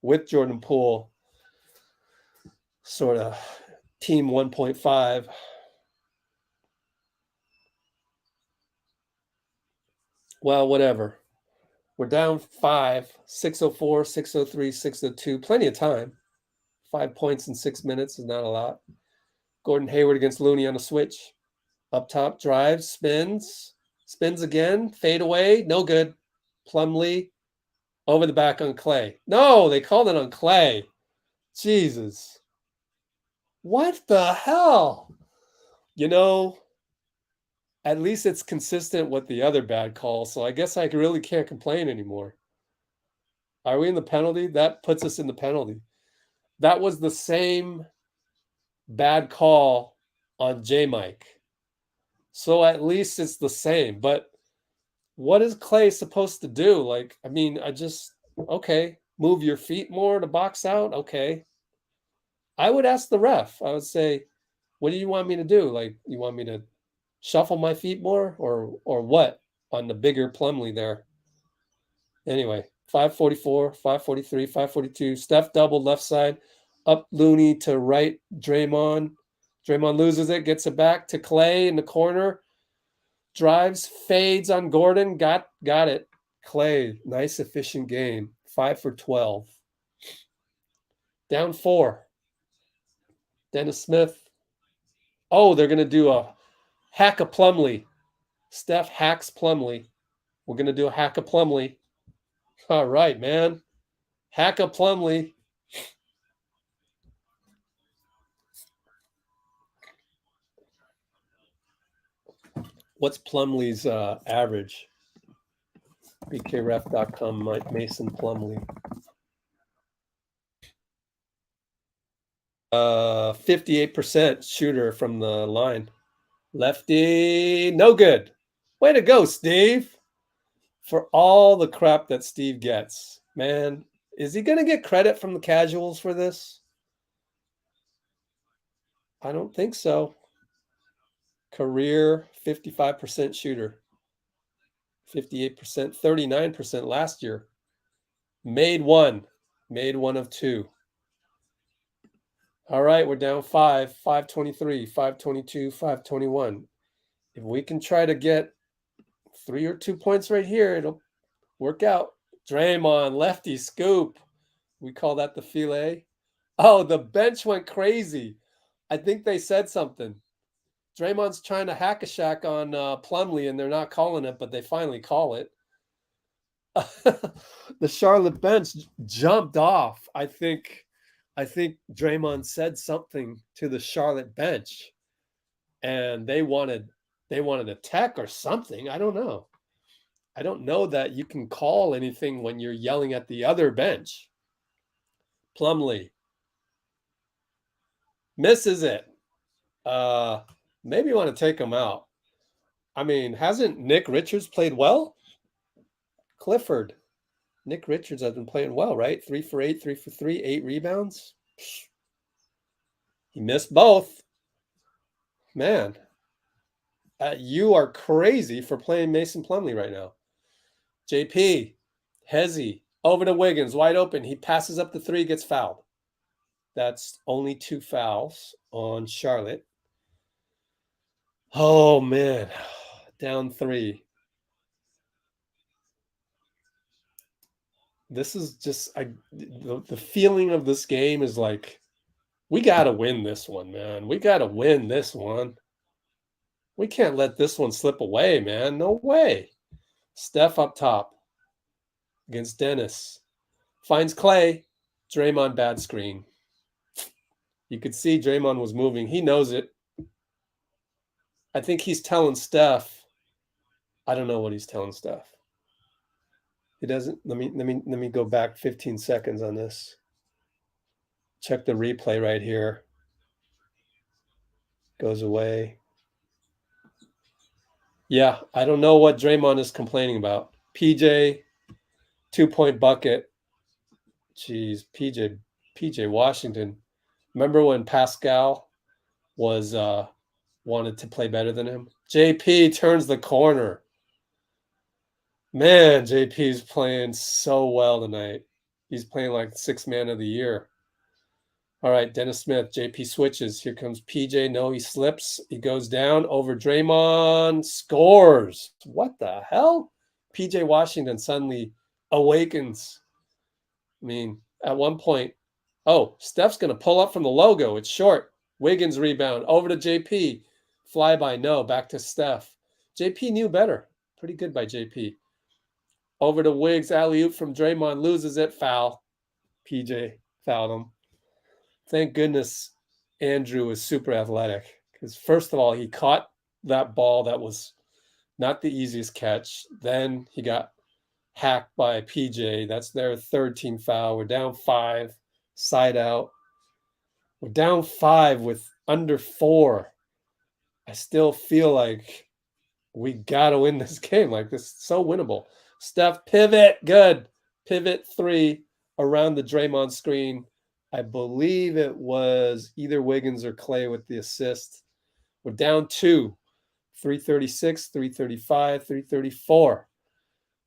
with Jordan Poole, sort of team 1.5. Well, whatever. We're down 5, 6:04, 6:03, 6:02. Plenty of time. 5 points in 6 minutes is not a lot. Gordon Hayward against Looney on a switch. Up top, drives, spins again, fade away, no good. Plumlee over the back on Klay. No, they called it on Klay. Jesus. What the hell? You know, at least it's consistent with the other bad calls, so I guess I really can't complain anymore. Are we in the penalty? That puts us in the penalty. That was the same bad call on J-Mike. So at least it's the same. But what is Klay supposed to do? Like, I mean, okay, move your feet more to box out. Okay. I would ask the ref. I would say, what do you want me to do? Like, you want me to shuffle my feet more or what on the bigger Plumlee there? Anyway, 5:44, 5:43, 5:42. Steph doubled left side. Up Looney to right Draymond. Draymond loses it, gets it back to Klay in the corner. Drives, fades on Gordon. Got it. Klay, nice efficient game. 5 for 12. Down 4. Dennis Smith. Oh, they're going to do a hack of Plumlee. Steph hacks Plumlee. We're going to do a hack of Plumlee. All right, man. Hack of Plumlee. What's Plumlee's average? BKRef.com, Mike Mason Plumlee. 58% shooter from the line. Lefty, no good. Way to go, Steve. For all the crap that Steve gets. Man, is he going to get credit from the casuals for this? I don't think so. Career 55% shooter. 58%, 39% last year. Made one of 2. All right, we're down 5, 523, 522, 521. If we can try to get 3 or 2 points right here, it'll work out. Draymond, lefty scoop. We call that the filet. Oh, the bench went crazy. I think they said something. Draymond's trying to hack a shack on Plumlee, and they're not calling it, but they finally call it. The Charlotte bench jumped off. I think Draymond said something to the Charlotte bench, and they wanted a tech or something. I don't know. I don't know that you can call anything when you're yelling at the other bench. Plumlee misses it. Maybe you want to take him out. I mean, hasn't Nick Richards played well? Clifford. Nick Richards has been playing well, right? 3 for 8, 3 for 3, 8 rebounds. He missed both. Man, you are crazy for playing Mason Plumlee right now. JP, Hezzy, over to Wiggins, wide open. He passes up the 3, gets fouled. That's only 2 fouls on Charlotte. Oh, man. Down 3. This is just the feeling of this game is like, we got to win this one, man. We got to win this one. We can't let this one slip away, man. No way. Steph up top against Dennis. Finds Klay. Draymond bad screen. You could see Draymond was moving. He knows it. I think he's telling Steph. I don't know what he's telling Steph. He doesn't. Let me go back 15 seconds on this. Check the replay right here. Goes away. Yeah, I don't know what Draymond is complaining about. PJ, 2-point bucket. Jeez, PJ Washington. Remember when Pascal was wanted to play better than him? JP turns the corner. Man, JP's playing so well tonight. He's playing like 6th man of the year. All right, Dennis Smith, JP switches. Here comes PJ. No, he slips. He goes down over Draymond. Scores. What the hell? PJ Washington suddenly awakens. I mean, at one point, oh, Steph's going to pull up from the logo. It's short. Wiggins rebound. Over to JP. Flyby. No, back to Steph. JP knew better. Pretty good by JP. Over to Wiggs. Alley-oop from Draymond. Loses it. Foul. PJ fouled him. Thank goodness Andrew is super athletic. Because first of all, he caught that ball that was not the easiest catch. Then he got hacked by PJ. That's their 3rd team foul. We're down 5. Side out. We're down 5 with under 4. I still feel like we got to win this game. Like, this is so winnable. Steph, pivot. Good. Pivot 3 around the Draymond screen. I believe it was either Wiggins or Klay with the assist. We're down 2. 336, 335, 334.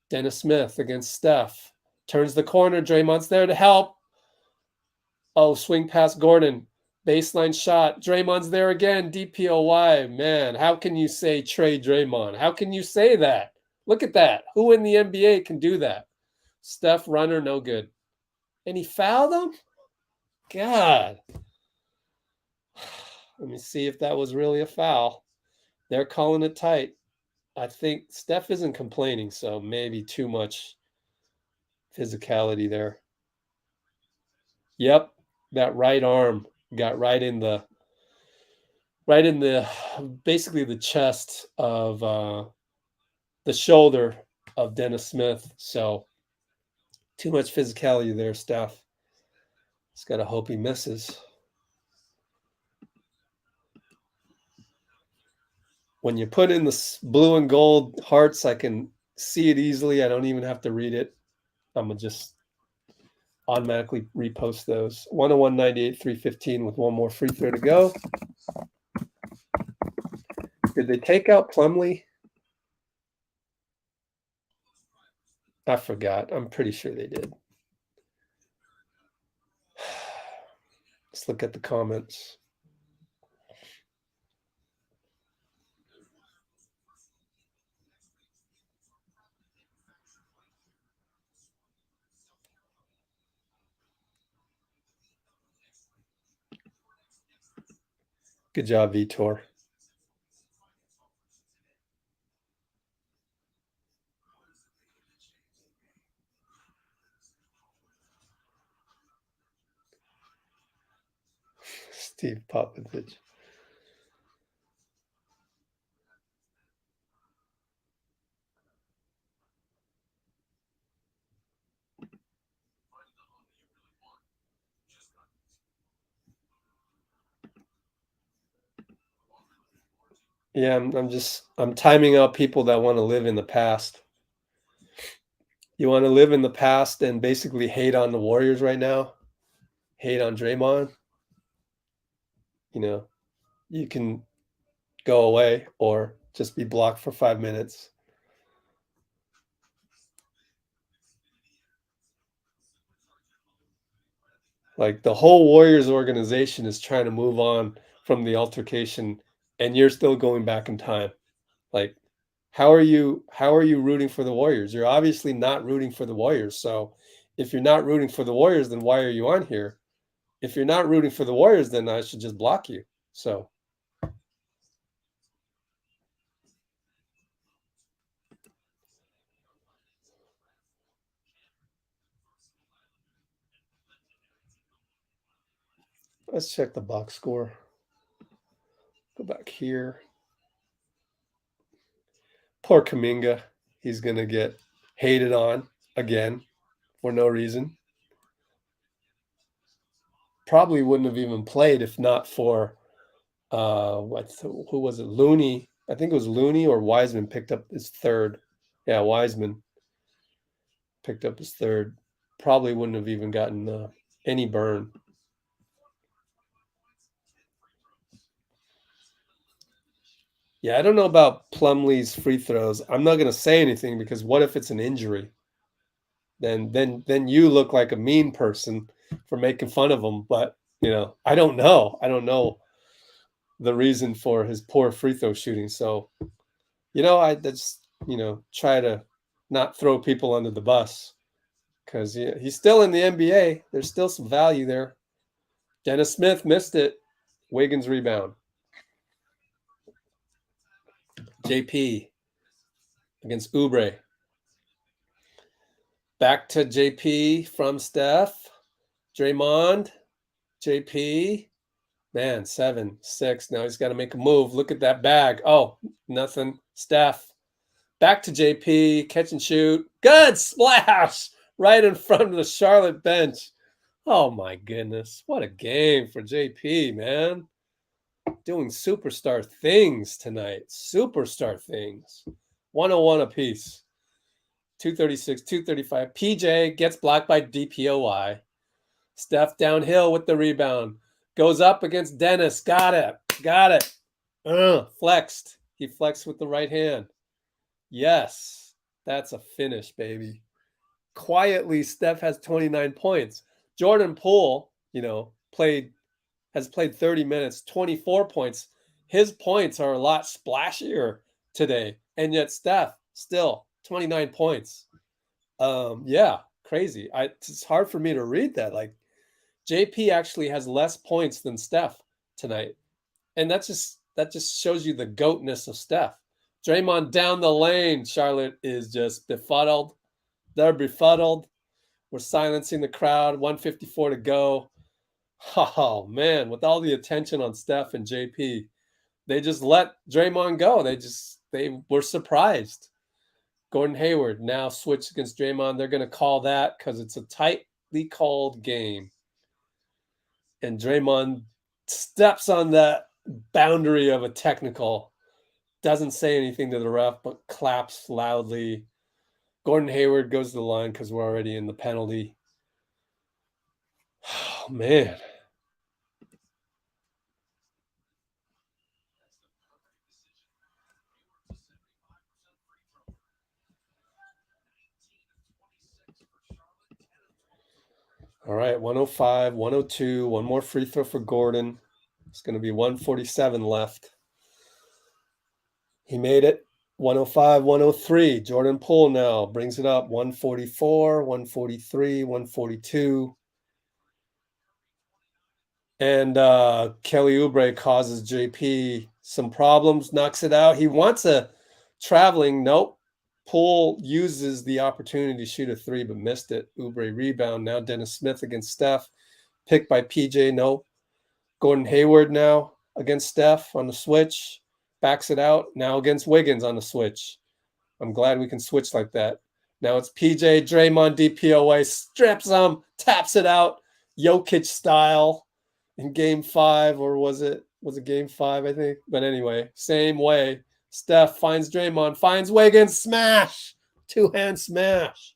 Dennis Smith against Steph. Turns the corner. Draymond's there to help. Oh, swing past Gordon. Baseline shot. Draymond's there again. DPOY. Man, how can you say trade Draymond? How can you say that? Look at that. Who in the NBA can do that? Steph runner, no good. And he fouled him? God. Let me see if that was really a foul. They're calling it tight. I think Steph isn't complaining, so maybe too much physicality there. Yep, that right arm got right in the basically the chest of the shoulder of Dennis Smith. So too much physicality there, Steph. Just gotta hope he misses. When you put in the blue and gold hearts, I can see it easily. I don't even have to read it. I'm gonna just automatically repost those. 101, 98, 315 with one more free throw to go. Did they take out Plumlee? I forgot. I'm pretty sure they did. Let's look at the comments. Good job, Vitor. Steve Popovich. Yeah, I'm timing out people that want to live in the past. You want to live in the past and basically hate on the Warriors right now? Hate on Draymond? You know, you can go away or just be blocked for 5 minutes. Like the whole Warriors organization is trying to move on from the altercation and you're still going back in time. Like how are you rooting for the Warriors? You're obviously not rooting for the Warriors. So if you're not rooting for the Warriors, then why are you on here? If you're not rooting for the Warriors, then I should just block you. So let's check the box score. Go back here. Poor Kuminga. He's going to get hated on again for no reason. Probably wouldn't have even played if not for who was it? Looney. I think it was Looney or Wiseman picked up his third. Yeah, Wiseman picked up his third. Probably wouldn't have even gotten any burn. Yeah, I don't know about Plumlee's free throws. I'm not going to say anything because what if it's an injury? Then you look like a mean person for making fun of him. But I don't know. I don't know the reason for his poor free throw shooting. So, I just try to not throw people under the bus because he's still in the NBA. There's still some value there. Dennis Smith missed it. Wiggins rebound. JP against Oubre. Back to JP from Steph. Draymond. JP. Man, 7-6. Now he's got to make a move. Look at that bag. Oh, nothing. Steph. Back to JP. Catch and shoot. Good splash. Right in front of the Charlotte bench. Oh, my goodness. What a game for JP, man. Doing superstar things tonight. Superstar things. 101 apiece. 236, 235. PJ gets blocked by DPOY. Steph downhill with the rebound. Goes up against Dennis. Got it. Flexed. He flexed with the right hand. Yes. That's a finish, baby. Quietly, Steph has 29 points. Jordan Poole, has played 30 minutes, 24 points. His points are a lot splashier today. And yet Steph, still 29 points. Yeah, crazy. It's hard for me to read that. Like, JP actually has less points than Steph tonight. And that just shows you the goatness of Steph. Draymond down the lane. Charlotte is just befuddled. They're befuddled. We're silencing the crowd. 1:54 to go. Oh, man. With all the attention on Steph and JP, they just let Draymond go. They were surprised. Gordon Hayward now switched against Draymond. They're going to call that because it's a tightly called game. And Draymond steps on that boundary of a technical. Doesn't say anything to the ref, but claps loudly. Gordon Hayward goes to the line because we're already in the penalty. Oh, man. All right, 105, 102, one more free throw for Gordon. It's going to be 147 left. He made it. 105, 103. Jordan Poole now brings it up. 144, 143, 142. And Kelly Oubre causes JP some problems, knocks it out. He wants a traveling. Nope. Poole uses the opportunity to shoot a three, but missed it. Oubre rebound. Now Dennis Smith against Steph. Picked by PJ. Nope. Gordon Hayward now against Steph on the switch. Backs it out. Now against Wiggins on the switch. I'm glad we can switch like that. Now it's PJ, Draymond, DPOY, strips him, taps it out, Jokic style in game 5, or was it game 5, I think? But anyway, same way. Steph finds Draymond, finds Wiggins, smash! Two-hand smash.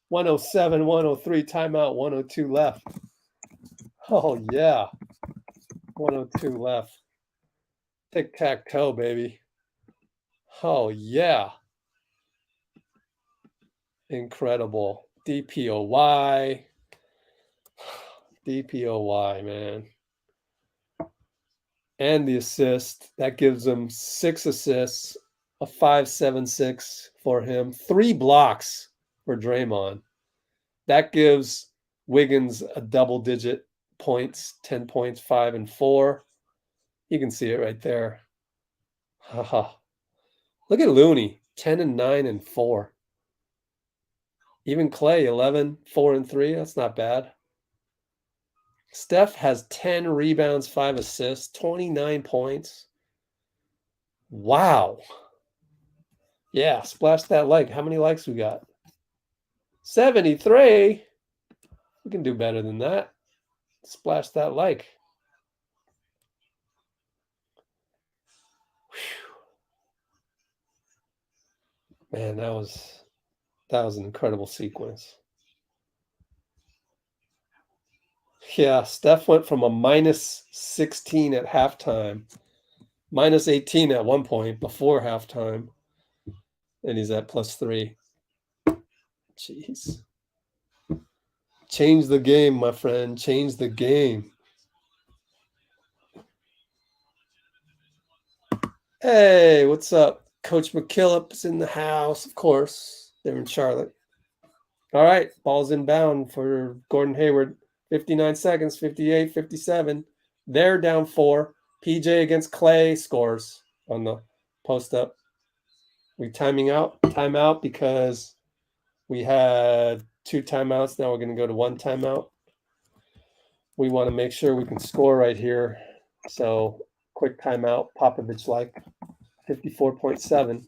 107, 103, timeout, 102 left. Oh, yeah. 102 left. Tic-tac-toe, baby. Oh, yeah. Incredible. DPOY. DPOY, man. And the assist. That gives him 6 assists, a 5.76 for him. 3 blocks for Draymond. That gives Wiggins a double-digit points, 10 points, 5 and 4. You can see it right there. Haha. Look at Looney, 10 and 9 and 4. Even Klay, 11, 4 and 3. That's not bad. Steph has 10 rebounds, 5 assists, 29 points. Wow. Yeah, splash that like. How many likes we got? 73. We can do better than that. Splash that like. Whew. Man, that was an incredible sequence. Yeah, Steph went from a minus 16 at halftime, minus 18 at one point before halftime, and he's at plus 3. Jeez. Change the game, my friend. Change the game. Hey, what's up? Coach McKillop's in the house, of course. They're in Charlotte. All right, ball's inbound for Gordon Hayward. 59 seconds, 58, 57. They're down 4. PJ against Klay scores on the post-up. We timing out? Timeout because we had 2 timeouts. Now we're going to go to 1 timeout. We want to make sure we can score right here. So quick timeout. Popovich like 54.7.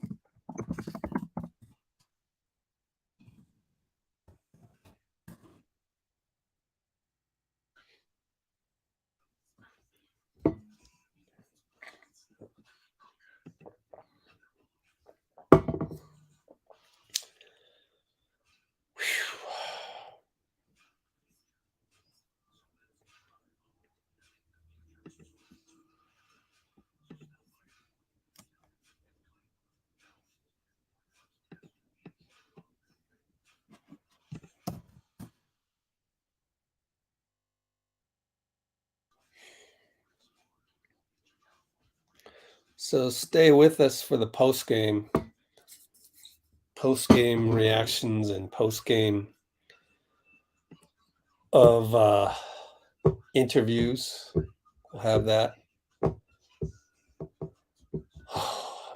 So stay with us for the post-game reactions and post-game of interviews. We'll have that.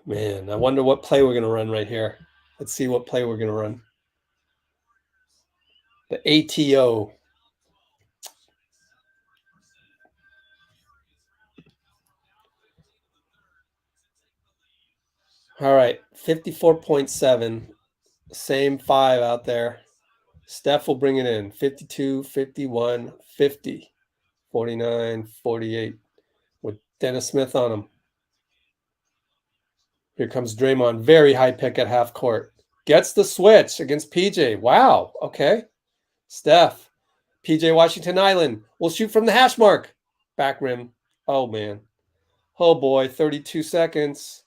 Man, I wonder what play we're going to run right here. Let's see what play we're going to run. The ATO. All right, 54.7. Same 5 out there. Steph will bring it in. 52, 51, 50, 49, 48 with Dennis Smith on him. Here comes Draymond. Very high pick at half court. Gets the switch against PJ. Wow. Okay. Steph. PJ Washington Island will shoot from the hash mark. Back rim. Oh, man. Oh, boy. 32 seconds.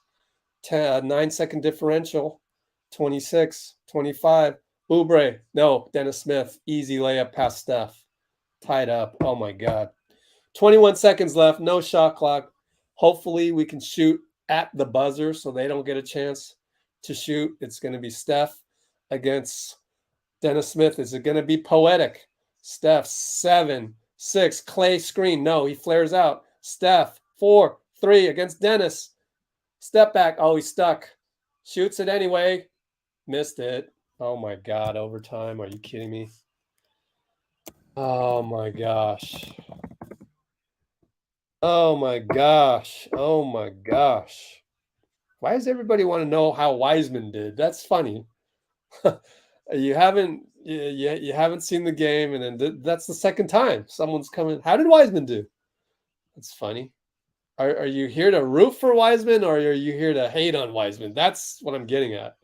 9-second differential. 26, 25. Oubre. No, Dennis Smith. Easy layup past Steph. Tied up. Oh, my God. 21 seconds left. No shot clock. Hopefully, we can shoot at the buzzer so they don't get a chance to shoot. It's going to be Steph against Dennis Smith. Is it going to be poetic? Steph, 7, 6. Klay screen. No, he flares out. Steph, 4, 3 against Dennis. Step back. Oh, he's stuck. Shoots it anyway. Missed it. Oh, my God. Overtime. Are you kidding me? Oh, my gosh. Oh, my gosh. Oh, my gosh. Why does everybody want to know how Wiseman did? That's funny. You haven't seen the game, and then that's the second time someone's coming. How did Wiseman do? That's funny. Are you here to root for Wiseman, or are you here to hate on Wiseman? That's what I'm getting at.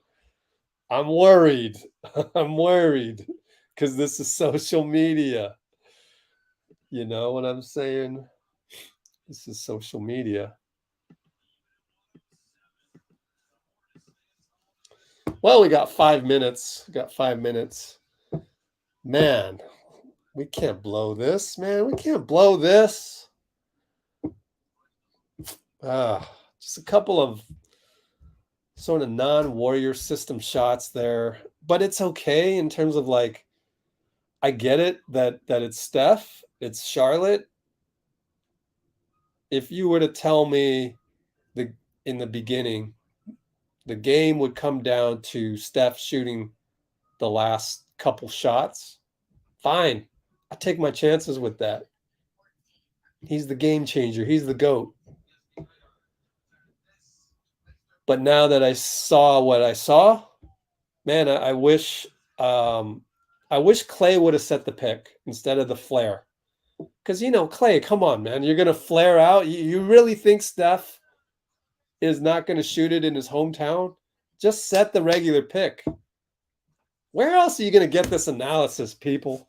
I'm worried. I'm worried because this is social media. You know what I'm saying? This is social media. Well, we got 5 minutes. Man, we can't blow this, man. We can't blow this. Just a couple of sort of non-Warrior system shots there. But it's okay in terms of like, I get it that it's Steph, it's Charlotte. If you were to tell me in the beginning, the game would come down to Steph shooting the last couple shots, fine. I take my chances with that. He's the game changer. He's the GOAT. But now that I saw what I saw, man, I wish Klay would have set the pick instead of the flare. Because, Klay, come on, man. You're going to flare out? You really think Steph is not going to shoot it in his hometown? Just set the regular pick. Where else are you going to get this analysis, people?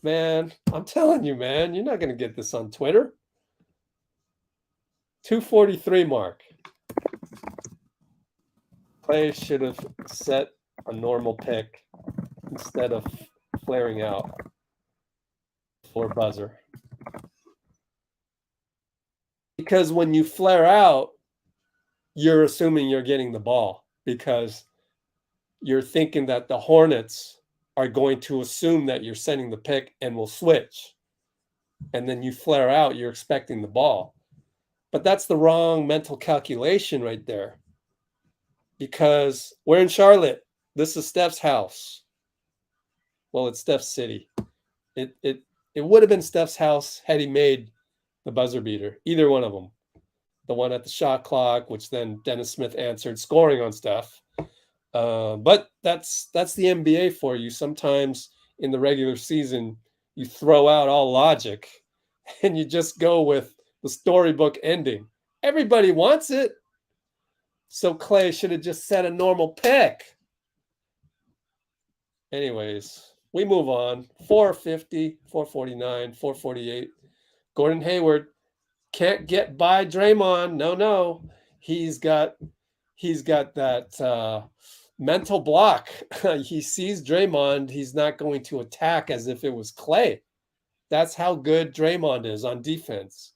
Man, I'm telling you, man, you're not going to get this on Twitter. 2:43 mark. Klay should have set a normal pick instead of flaring out for buzzer. Because when you flare out, you're assuming you're getting the ball because you're thinking that the Hornets are going to assume that you're sending the pick and will switch. And then you flare out, you're expecting the ball. But that's the wrong mental calculation right there. Because we're in Charlotte. This is Steph's house. Well, it's Steph's city. It would have been Steph's house had he made the buzzer beater. Either one of them. The one at the shot clock, which then Dennis Smith answered, scoring on Steph. But that's the NBA for you. Sometimes in the regular season, you throw out all logic and you just go with the storybook ending. Everybody wants it. So Klay should have just set a normal pick. Anyways, we move on. 450, 449, 448. Gordon Hayward can't get by Draymond. No. He's got that mental block. He sees Draymond. He's not going to attack as if it was Klay. That's how good Draymond is on defense.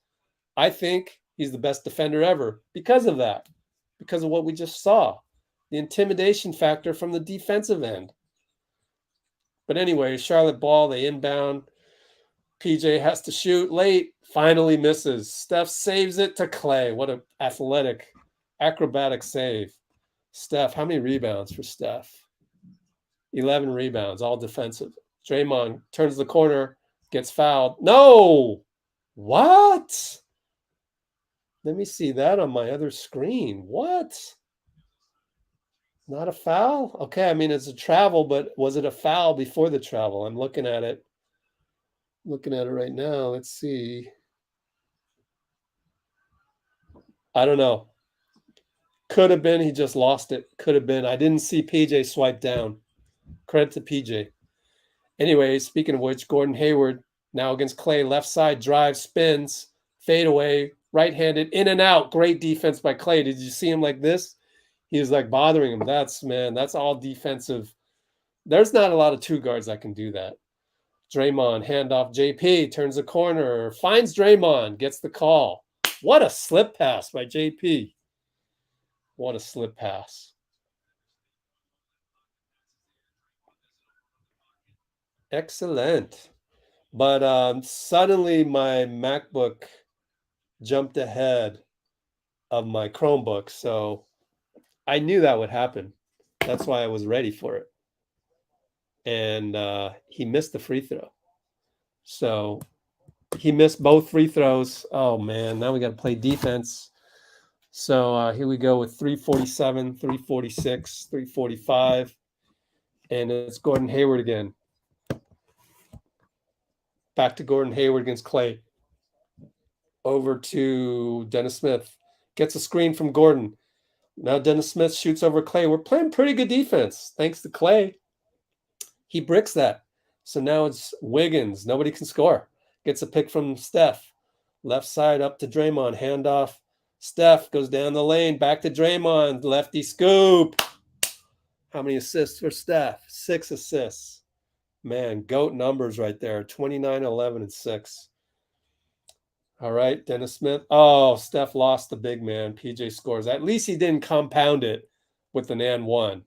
I think he's the best defender ever because of that, because of what we just saw, the intimidation factor from the defensive end. But anyway, Charlotte ball, they inbound. PJ has to shoot late. Finally misses. Steph saves it to Klay. What an athletic, acrobatic save. Steph, how many rebounds for Steph? 11 rebounds, all defensive. Draymond turns the corner, gets fouled. No! What? Let me see that on my other screen. What? Not a foul? Okay, I mean, it's a travel, but was it a foul before the travel? I'm looking at it. Looking at it right now. Let's see. I don't know. Could have been. He just lost it. Could have been. I didn't see PJ swipe down. Credit to PJ. Anyway, speaking of which, Gordon Hayward now against Klay, left side drive, spins, fade away, right-handed, in and out. Great defense by Klay. Did you see him like this? He was like bothering him. That's all defensive. There's not a lot of two guards that can do that. Draymond, handoff, JP, turns the corner, finds Draymond, gets the call. What a slip pass by JP. What a slip pass. Excellent. But suddenly my MacBook jumped ahead of my Chromebook. So I knew that would happen. That's why I was ready for it. And he missed the free throw. So he missed both free throws. Oh, man. Now we got to play defense. So here we go with 347, 346, 345. And it's Gordon Hayward again. Back to Gordon Hayward against Klay. Over to Dennis Smith. Gets a screen from Gordon. Now Dennis Smith shoots over Klay. We're playing pretty good defense, thanks to Klay. He bricks that. So now it's Wiggins. Nobody can score. Gets a pick from Steph. Left side up to Draymond. Handoff. Steph goes down the lane. Back to Draymond. Lefty scoop. How many assists for Steph? 6 assists. Man, GOAT numbers right there. 29, 11, and 6. All right, Dennis Smith. Oh, Steph lost the big man. PJ scores. At least he didn't compound it with an and one.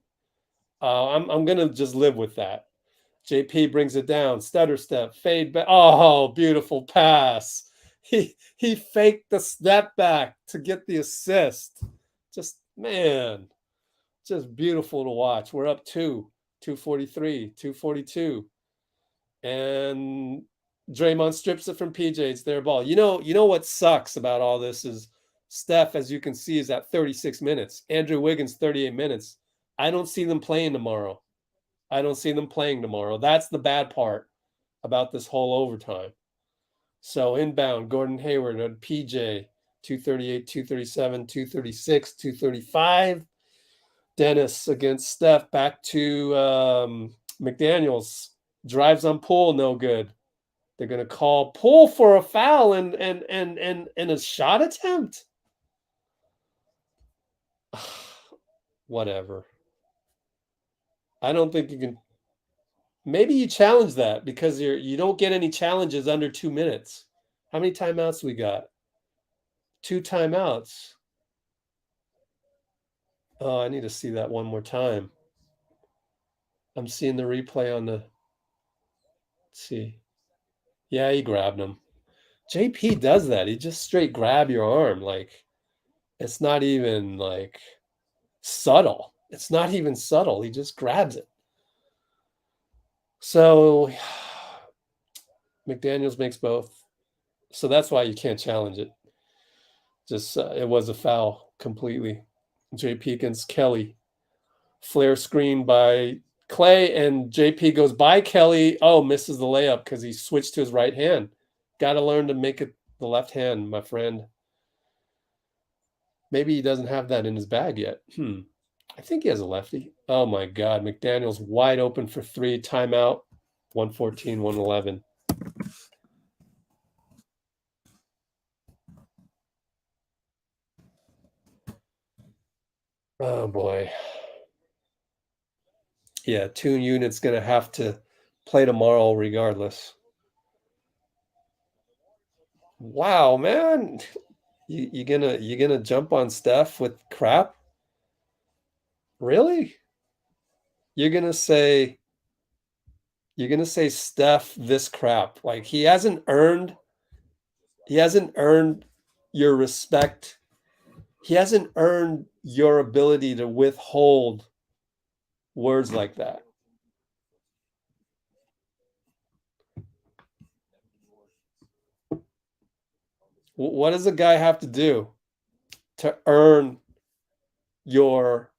I'm going to just live with that. JP brings it down. Stutter step. Fade back. Oh, beautiful pass. He faked the step back to get the assist. Just, man, just beautiful to watch. We're up 243, 242. And Draymond strips it from PJ. It's their ball. You know what sucks about all this is Steph, as you can see, is at 36 minutes. Andrew Wiggins, 38 minutes. I don't see them playing tomorrow. That's the bad part about this whole overtime. So inbound, Gordon Hayward on PJ, 238, 237, 236, 235. Dennis against Steph. Back to McDaniels. Drives on Poole, no good. They're going to call Poole for a foul and a shot attempt. Whatever. I don't think you can. Maybe you challenge that because you don't get any challenges under 2 minutes. How many timeouts we got? 2 timeouts. Oh, I need to see that one more time. I'm seeing the replay on the. Let's see. Yeah, he grabbed him. JP does that. He just straight grab your arm. Like, it's not even like subtle. It's not even subtle. He just grabs it. So McDaniels makes both. So that's why you can't challenge it. Just it was a foul completely. JP against Kelly. Flare screen by Klay, and JP goes by Kelly. Oh, misses the layup because he switched to his right hand. Got to learn to make it the left hand, my friend. Maybe he doesn't have that in his bag yet. I think he has a lefty. Oh, my God. McDaniels wide open for 3. Timeout. 114, 111. Oh, boy. Yeah, 2 units going to have to play tomorrow regardless. Wow, man. You gonna jump on Steph with crap? Really? You're gonna say You're gonna say Steph this crap. Like he hasn't earned your respect. He hasn't earned your ability to withhold words like that. What does a guy have to do to earn your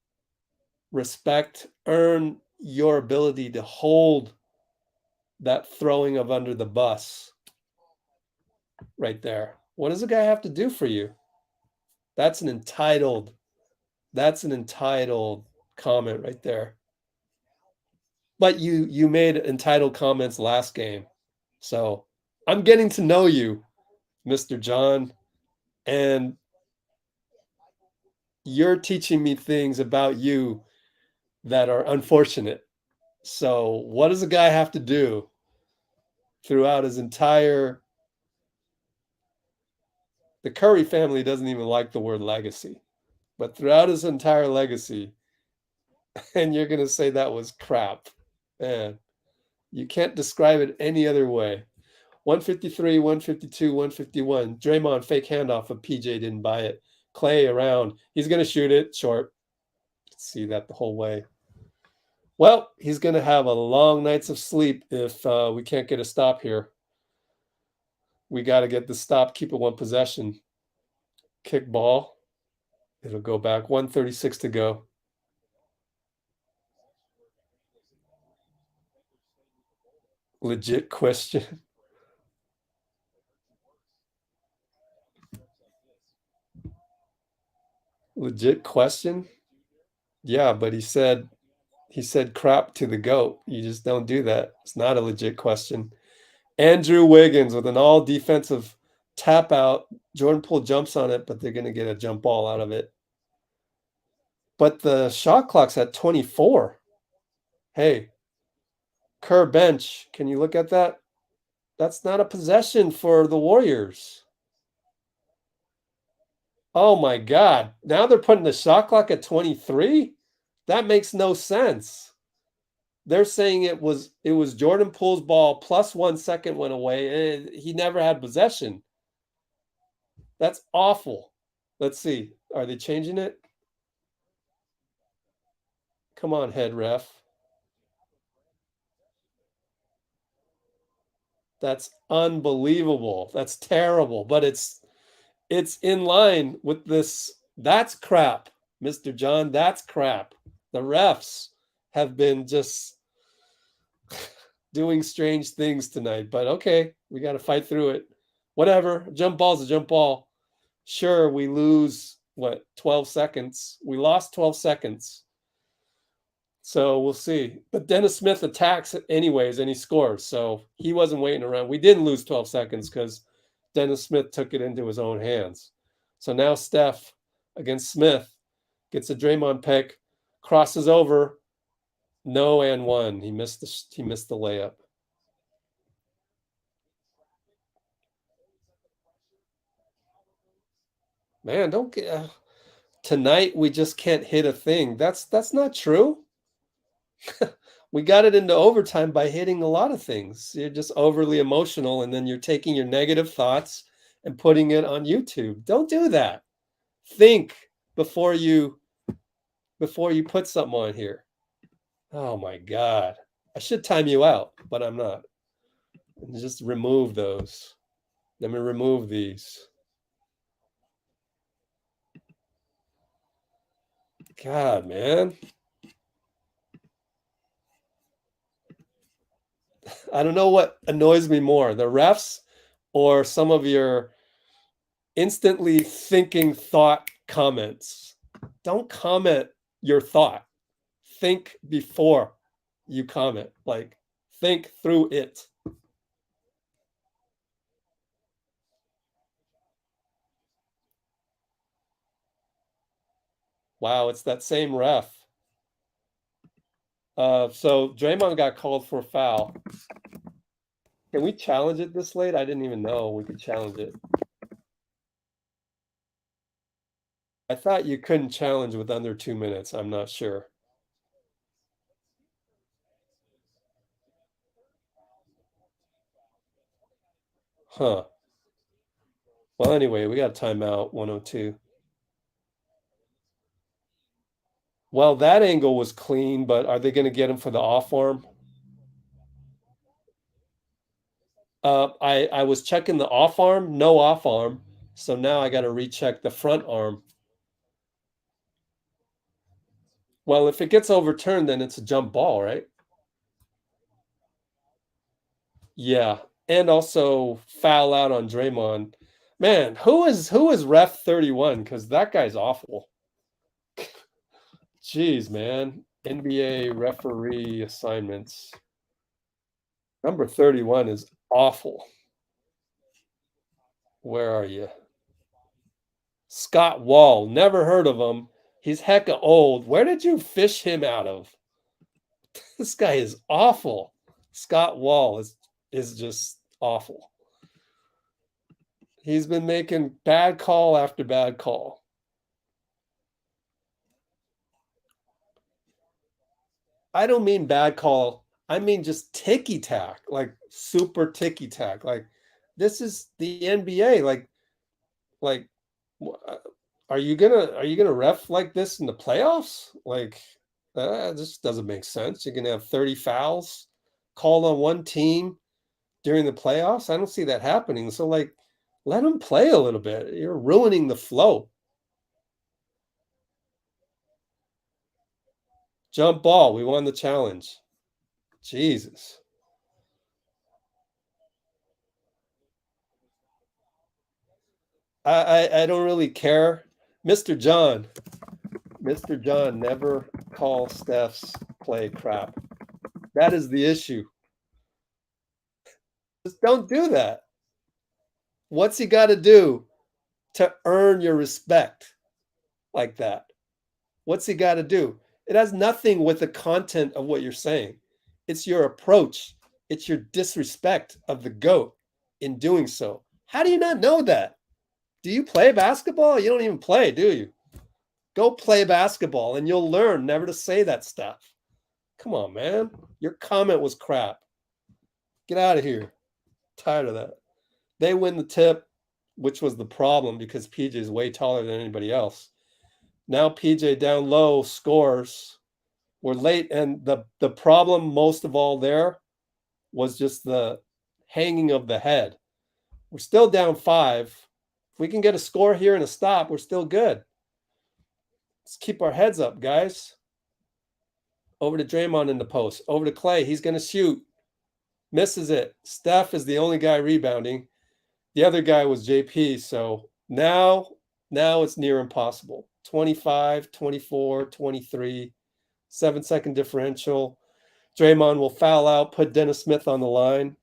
respect, earn your ability to hold that throwing of under the bus right there? What does a guy have to do for you? That's an entitled comment right there. But you made entitled comments last game. So I'm getting to know you, Mr. John, and you're teaching me things about you that are unfortunate. So what does a guy have to do throughout his entire... The Curry family doesn't even like the word legacy, but throughout his entire legacy, and you're going to say that was crap. Man, you can't describe it any other way. 153, 152, 151. Draymond fake handoff, but PJ didn't buy it. Klay around. He's going to shoot it short. See that the whole way. Well, he's going to have a long nights of sleep if we can't get a stop here. We got to get the stop, keep it one possession. Kick ball. It'll go back. 1:36 to go. Legit question. Legit question? Yeah, but he said crap to the GOAT. You just don't do that. It's not a legit question. Andrew Wiggins with an all defensive tap out. Jordan Poole jumps on it, but they're going to get a jump ball out of it. But the shot clock's at 24. Hey, Kerr bench. Can you look at that? That's not a possession for the Warriors. Oh my God. Now they're putting the shot clock at 23? That makes no sense. They're saying it was Jordan Poole's ball plus 1 second went away. And he never had possession. That's awful. Let's see. Are they changing it? Come on, head ref. That's unbelievable. That's terrible. But it's in line with this. That's crap, Mr. John. That's crap. The refs have been just doing strange things tonight. But okay, we got to fight through it. Whatever. Jump ball's a jump ball. Sure, we lose, 12 seconds. We lost 12 seconds. So we'll see. But Dennis Smith attacks anyways, and he scores. So he wasn't waiting around. We didn't lose 12 seconds because Dennis Smith took it into his own hands. So now Steph against Smith gets a Draymond pick, crosses over, no and one. He missed the layup. Man, don't get tonight. We just can't hit a thing. That's not true. We got it into overtime by hitting a lot of things. You're just overly emotional, and then you're taking your negative thoughts and putting it on YouTube. Don't do that. Think before you put something on here. Oh my God. I should time you out, but I'm not. And just remove those. Let me remove these. God, man. I don't know what annoys me more, the refs or some of your instantly thinking thought comments. Don't comment your thought. Think before you comment. Like, think through it. Wow, it's that same ref. So Draymond got called for a foul. Can we challenge it this late? I didn't even know we could challenge it. I thought you couldn't challenge with under 2 minutes. I'm not sure. Huh. Well, anyway, we got a timeout, 102. Well, that angle was clean, but are they going to get him for the off arm? I was checking the off arm, no off arm. So now I got to recheck the front arm. Well, if it gets overturned, then it's a jump ball, right? Yeah. And also foul out on Draymond. Man, who is ref 31? Because that guy's awful. Jeez, man. NBA referee assignments. Number 31 is awful. Where are you? Scott Wall. Never heard of him. He's hecka old. Where did you fish him out of? This guy is awful. Scott Wall is just awful. He's been making bad call after bad call. I don't mean bad call. I mean just ticky-tack, like super ticky-tack. Like this is the NBA. Like are you gonna ref like this in the playoffs? Like this doesn't make sense. You're gonna have 30 fouls called on one team during the playoffs. I don't see that happening. So like, let them play a little bit. You're ruining the flow. Jump ball. We won the challenge. Jesus. I don't really care. Mr. John, never call Steph's play crap. That is the issue. Just don't do that. What's he got to do to earn your respect like that? What's he got to do? It has nothing with the content of what you're saying. It's your approach. It's your disrespect of the GOAT in doing so. How do you not know that? Do you play basketball? You don't even play, do you? Go play basketball and you'll learn never to say that stuff. Come on, man. Your comment was crap. Get out of here. Tired of that. They win the tip, which was the problem because PJ is way taller than anybody else. Now PJ down low scores. We're late, and the problem most of all there was just the hanging of the head. We're still down 5. If we can get a score here and a stop, we're still good. Let's keep our heads up, guys. Over to Draymond in the post. Over to Klay. He's going to shoot. Misses it. Steph is the only guy rebounding. The other guy was JP. So now it's near impossible. 25, 24, 23, 7-second differential. Draymond will foul out, put Dennis Smith on the line.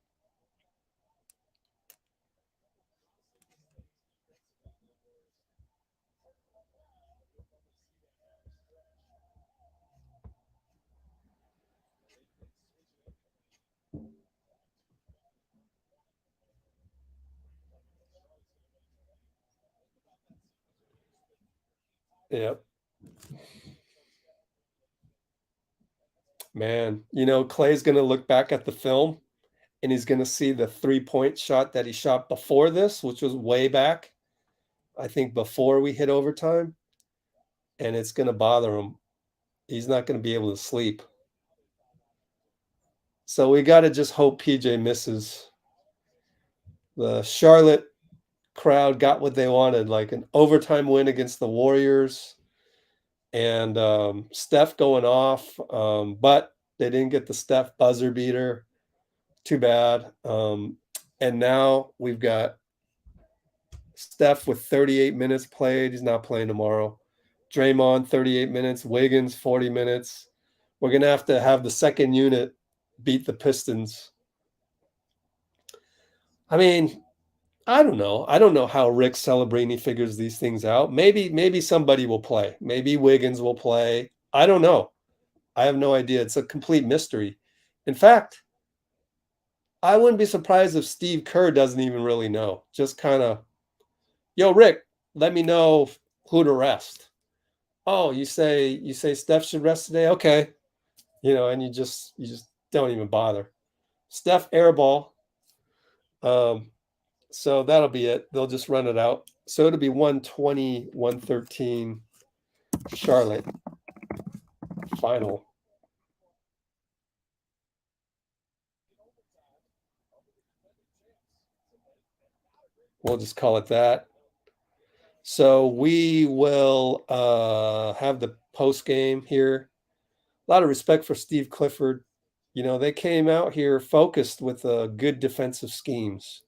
Yep. Man, Klay's going to look back at the film and he's going to see the 3-point shot that he shot before this, which was way back, I think before we hit overtime, and it's going to bother him. He's not going to be able to sleep. So we got to just hope PJ misses. The Charlotte crowd got what they wanted, like an overtime win against the Warriors and Steph going off, but they didn't get the Steph buzzer beater. Too bad. And now we've got Steph with 38 minutes played. He's not playing tomorrow. Draymond, 38 minutes. Wiggins, 40 minutes. We're going to have the second unit beat the Pistons. I mean, I don't know. I don't know how Rick Celebrini figures these things out. Maybe somebody will play. Maybe Wiggins will play. I don't know. I have no idea. It's a complete mystery. In fact, I wouldn't be surprised if Steve Kerr doesn't even really know. Just kind of, yo, Rick, let me know who to rest. Oh, you say Steph should rest today? Okay. And you just don't even bother. Steph airball. So that'll be it. They'll just run it out. So it'll be 120, 113 Charlotte final. We'll just call it that. So we will have the post game here. A lot of respect for Steve Clifford. You know, they came out here focused with good defensive schemes.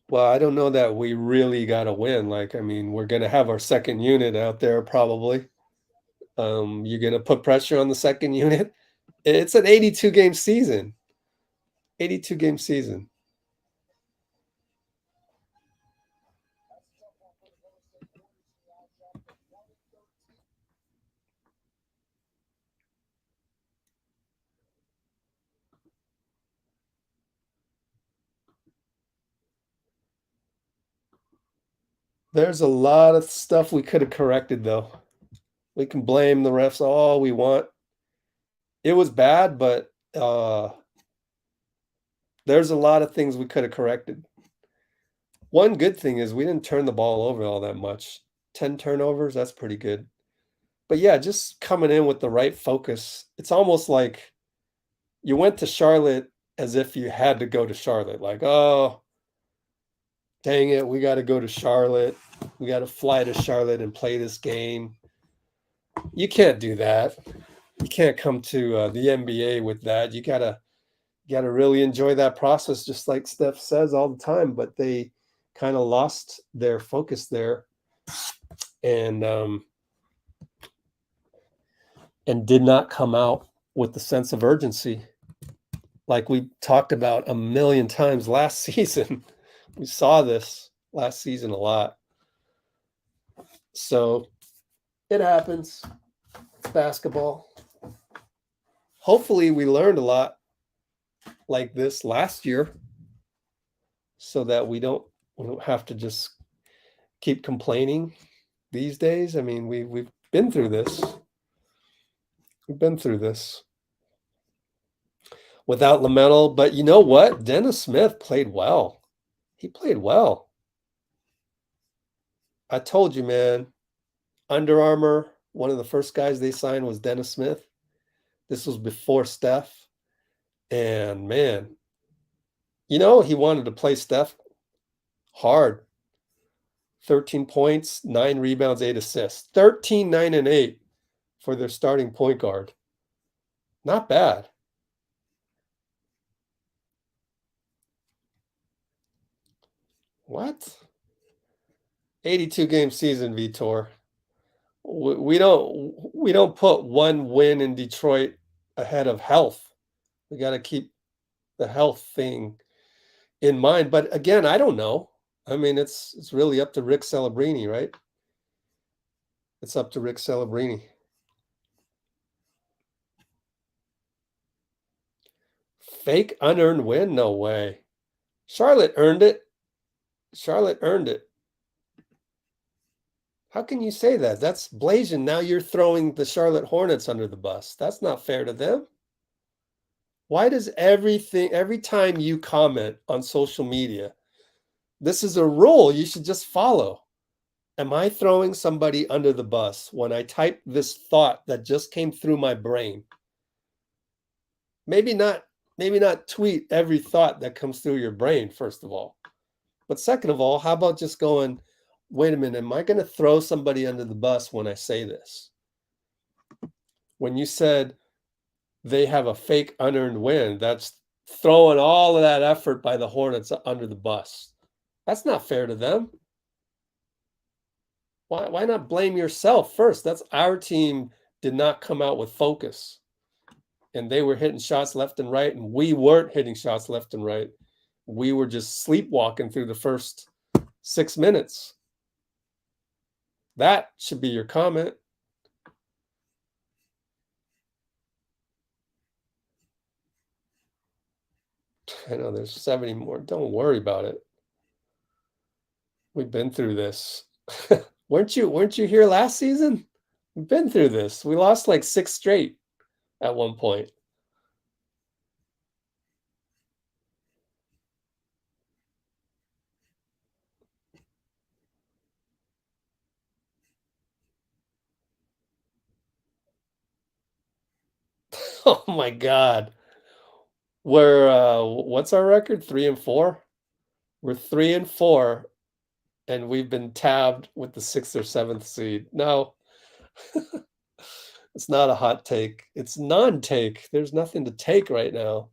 Well, I don't know that we really got to win. Like, I mean, we're going to have our second unit out there probably. You're going to put pressure on the second unit. It's an 82 game season. 82 game season. There's a lot of stuff we could have corrected, though. We can blame the refs all we want. It was bad, but there's a lot of things we could have corrected. One good thing is we didn't turn the ball over all that much. 10 turnovers, that's pretty good. But yeah, just coming in with the right focus. It's almost like you went to Charlotte as if you had to go to Charlotte. Like, oh, dang it, we got to go to Charlotte. We got to fly to Charlotte and play this game. You can't do that. You can't come to the NBA with that. You gotta really enjoy that process, just like Steph says all the time. But they kind of lost their focus there, and did not come out with the sense of urgency, like we talked about a million times last season. We saw this last season a lot. So it happens. It's basketball. Hopefully we learned a lot like this last year so that we don't have to just keep complaining these days. I mean, we've been through this. We've been through this without LaMelo, but you know what? Dennis Smith played well. He played well. I told you, man, Under Armour, one of the first guys they signed was Dennis Smith. This was before Steph. And man, you know, he wanted to play Steph hard. 13 points, 9 rebounds, 8 assists. 13, 9, and 8 for their starting point guard. Not bad. What? 82 game season, Vitor. We don't put one win in Detroit ahead of health. We got to keep the health thing in mind. But again, I don't know. I mean, it's really up to Rick Celebrini, right? It's up to Rick Celebrini. Fake unearned win? No way. Charlotte earned it. Charlotte earned it. How can you say that? That's blazing. Now you're throwing the Charlotte Hornets under the bus. That's not fair to them. Why does every time you comment on social media, this is a rule you should just follow? Am I throwing somebody under the bus when I type this thought that just came through my brain? Maybe not tweet every thought that comes through your brain, first of all. But second of all, how about just going, wait a minute, am I going to throw somebody under the bus when I say this? When you said they have a fake unearned win, that's throwing all of that effort by the Hornets under the bus. That's not fair to them. Why not blame yourself first? That's our team did not come out with focus. And they were hitting shots left and right, and we weren't hitting shots left and right. We were just sleepwalking through the first 6 minutes. That should be your comment. I know there's 70 more. Don't worry about it. We've been through this. Weren't you here last season? We've been through this. We lost like 6 straight at one point. Oh my God. We're what's our record? 3-4? We're 3-4, and we've been tabbed with the 6th or 7th seed. No, it's not a hot take. It's non-take. There's nothing to take right now.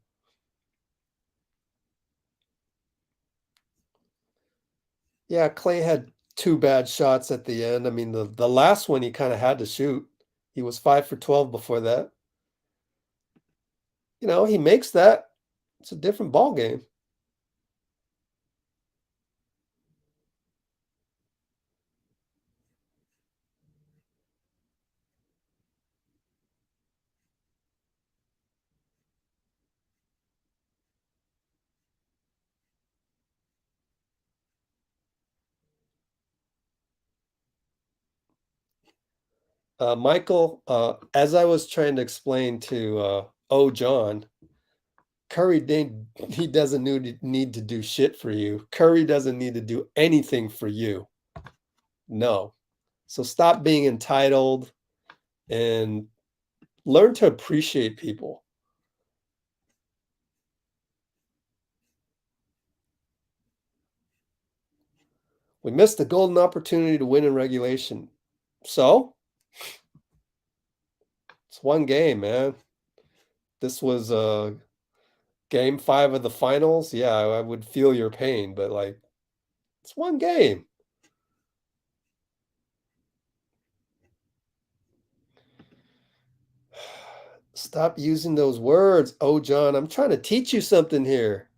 Yeah, Klay had 2 bad shots at the end. I mean, the last one he kind of had to shoot. He was 5 for 12 before that. You know, he makes that. It's a different ball game. Michael, as I was trying to explain to John, Curry he doesn't need to do shit for you. Curry doesn't need to do anything for you. No. So stop being entitled and learn to appreciate people. We missed a golden opportunity to win in regulation. So it's one game, man. This was game 5 of the finals. Yeah, I would feel your pain, but like, it's one game. Stop using those words. Oh, John, I'm trying to teach you something here.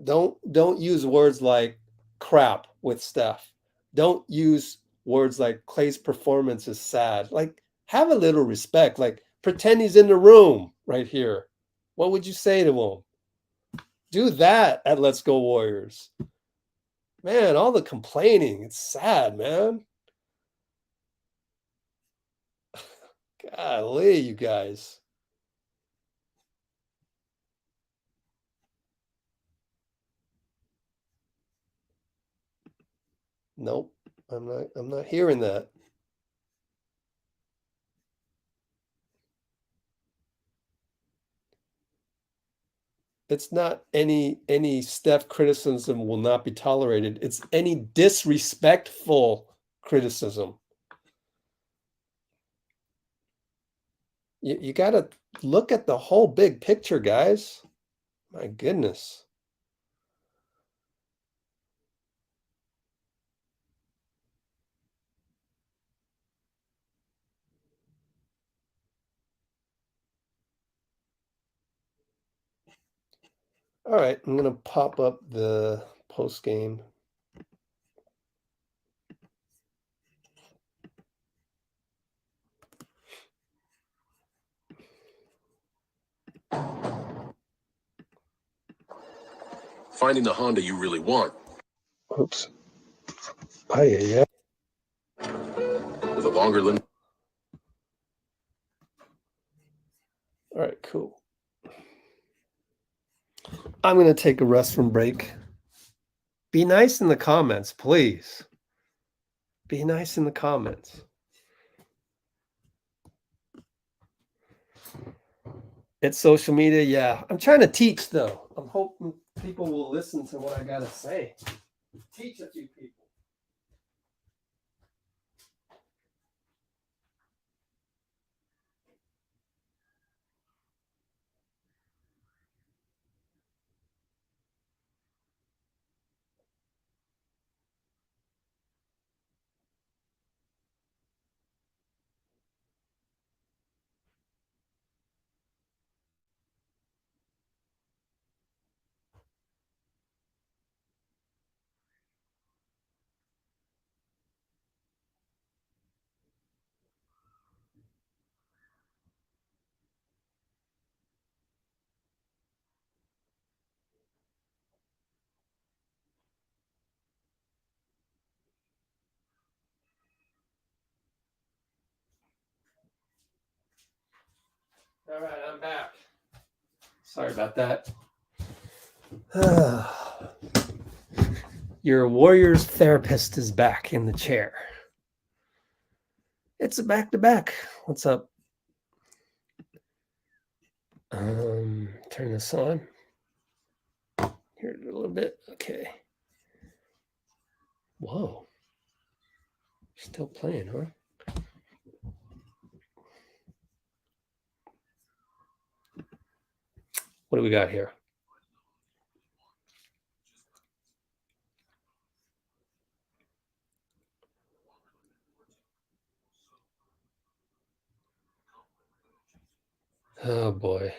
Don't use words like crap with Steph. Don't use words like Klay's performance is sad. Like, have a little respect. Like, pretend he's in the room right here. What would you say to him? Do that at Let's Go Warriors. Man, all the complaining. It's sad, man. Golly, you guys. Nope. I'm not hearing that. It's not any Steph criticism will not be tolerated. It's any disrespectful criticism. You got to look at the whole big picture, guys. My goodness. All right, I'm going to pop up the post game. Finding the Honda you really want. Oops. Oh, yeah. With a longer limit. All right, cool. I'm going to take a restroom break. Be nice in the comments, please. Be nice in the comments. It's social media, yeah. I'm trying to teach, though. I'm hoping people will listen to what I got to say. Teach a few people. All right, I'm back. Sorry about that. Your Warriors therapist is back in the chair. It's a back-to-back. What's up? Turn this on. Here a little bit. Okay. Whoa. Still playing, huh? What do we got here? Oh boy.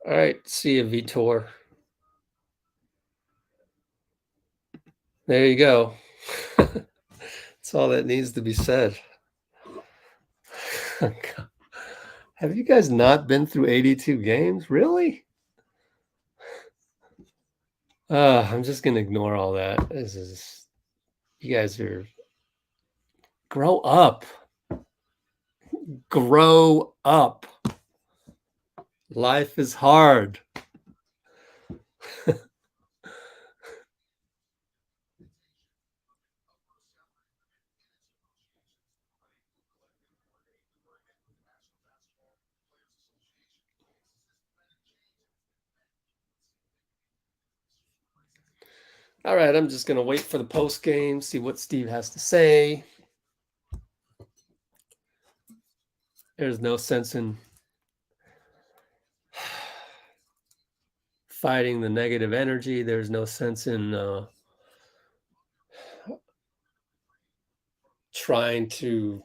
All right, see you, Vitor. There you go. That's all that needs to be said. Have you guys not been through 82 games? Really? I'm just gonna ignore all that. This is, you guys are, grow up. Grow up. Life is hard. All right, I'm just going to wait for the post game, see what Steve has to say. There's no sense in fighting the negative energy. There's no sense in trying to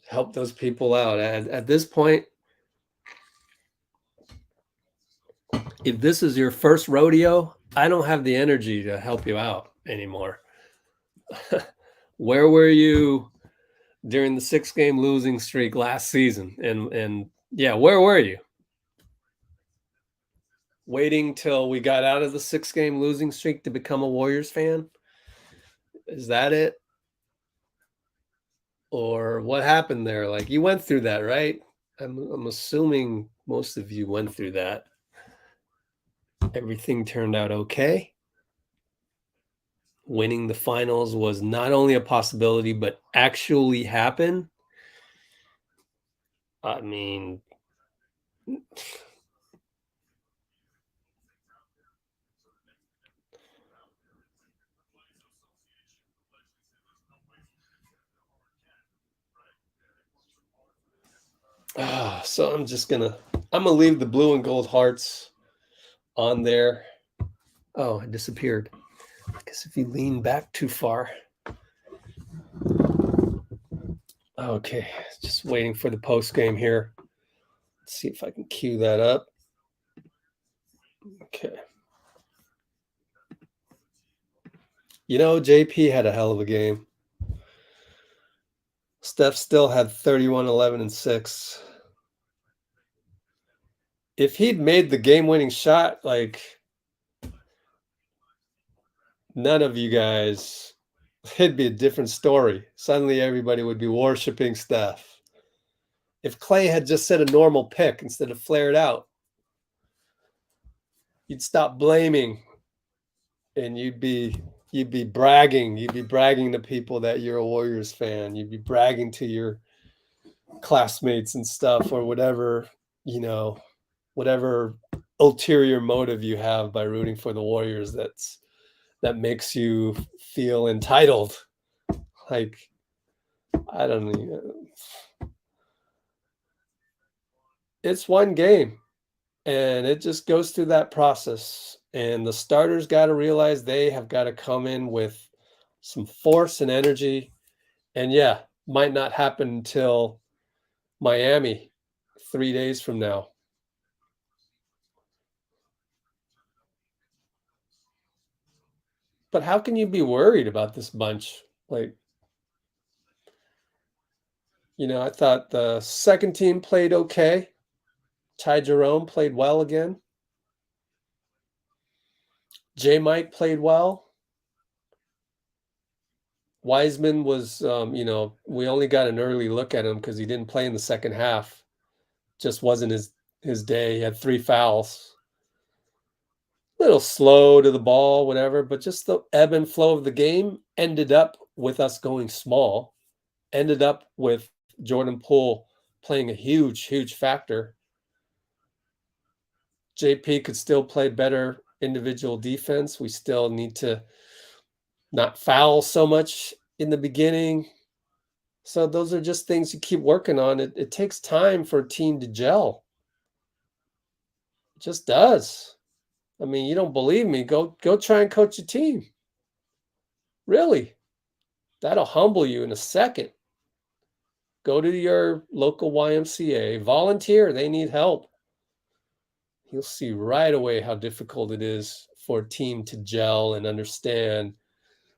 help those people out. At this point, if this is your first rodeo, I don't have the energy to help you out anymore. Where were you during the 6-game losing streak last season? And yeah, where were you? Waiting till we got out of the 6-game losing streak to become a Warriors fan? Is that it? Or what happened there? Like, you went through that, right? I'm assuming most of you went through that. Everything turned out okay. Winning the finals was not only a possibility, but actually happened. I mean, so I'm gonna leave the blue and gold hearts on there. Oh, it disappeared. I guess if you lean back too far. Okay, just waiting for the post game here. Let's see if I can cue that up. Okay. You know, JP had a hell of a game. Steph still had 31, 11, and 6. If he'd made the game-winning shot, like, none of you guys, it'd be a different story. Suddenly everybody would be worshiping Steph. If Klay had just said a normal pick instead of flared out, you'd stop blaming and you'd be bragging. You'd be bragging to people that you're a Warriors fan. You'd be bragging to your classmates and stuff, or whatever, whatever ulterior motive you have by rooting for the Warriors that makes you feel entitled. Like, I don't know. It's one game, and it just goes through that process. And the starters got to realize they have got to come in with some force and energy. And yeah, might not happen until Miami 3 days from now. But how can you be worried about this bunch? Like, I thought the second team played okay. Jerome played well again. J. Mike played well. Wiseman was, we only got an early look at him because he didn't play in the second half. Just wasn't his day. He had 3 fouls. A little slow to the ball, whatever, but just the ebb and flow of the game ended up with us going small, ended up with Jordan Poole playing a huge, huge factor. JP could still play better individual defense. We still need to not foul so much in the beginning. So those are just things you keep working on. It takes time for a team to gel. It just does. I mean, you don't believe me? Go try and coach a team. Really. That'll humble you in a second. Go to your local YMCA, volunteer, they need help. You'll see right away how difficult it is for a team to gel and understand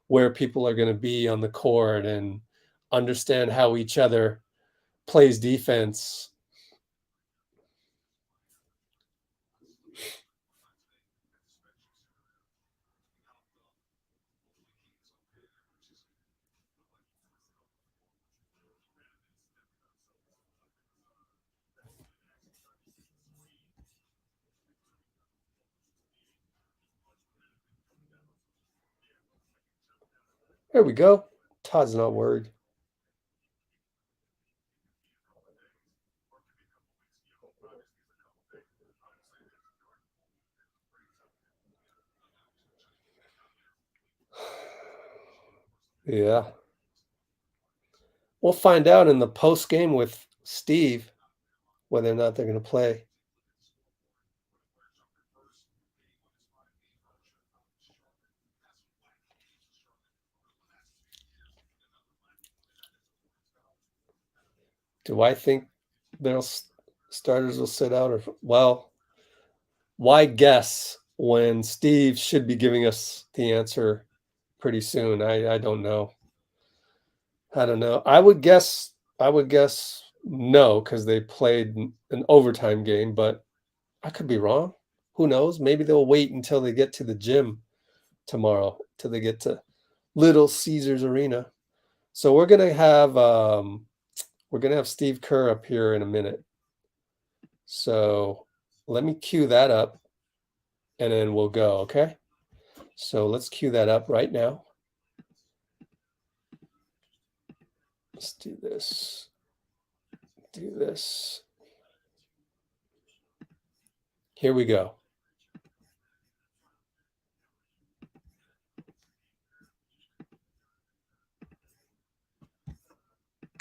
where people are going to be on the court and understand how each other plays defense. There we go. Todd's not worried. Yeah. We'll find out in the post game with Steve whether or not they're going to play. Do I think their starters will sit out? Or, well, why guess when Steve should be giving us the answer pretty soon? I don't know. I don't know. I would guess no, because they played an overtime game, but I could be wrong. Who knows? Maybe they'll wait until they get to the gym tomorrow, till they get to Little Caesars Arena. So we're gonna have Steve Kerr up here in a minute. So let me cue that up and then we'll go, okay? So let's cue that up right now. Let's do this. Do this. Here we go.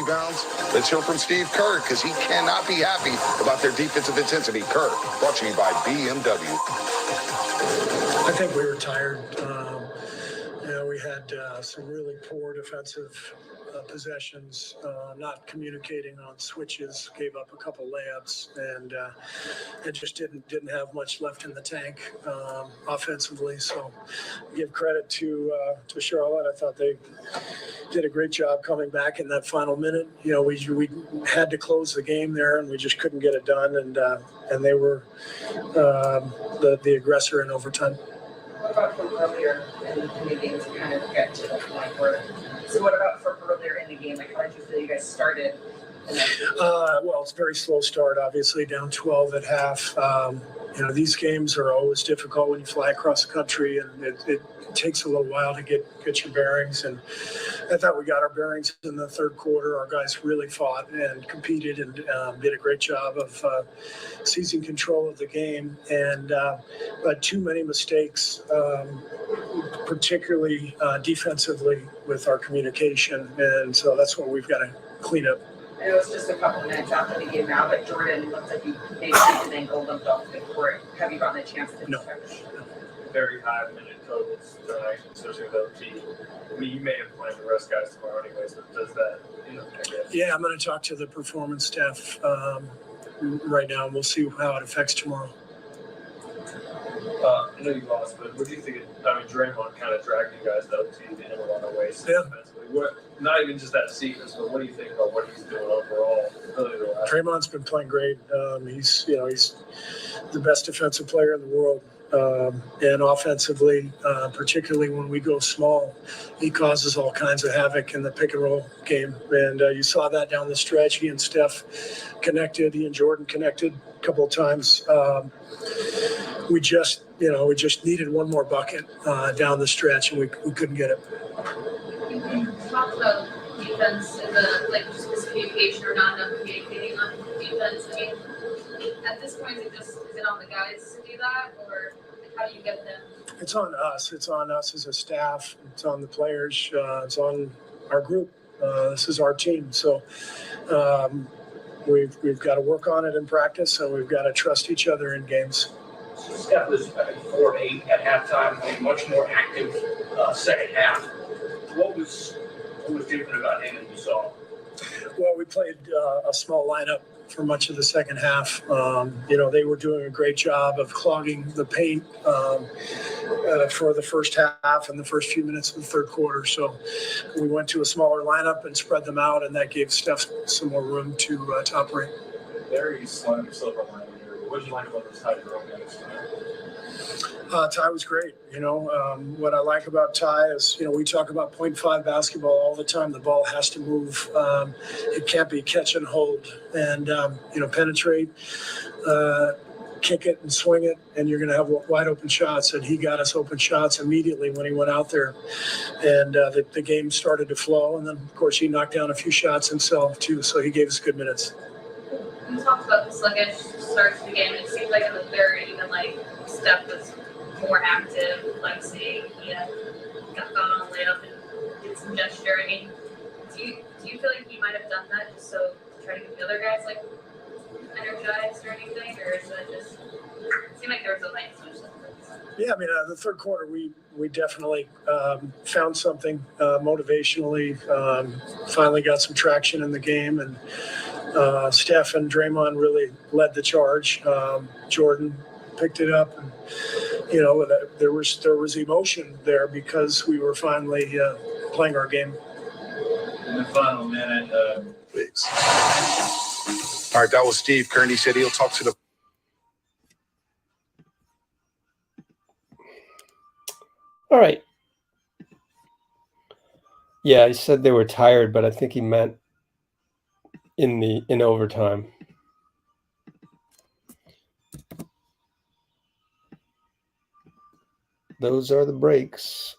Bounds. Let's hear from Steve Kerr because he cannot be happy about their defensive intensity. Kerr, brought to you by BMW. I think we were tired. We had some really poor defensive possessions, not communicating on switches, gave up a couple layups, and it just didn't have much left in the tank offensively. So give credit to Charlotte. I thought they did a great job coming back in that final minute. We had to close the game there, and we just couldn't get it done. And they were the aggressor in overtime. What about from earlier in the game to kind of get to the point where? So what about from earlier in the game? Like, how did you feel you guys started? Well, it's a very slow start, obviously, down 12 at half. These games are always difficult when you fly across the country, and it takes a little while to get your bearings. And I thought we got our bearings in the third quarter. Our guys really fought and competed and did a great job of seizing control of the game. But too many mistakes, particularly defensively with our communication. And so that's what we've got to clean up. I know it's just a couple minutes after the game now, but Jordan looks like he basically an ankle limped off the court. Have you gotten a chance to No. Very high minute totals tonight, especially with OT. I mean, you may have played the rest guys tomorrow anyways, but does that, I guess? Yeah, I'm going to talk to the performance staff right now, and we'll see how it affects tomorrow. I know you lost, but what do you think? Draymond kind of dragged you guys to OT in a lot of ways. Yeah. Not even just that sequence, but what do you think about what he's doing overall? Draymond's been playing great. He's the best defensive player in the world. And offensively, particularly when we go small, he causes all kinds of havoc in the pick and roll game. And you saw that down the stretch. He and Steph connected. He and Jordan connected a couple of times. We just needed one more bucket down the stretch, and we couldn't get it. Talk about defense and the just miscommunication or not enough communicating on defense. I mean, at this point, is it on the guys to do that, or how do you get them? It's on us. It's on us as a staff. It's on the players. It's on our group. This is our team. So we've got to work on it in practice, and we've got to trust each other in games. Steph was 4-8 at halftime, a much more active second half. What was different about him that you saw? Well, we played a small lineup for much of the second half. They were doing a great job of clogging the paint for the first half and the first few minutes of the third quarter. So we went to a smaller lineup and spread them out, and that gave Steph some more room to operate. There you slung yourself on line here. What did you like about this tight Jerome games tonight? Ty was great. What I like about Ty is, we talk about 0.5 basketball all the time. The ball has to move. It can't be catch and hold and, penetrate, kick it and swing it, and you're going to have wide open shots. And he got us open shots immediately when he went out there. And the game started to flow. And then, of course, he knocked down a few shots himself, too. So he gave us good minutes. You talked about the sluggish start to the game. It seemed like in the third, even Steph was more active, saying he got on a layup and did some gesture. I mean, do you feel like he might have done that just so to try to get the other guys energized or anything, or is that just it seemed like there was a light switch? Yeah, the third quarter we definitely found something motivationally. Finally got some traction in the game, and Steph and Draymond really led the charge. Jordan picked it up, and there was emotion there because we were finally playing our game. In the final minute, Weeks. All right, that was Steve Kerr. He said he'll talk to the. All right. Yeah, he said they were tired, but I think he meant in overtime. Those are the breaks.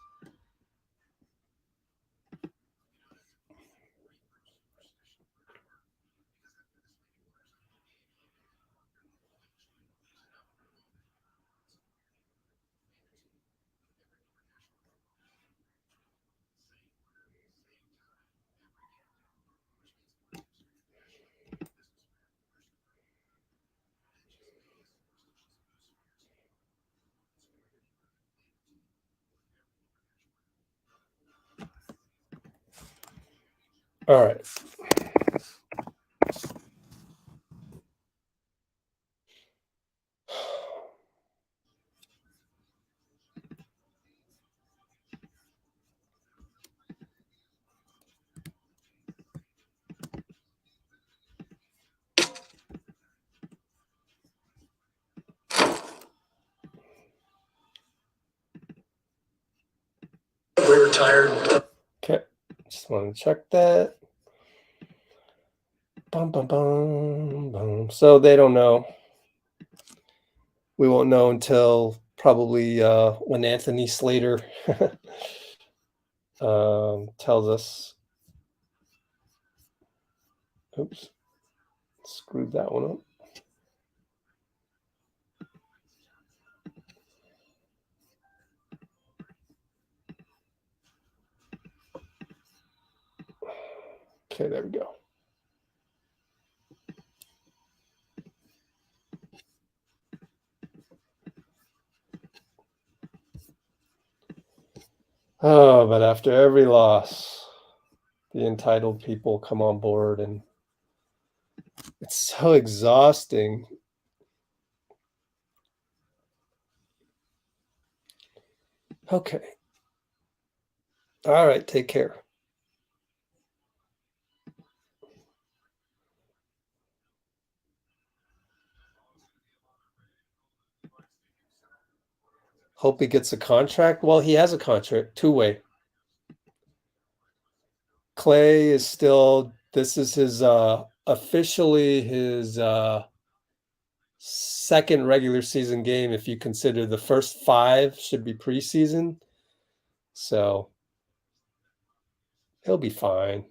All right. We were tired. Okay. Just want to check that. Bum, bum, bum, bum. So they don't know. We won't know until probably when Anthony Slater tells us. Oops. Screwed that one up. Okay, there we go. Oh, but after every loss, the entitled people come on board, and it's so exhausting. Okay. All right, take care. Hope he gets a contract. Well, he has a contract, two-way. Klay is still, this is his officially his second regular season game if you consider the first 5 should be preseason. So he'll be fine.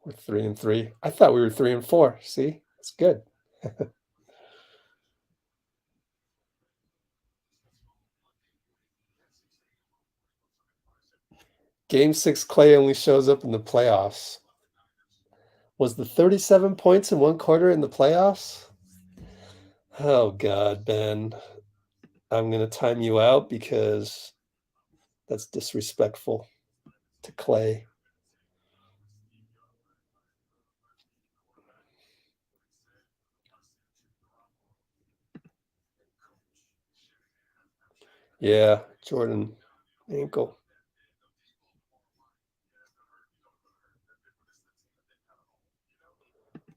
We're 3-3. I thought we were 3-4. See, it's good. Game 6, Klay only shows up in the playoffs. Was the 37 points in one quarter in the playoffs? Oh, God, Ben. I'm going to time you out because that's disrespectful to Klay. Yeah, Jordan ankle.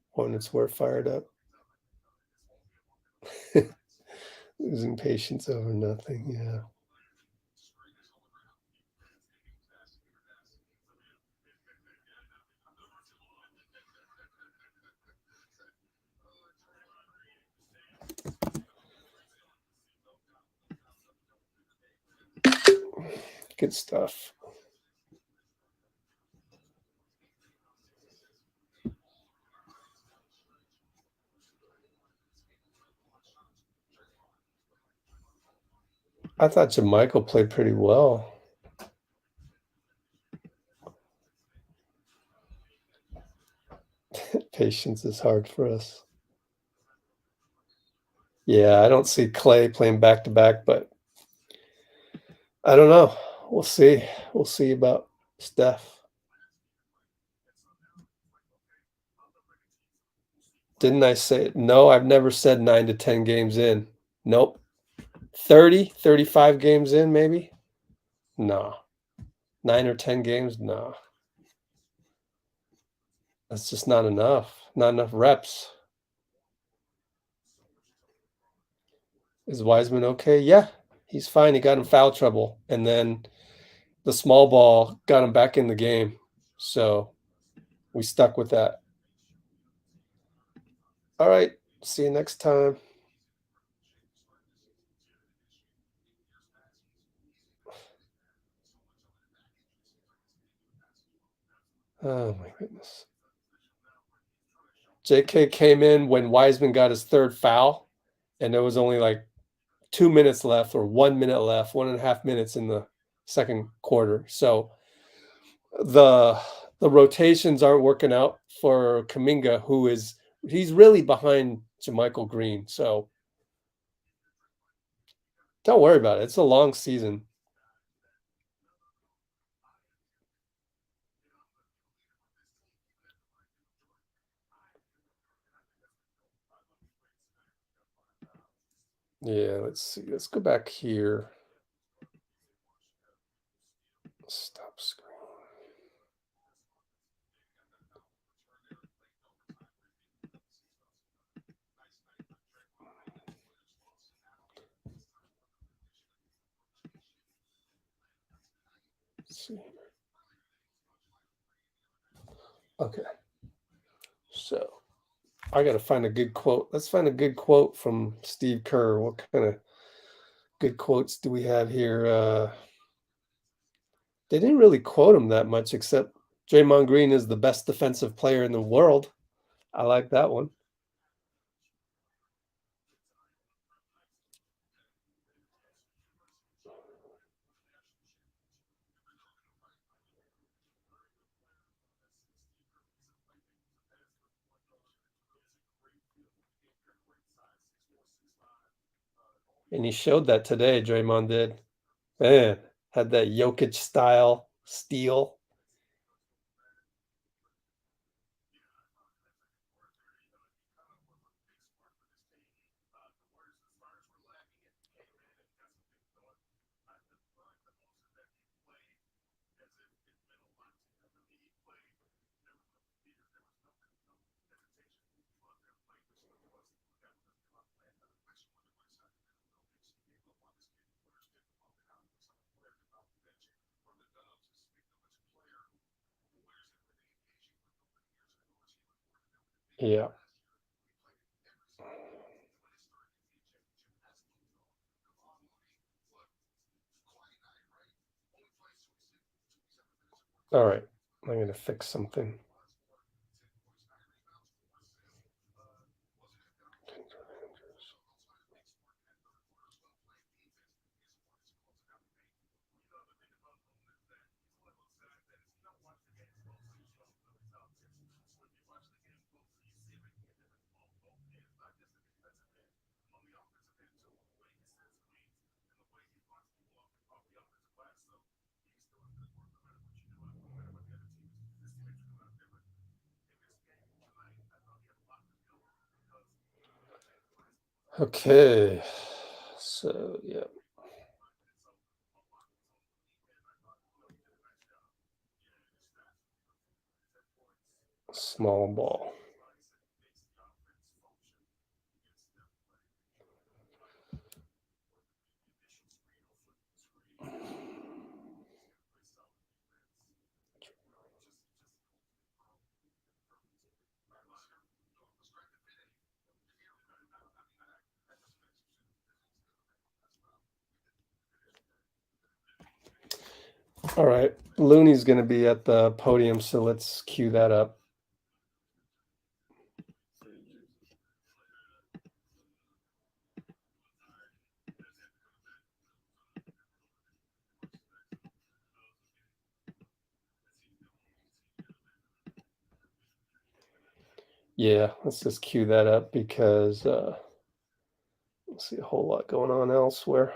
Hornets were fired up. Losing patience over nothing, yeah. Good stuff. I thought Jermichael played pretty well. Patience is hard for us. Yeah, I don't see Klay playing back-to-back, but I don't know. We'll see. We'll see about Steph. Didn't I say it? No, I've never said 9 to 10 games in. Nope. 30, 35 games in, maybe? No. 9 or 10 games? No. That's just not enough. Not enough reps. Is Wiseman okay? Yeah, he's fine. He got in foul trouble. And then the small ball got him back in the game. So we stuck with that. All right. See you next time. Oh, my goodness. JK came in when Wiseman got his third foul, and there was only like 2 minutes left or 1 minute left, 1.5 minutes in the second quarter. So the rotations aren't working out for Kuminga, he's really behind Jermichael Green. So don't worry about it. It's a long season. Yeah, let's see. Let's go back here. Stop screen. Let's see. Okay. So I got to find a good quote. Let's find a good quote from Steve Kerr. What kind of good quotes do we have here? They didn't really quote him that much, except Draymond Green is the best defensive player in the world. I like that one. And he showed that today, Draymond did. Man, had that Jokic style steal. Yeah. All right. I'm going to fix something. Okay. So, yeah. Small ball. All right. Looney's going to be at the podium, so let's cue that up. Yeah, let's just cue that up because I see a whole lot going on elsewhere.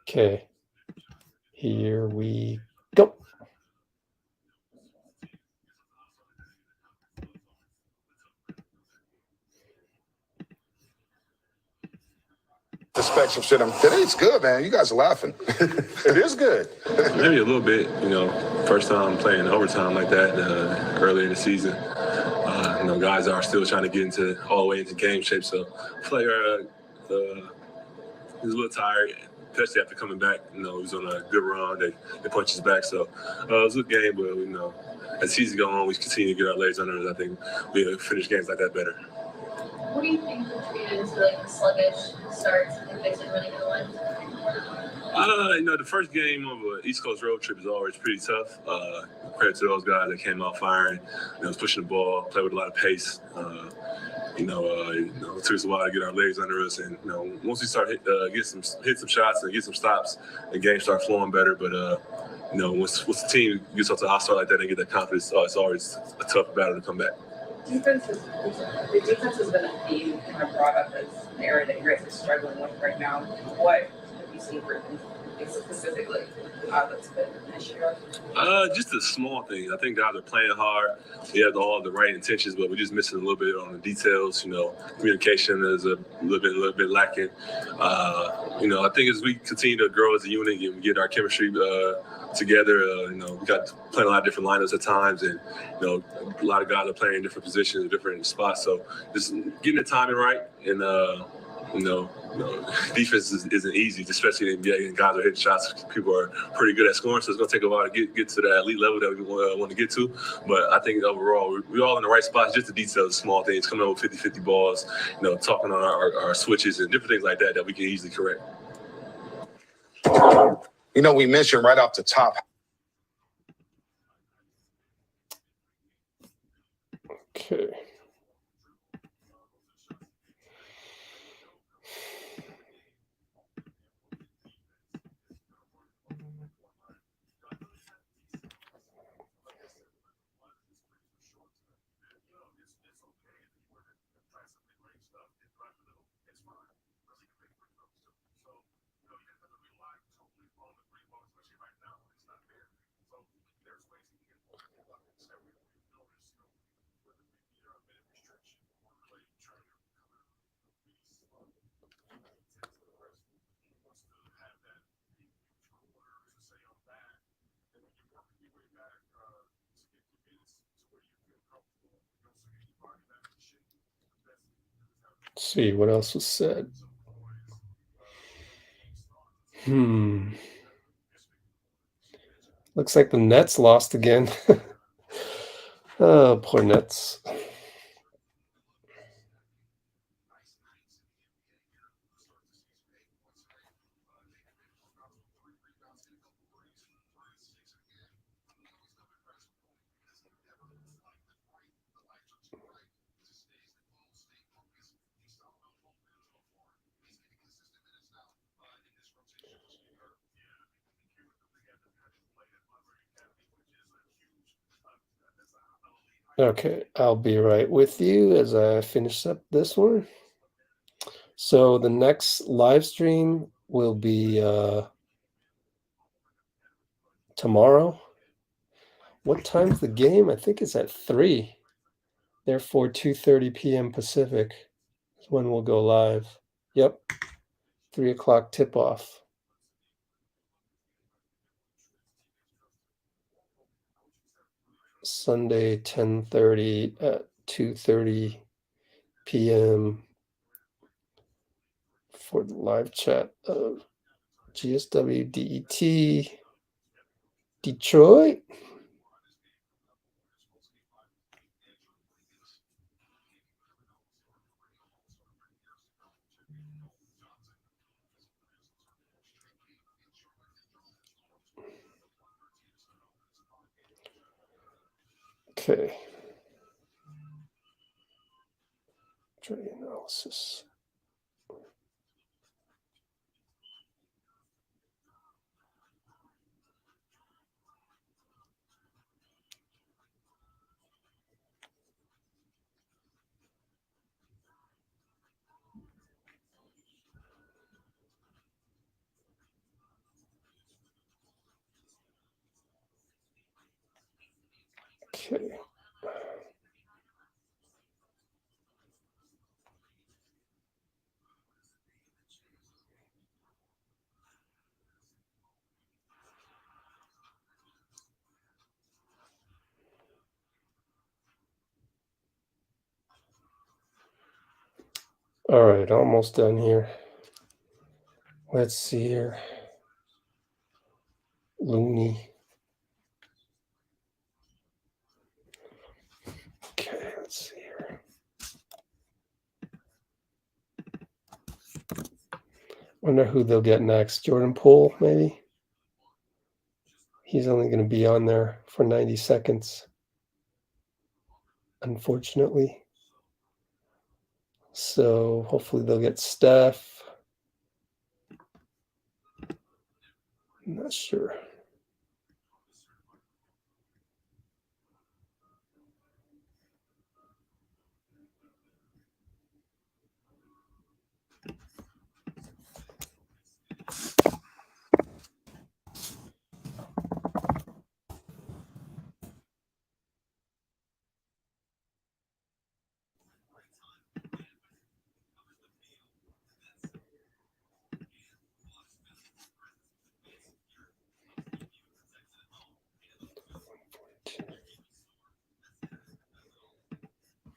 Okay, here we go. The spectrum shit. Today's good, man. You guys are laughing. It is good. Maybe a little bit, first time playing overtime like that earlier in the season. Guys are still trying to get all the way into game shape. So player he's a little tired, especially after coming back. He was on a good run. They punched his back. So it was a good game, but as the season goes on, we continue to get our legs under us. I think we finish games like that better. What do you think contributed to the sluggish starts? I think they said really good one. The first game of an East Coast road trip is always pretty tough. Credit to those guys that came out firing, was pushing the ball, played with a lot of pace. It took us a while to get our legs under us, and once we start hit some shots and get some stops, the game starts flowing better. But once the team gets off to a hot start like that and get that confidence, it's always a tough battle to come back. The defense has been a theme kind of brought up as an area that you guys are struggling with right now. What have you seen for specifically that's been an issue? Just the small things. I think guys are playing hard. We have all the right intentions, but we're just missing a little bit on the details. Communication is a little bit lacking. I think as we continue to grow as a unit and get our chemistry together, we got playing a lot of different lineups at times, and a lot of guys are playing in different positions, different spots. So just getting the timing right, and defense isn't easy, especially when guys are hitting shots. People are pretty good at scoring, so it's going to take a while to get to that elite level that we want to get to. But I think overall, we're all in the right spots. Just the details, the small things, coming up with 50-50 balls, talking on our switches and different things like that we can easily correct. We mentioned right off the top. Okay. Let's see what else was said. Looks like the Nets lost again. Oh, poor Nets. Okay, I'll be right with you as I finish up this one. So the next live stream will be tomorrow. What time's the game? I think it's at 3. Therefore, 2:30 p.m. Pacific is when we'll go live. Yep, 3 o'clock tip-off. Sunday, 10:30 at 2:30 p.m. for the live chat of GSW DET Detroit. Okay. Trade analysis. Okay. All right, almost done here. Let's see here. Looney. Okay, let's see here. Wonder who they'll get next. Jordan Poole, maybe? He's only going to be on there for 90 seconds, unfortunately. So hopefully they'll get Steph. I'm not sure.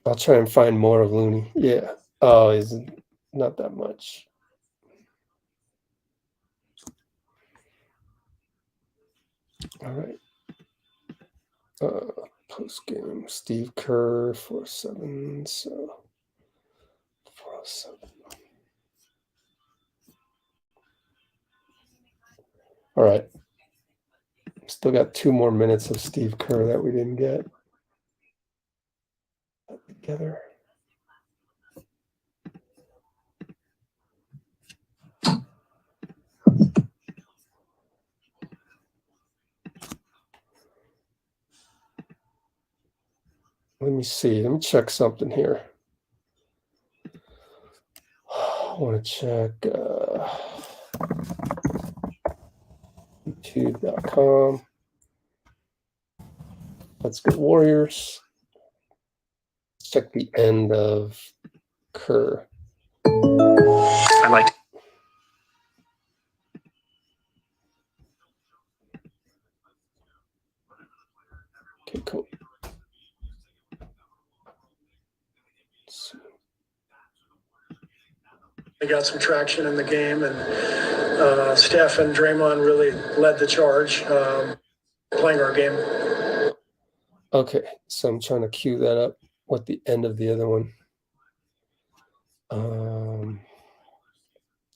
I'll try and find more of Looney. Yeah. Oh, he's not that much. All right. Post game, Steve Kerr, 407. So 407. All right. Still got 2 more minutes of Steve Kerr that we didn't get together. Let me see. Let me check something here. I want to check YouTube.com. Let's get Warriors. Let's check the end of Kerr. I like. Okay, cool. Let's see. They got some traction in the game, and Steph and Draymond really led the charge, playing our game. Okay, so I'm trying to cue that up with the end of the other one.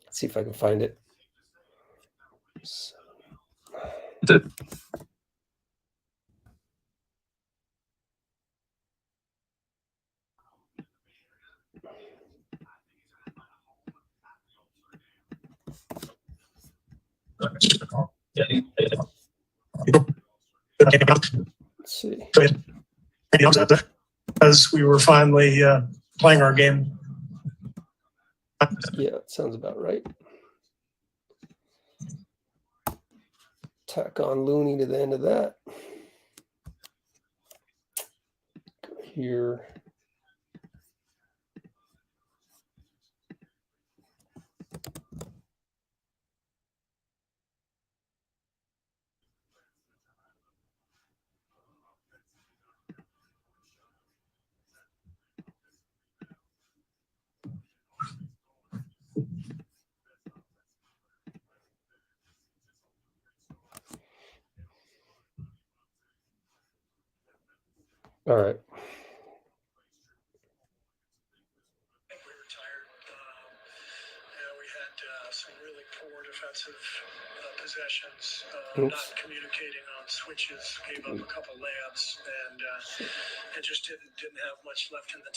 Let's see if I can find it. So, let's see. As we were finally playing our game. Yeah, it sounds about right. Tack on Looney to the end of that. Go here. All right. We were tired. We had some really poor defensive possessions, not communicating on switches, gave up a couple layups, and it just didn't have much left in the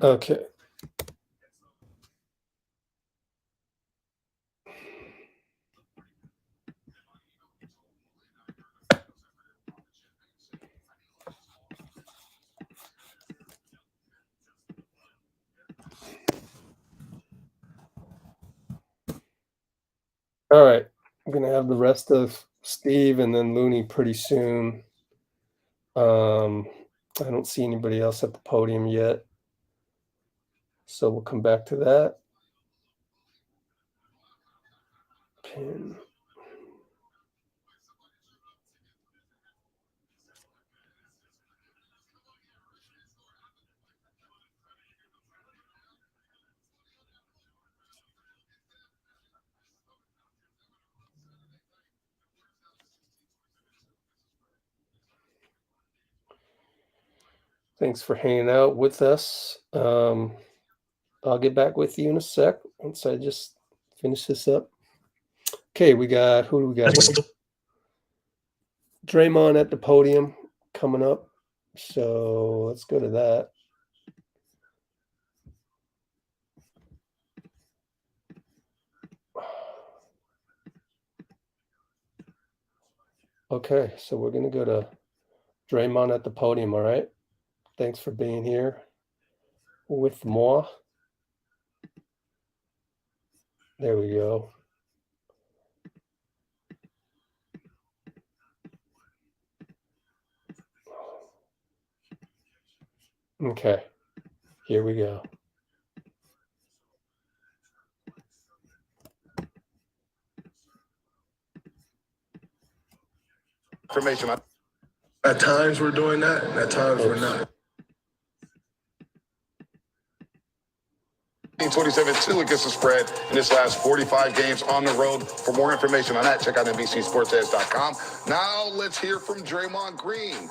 Okay. All right. I'm going to have the rest of Steve and then Looney pretty soon. I don't see anybody else at the podium yet. So we'll come back to that. Pin. Thanks for hanging out with us. I'll get back with you in a sec once I just finish this up. Okay, who do we got here? Draymond at the podium coming up. So let's go to that. Okay, so we're going to go to Draymond at the podium, all right? Thanks for being here with moi. There we go. Okay, here we go. Information. At times we're doing that, and at times we're not. 27-2 against the spread in his last 45 games on the road. For more information on that, check out NBCSportsEdge.com. Now let's hear from Draymond Green.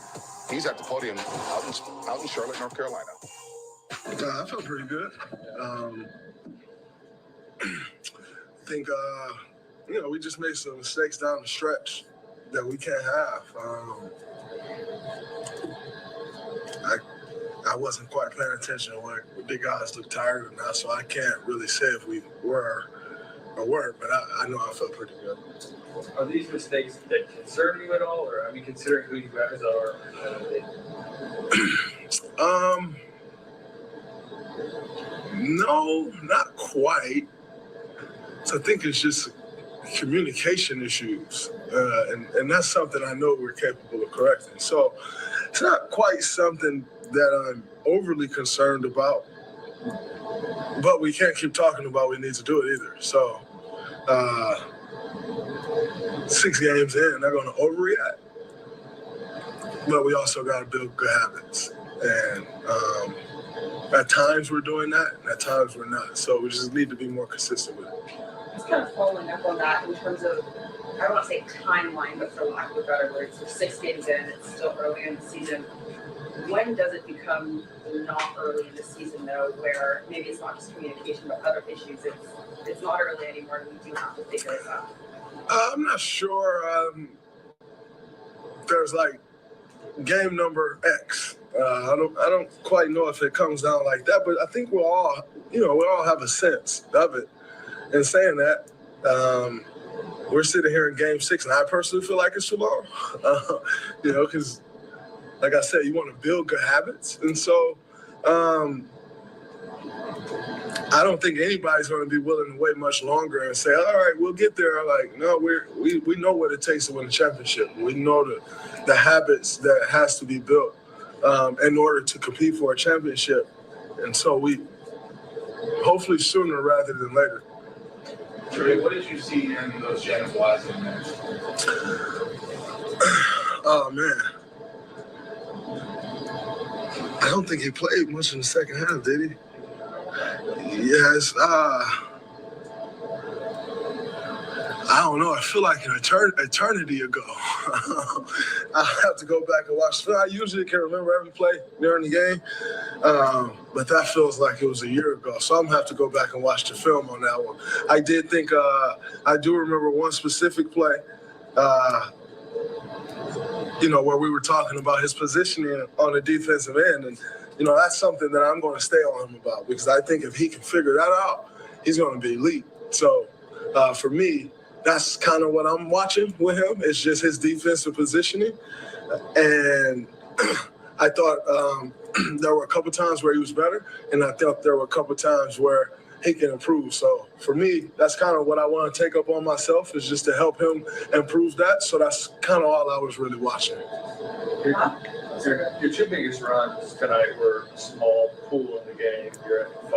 He's at the podium out in Charlotte, North Carolina. I felt pretty good. I think, we just made some mistakes down the stretch that we can't have. I wasn't quite paying attention when the guys looked tired or not, so I can't really say if we were or weren't, but I know I felt pretty good. Are these mistakes that concern you at all, or considering who you guys are? No, not quite. So I think it's just communication issues, and that's something I know we're capable of correcting. So it's not quite something that I'm overly concerned about, but we can't keep talking about we need to do it either. So 6 games in, they're going to overreact, but we also got to build good habits. And at times we're doing that, and at times we're not. So we just need to be more consistent with it. Just kind of following up on that in terms of, I don't want to say timeline, but for lack of a better word, so 6 games in, it's still early in the season. When does it become not early in the season, though, where maybe it's not just communication, but other issues? It's not early anymore, and we do have to figure it out. I'm not sure there's like game number X. I don't quite know if it comes down like that, but I think we all have a sense of it. And saying that, we're sitting here in game 6, and I personally feel like it's too long. Because like I said, you want to build good habits. And so I don't think anybody's going to be willing to wait much longer and say, all right, we'll get there. Like, no, we know what it takes to win a championship. We know the habits that has to be built in order to compete for a championship. And so we hopefully sooner rather than later. Trey, what did you see in those James Wiseman minutes? Oh, man. I don't think he played much in the second half, did he? Yes. I don't know. I feel like an eternity ago. I have to go back and watch. I usually can remember every play during the game, but that feels like it was a year ago. So I'm going to have to go back and watch the film on that one. I did think I do remember one specific play, where we were talking about his positioning on the defensive end. And, that's something that I'm going to stay on him about, because I think if he can figure that out, he's going to be elite. So for me, that's kind of what I'm watching with him. It's just his defensive positioning. And I thought there were a couple times where he was better, and I thought there were a couple times where he can improve. So for me, that's kind of what I want to take up on myself, is just to help him improve that. So that's kind of all I was really watching. Your 2 biggest runs tonight were small, pool in the game. You're at 5.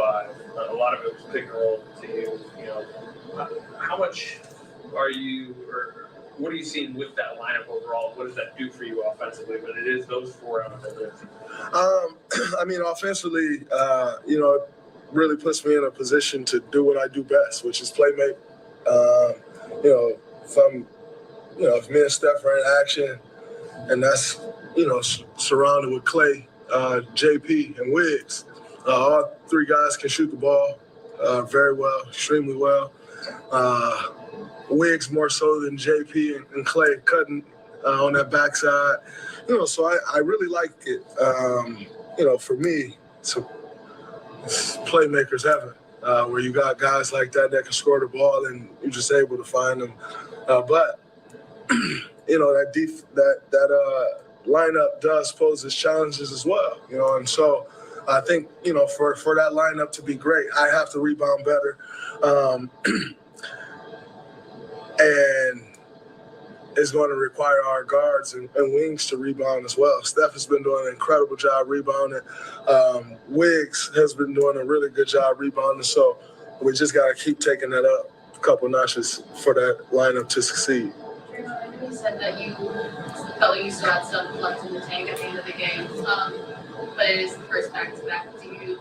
A lot of it was pick and roll to you. How much are you, or what are you seeing with that lineup overall? What does that do for you offensively? But it is those 4 out there. Offensively, it really puts me in a position to do what I do best, which is play make. If me and Steph are in action, and that's surrounded with Klay, JP, and Wiggs. All 3 guys can shoot the ball very well, extremely well. Wiggs more so than JP and Klay cutting on that backside. So I really like it. For me, it's playmakers heaven, where you got guys like that can score the ball, and you're just able to find them. But that lineup does pose its challenges as well, and so I think, for that lineup to be great, I have to rebound better. And it's going to require our guards and wings to rebound as well. Steph has been doing an incredible job rebounding. Wiggs has been doing a really good job rebounding. So we just got to keep taking that up a couple notches for that lineup to succeed. I know you said that you felt like you still had stuff left in the tank at the end of the game, but it is the first back-to-back. Do you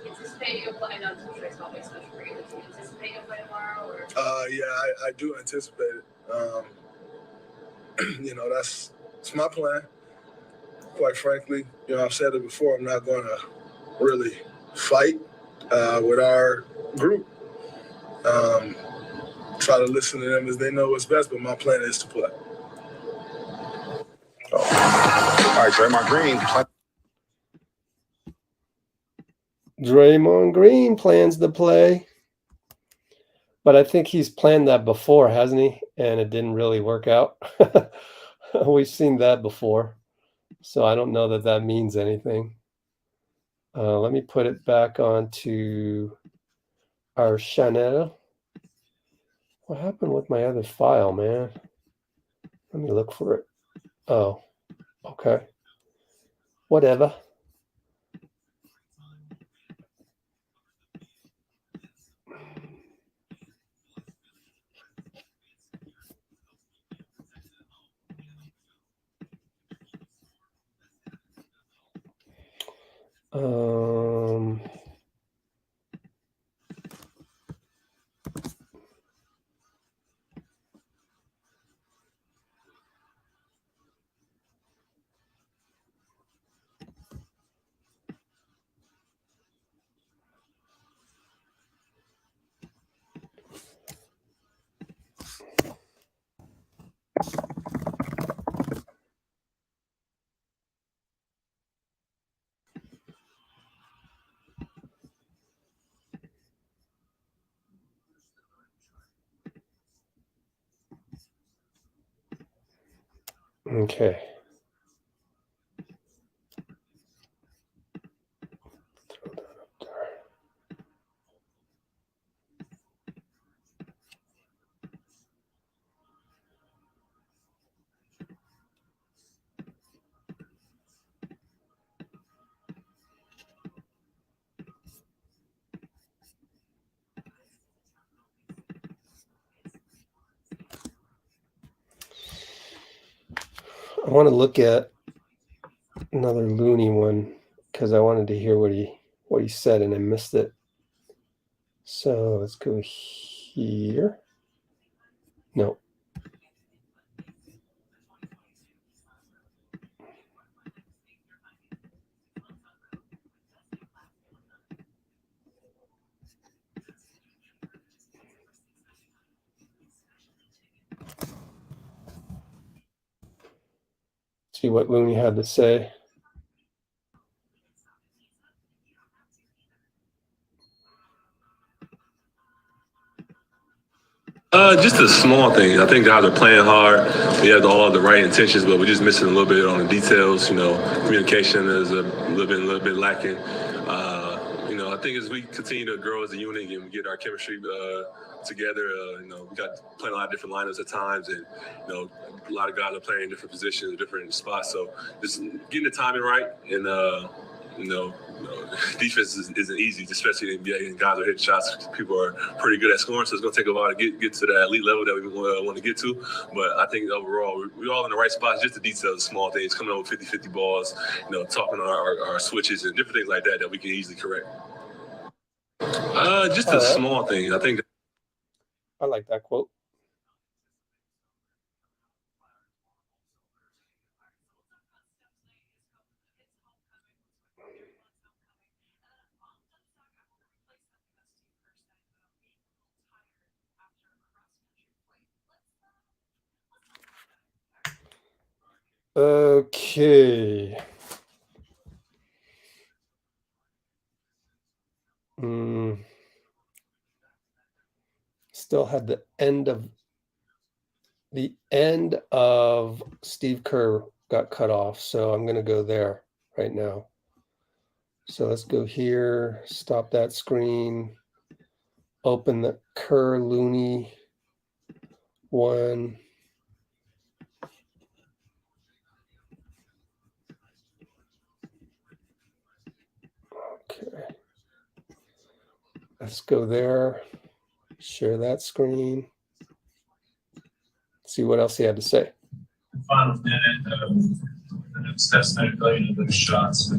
anticipate you'll play? I know Detroit's always much for you, but do you anticipate you'll play tomorrow? Or? Yeah, I do anticipate it. That's my plan. Quite frankly, I've said it before, I'm not going to really fight with our group. Try to listen to them as they know what's best, but my plan is to play. All right, Draymond Green. Draymond Green plans to play. But I think he's planned that before, hasn't he? And it didn't really work out. We've seen that before. So I don't know that means anything. Let me put it back onto our channel. What happened with my other file, man? Let me look for it. Oh, okay. Whatever. Um, okay. Throw that up there. I want to look at another Looney one because I wanted to hear what he said and I missed it. So let's go here. No. See what Looney had to say. Just a small thing. I think guys are playing hard. We have all the right intentions, but we're just missing a little bit on the details. Communication is a little bit lacking. I think as we continue to grow as a unit and get our chemistry together, we got playing a lot of different lineups at times, and a lot of guys are playing in different positions, different spots. So just getting the timing right, and defense isn't easy, especially in the NBA, and guys are hitting shots. People are pretty good at scoring, so it's going to take a while to get to that elite level that we want to get to. But I think overall, we're all in the right spots, just the details, the small things, coming up with 50-50 balls, talking our switches and different things like that we can easily correct. Just a small thing. I think. I like that quote. Okay. Still had the end of Steve Kerr got cut off, so I'm going to go there right now. So let's go here, stop that screen, open the Kerr Looney one. Okay. Let's go there, share that screen, see what else he had to say. Final minute, Steph's not going into those shots. Are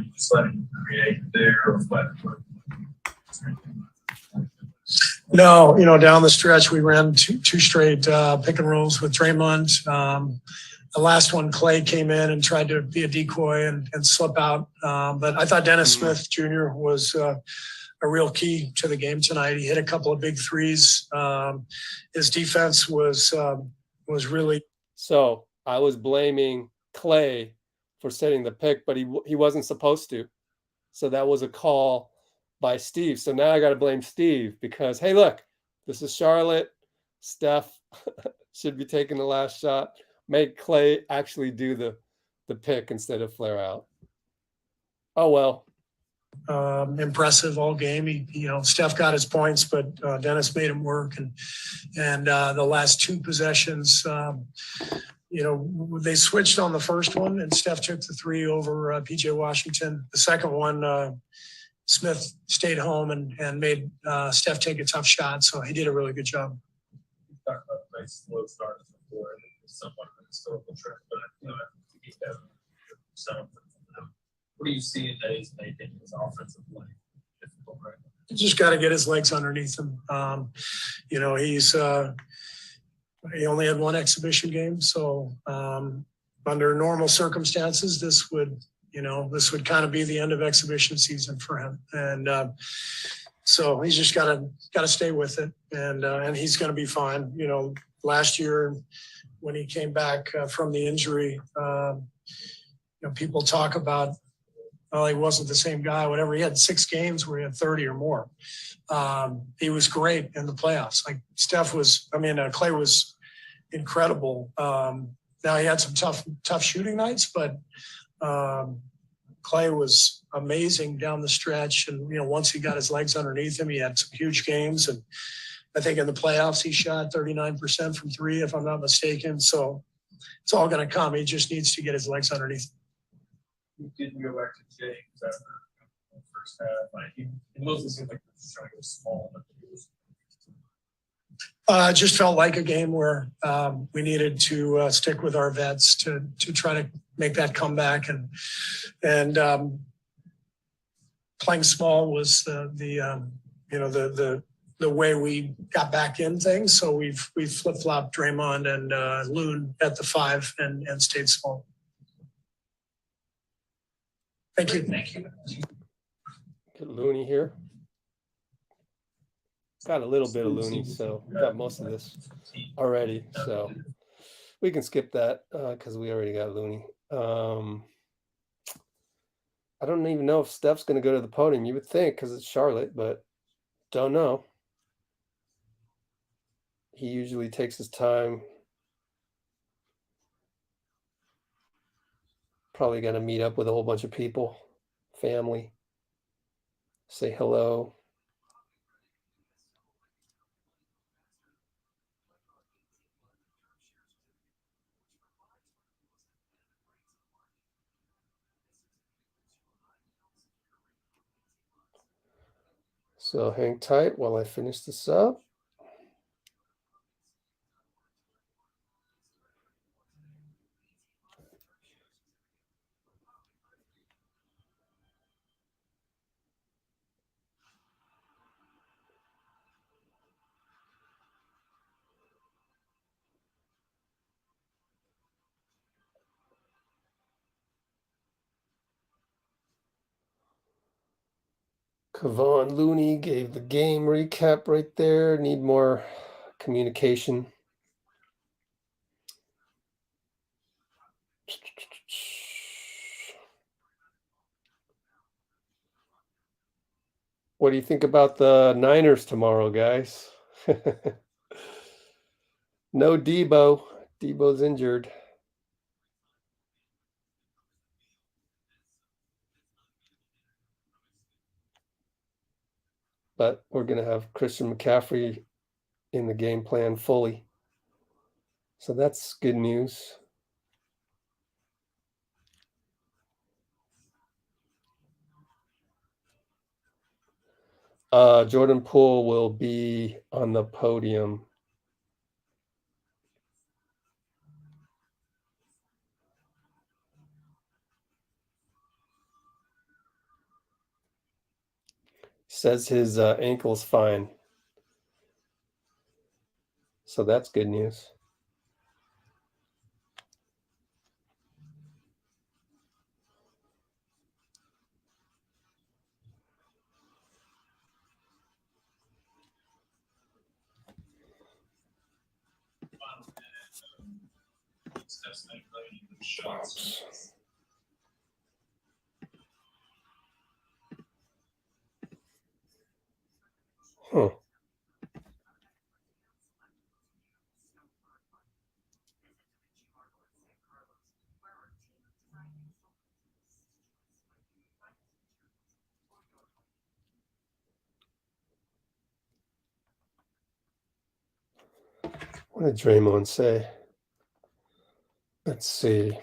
you just letting him create there, or what? No, down the stretch, we ran two straight pick and rolls with Draymond. The last one, Klay came in and tried to be a decoy and slip out. But I thought Dennis Smith Jr. was a real key to the game tonight. He hit a couple of big threes. His defense was really. So I was blaming Klay for setting the pick, but he wasn't supposed to. So that was a call by Steve. So now I got to blame Steve because, hey, look, this is Charlotte. Steph should be taking the last shot. Make Klay actually do the pick instead of flare out. Oh, well. impressive all game. Steph got his points, but Dennis made him work. And the last two possessions, they switched on the first one, and Steph took the three over PJ Washington. The second one, Smith stayed home and made Steph take a tough shot, so he did a really good job. You talked about a nice slow start before, and it's somewhat of a historical trend, but I think he's got some. What do you see that he's making his offensive play difficult right now? He's just got to get his legs underneath him. He only had one exhibition game, so under normal circumstances, this would kind of be the end of exhibition season for him. And so he's just got to stay with it, and he's going to be fine. Last year when he came back from the injury, people talk about, well, he wasn't the same guy, whatever. He had 6 games where he had 30 or more. He was great in the playoffs. Like Klay was incredible. Now he had some tough shooting nights, but Klay was amazing down the stretch. And, once he got his legs underneath him, he had some huge games. And I think in the playoffs, he shot 39% from 3, if I'm not mistaken. So it's all going to come. He just needs to get his legs underneath him. You didn't go back to James after the first half. It mostly seemed like he was trying to go small. It just felt like a game where we needed to stick with our vets to try to make that comeback, and playing small was the way we got back in things. So we've flip-flopped Draymond and Loon at the 5 and stayed small. Thank you. Get Looney here. Got a little bit of Looney, so got most of this already. So we can skip that because we already got Looney. I don't even know if Steph's going to go to the podium. You would think because it's Charlotte, but don't know. He usually takes his time. Probably going to meet up with a whole bunch of people, family, say hello. So hang tight while I finish this up. Kevon Looney gave the game recap right there. Need more communication. What do you think about the Niners tomorrow, guys? No Debo. Debo's injured. But we're going to have Christian McCaffrey in the game plan fully. So that's good news. Jordan Poole will be on the podium. Says his ankle's fine. So that's good news. Oops. Huh. What did Draymond say? Let's see.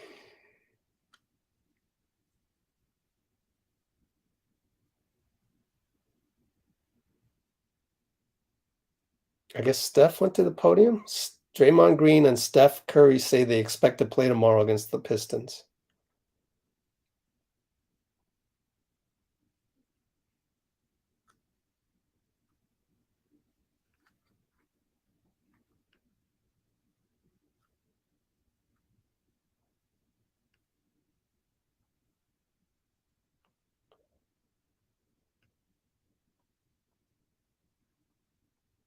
I guess Steph went to the podium. Draymond Green and Steph Curry say they expect to play tomorrow against the Pistons.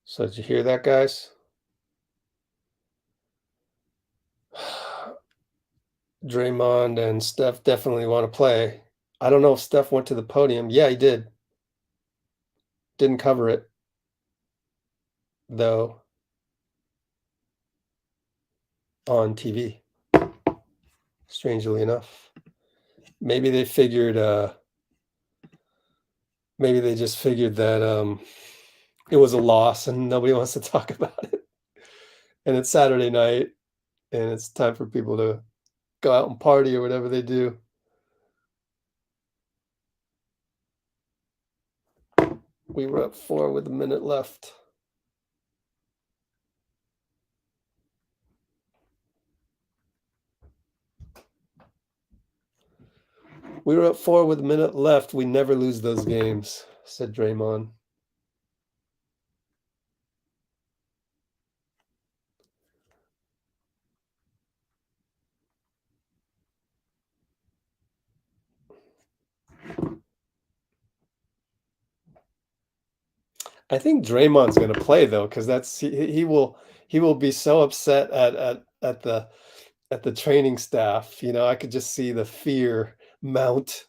So did you hear that, guys? Draymond and Steph definitely want to play. I don't know if Steph went to the podium. Yeah, he did. Didn't cover it, though, on TV. Strangely enough. Maybe they figured, maybe they just figured that it was a loss and nobody wants to talk about it. And it's Saturday night, and it's time for people to go out and party or whatever they do. We were up 4 with a minute left. We were up 4 with a minute left. We never lose those games, said Draymond. I think Draymond's going to play though, because that's he will be so upset at the training staff. You know, I could just see the fear mount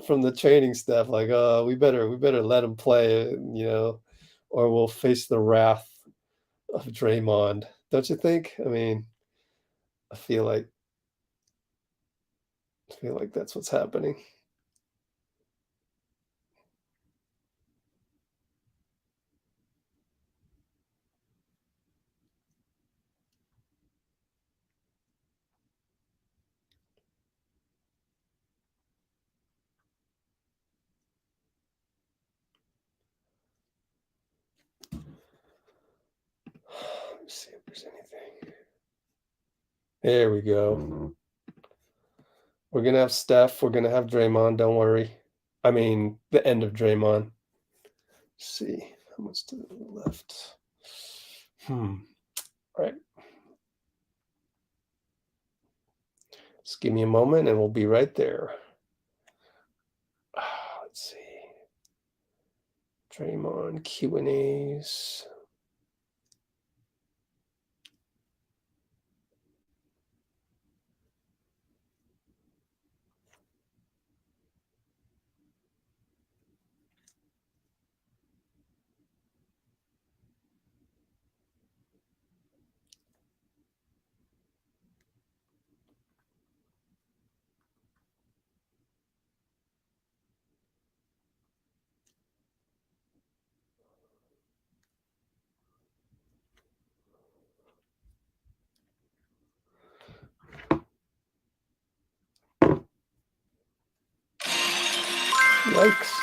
from the training staff, like, oh, we better let him play, you know, or we'll face the wrath of Draymond. Don't you think? I mean, I feel like that's what's happening. Let's see if there's anything. There we go. We're going to have Steph. We're going to have Draymond. Don't worry. I mean, the end of Draymond. Let's see. How much to the left? All right. Just give me a moment and we'll be right there. Let's see. Draymond, Q&As. Yikes.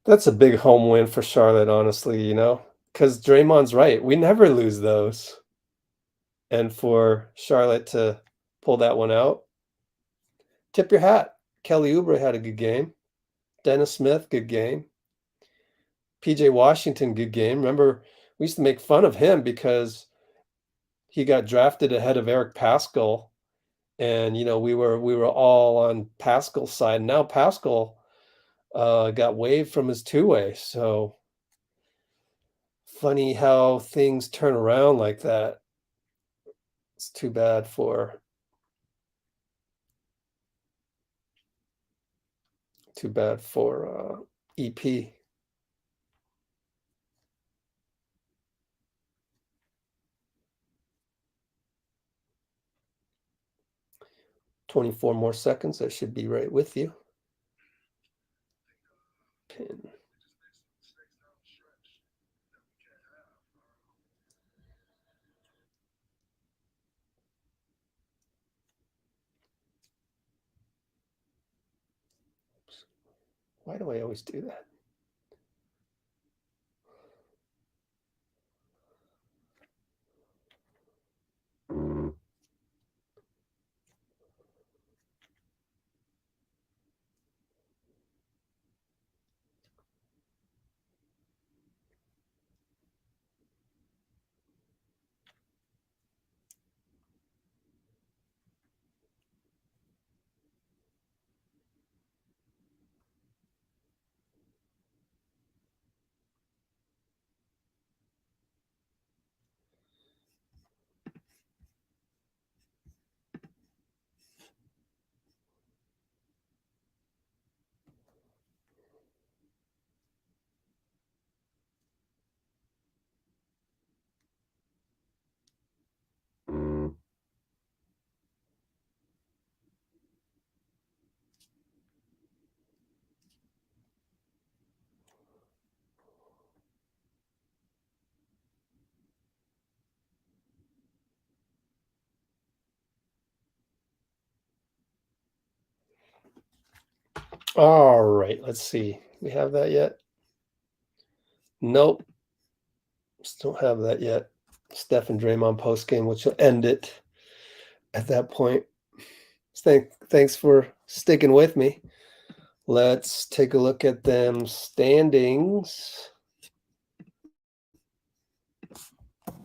That's a big home win for Charlotte, honestly, you know, because Draymond's right. We never lose those. And for Charlotte to pull that one out, tip your hat. Kelly Oubre had a good game. Dennis Smith, good game. PJ Washington, good game. Remember, we used to make fun of him because he got drafted ahead of Eric Paschall. And, you know, we were all on Paschall's side. Now Paschall got waived from his two-way. So Funny how things turn around like that. It's too bad for EP. "24 more seconds. I should be right with you." Pin. Why do I always do that? All right, let's see. We have that yet? Nope. Still don't have that yet. Steph and Draymond postgame, which will end it at that point. Thanks for sticking with me. Let's take a look at them standings.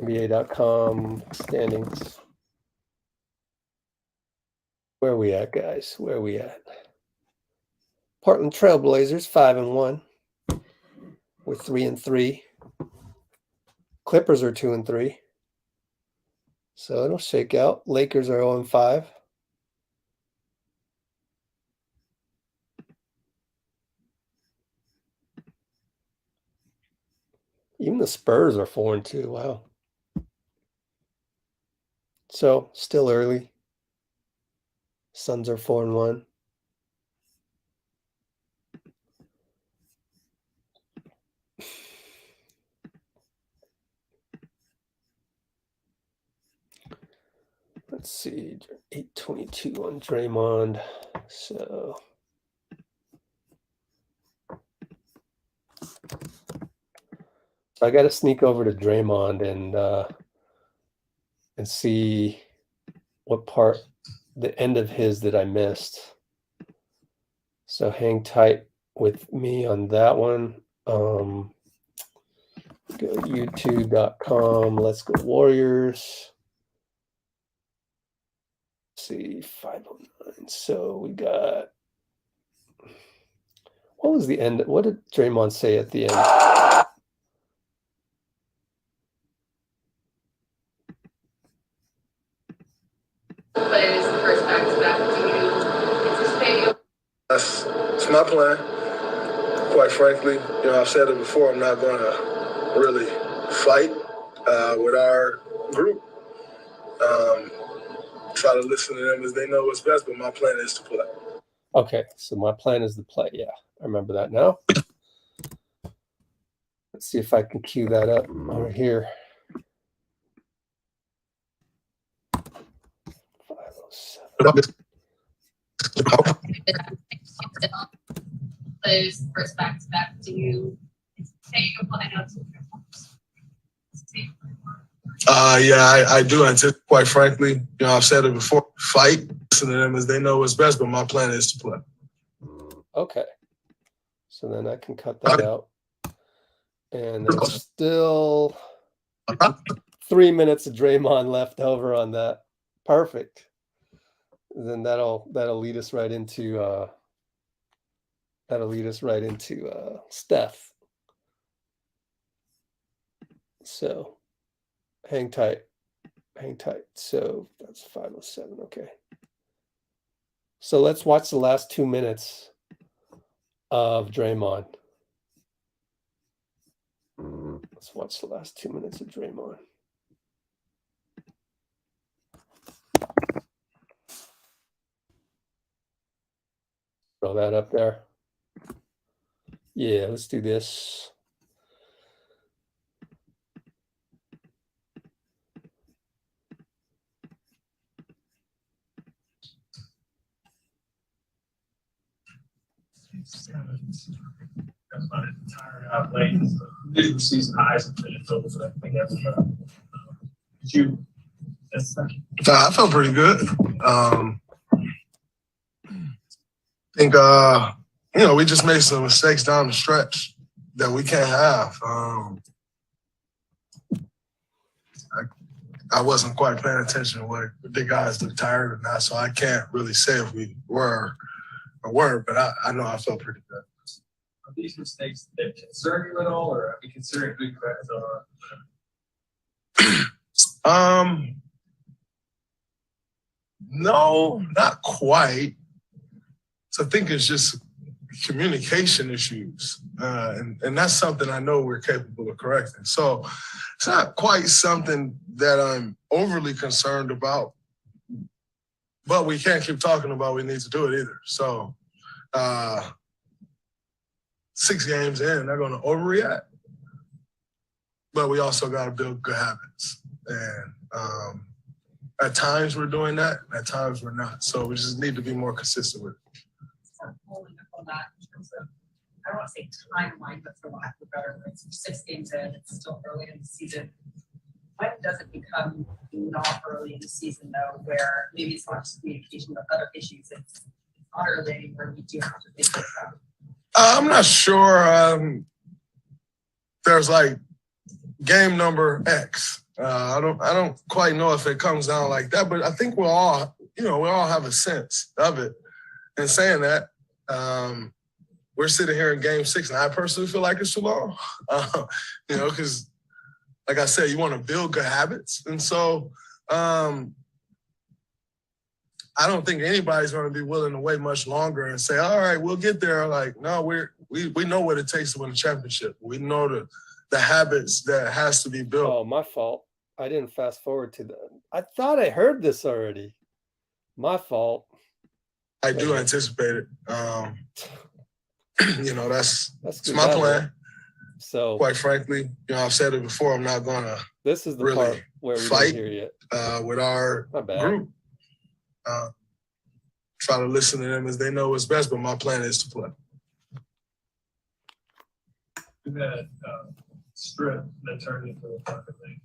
NBA.com standings. Where are we at, guys? Where are we at? Portland Trailblazers 5-1. We're 3-3. Clippers are 2-3. So it'll shake out. Lakers are 0-5. Even the Spurs are 4-2. Wow. So still early. Suns are 4-1. Let's see, 822 on Draymond. So I got to sneak over to Draymond and see what part, the end of his that I missed. So hang tight with me on that one. Go youtube.com. Let's go Warriors. Let's see, 509. So we got, what was the end? What did Draymond say at the end? But it is the first back-to-back. Do you anticipate? That's my plan. Quite frankly, I've said it before, I'm not going to really fight with our group. Try to listen to them as they know what's best, but my plan is to play. Okay, so my plan is to play. Yeah, I remember that now. Let's see if I can cue that up over here. 507. But it is the first back-to-back. Do you anticipate you'll play? Yeah, I do anticipate, quite frankly. I've said it before, fight, listen to them as they know what's best, but my plan is to play. Okay. So then I can cut that out. And there's still 3 minutes of Draymond left over on that. Perfect. Then that'll lead us right into Steph. So hang tight. Hang tight. So that's 5:07. Okay. So let's watch the last 2 minutes of Draymond. Let's watch the last 2 minutes of Draymond. Throw that up there. Yeah, let's do this. That's not tired out late. These were season highs and finished over, so I think that's did you? I felt pretty good. I think we just made some mistakes down the stretch that we can't have. I wasn't quite paying attention to what the guys looked tired or not, so I can't really say if we were or weren't, but I know I felt pretty good. Are these mistakes that concern you at all, or are you considering big guys are? No, not quite. So I think it's just communication issues. And that's something I know we're capable of correcting. So it's not quite something that I'm overly concerned about, but we can't keep talking about we need to do it either. So 6 games in, they're going to overreact. But we also got to build good habits. And at times we're doing that, at times we're not. So we just need to be more consistent with it. Following up on that in terms of, I don't want to say timeline, but for lack of a better word, so 6 games in, it's still early in the season. When does it become not early in the season, though, where maybe it's not just communication, but other issues? It's not early where we do have to think about that. I'm not sure there's like game number X. I don't quite know if it comes down like that, but I think we all have a sense of it. And saying that, we're sitting here in game 6, and I personally feel like it's too long. Because like I said, you want to build good habits. And so I don't think anybody's going to be willing to wait much longer and say, all right, we'll get there. Like, no, we know what it takes to win a championship. We know the habits that has to be built. Oh, my fault. I didn't fast forward to that. I thought I heard this already. My fault. I do anticipate it. That's my better. plan. So quite frankly, I've said it before, I'm not going to this is the really part where we fight didn't hear yet. with our group. Try to listen to them as they know what's best, but my plan is to play. That strip that turned into a fucking thing.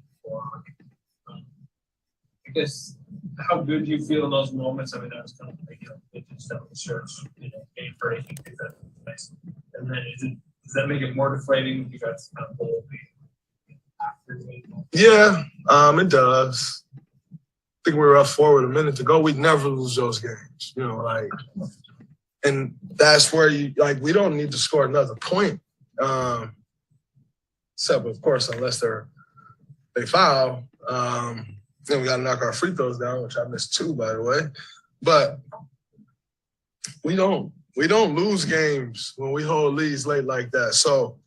I guess, how good do you feel in those moments? I mean, that was kind of like, it just down the stretch, game breaking, that's nice. And then does that make it more deflating if you guys kind of pull after the game? Yeah, it does. I think we were up 4 with a minute to go. We never lose those games, and that's where we don't need to score another point. Except, of course, unless they foul. Then we got to knock our free throws down, which I missed 2, by the way. But we don't lose games when we hold leads late like that. So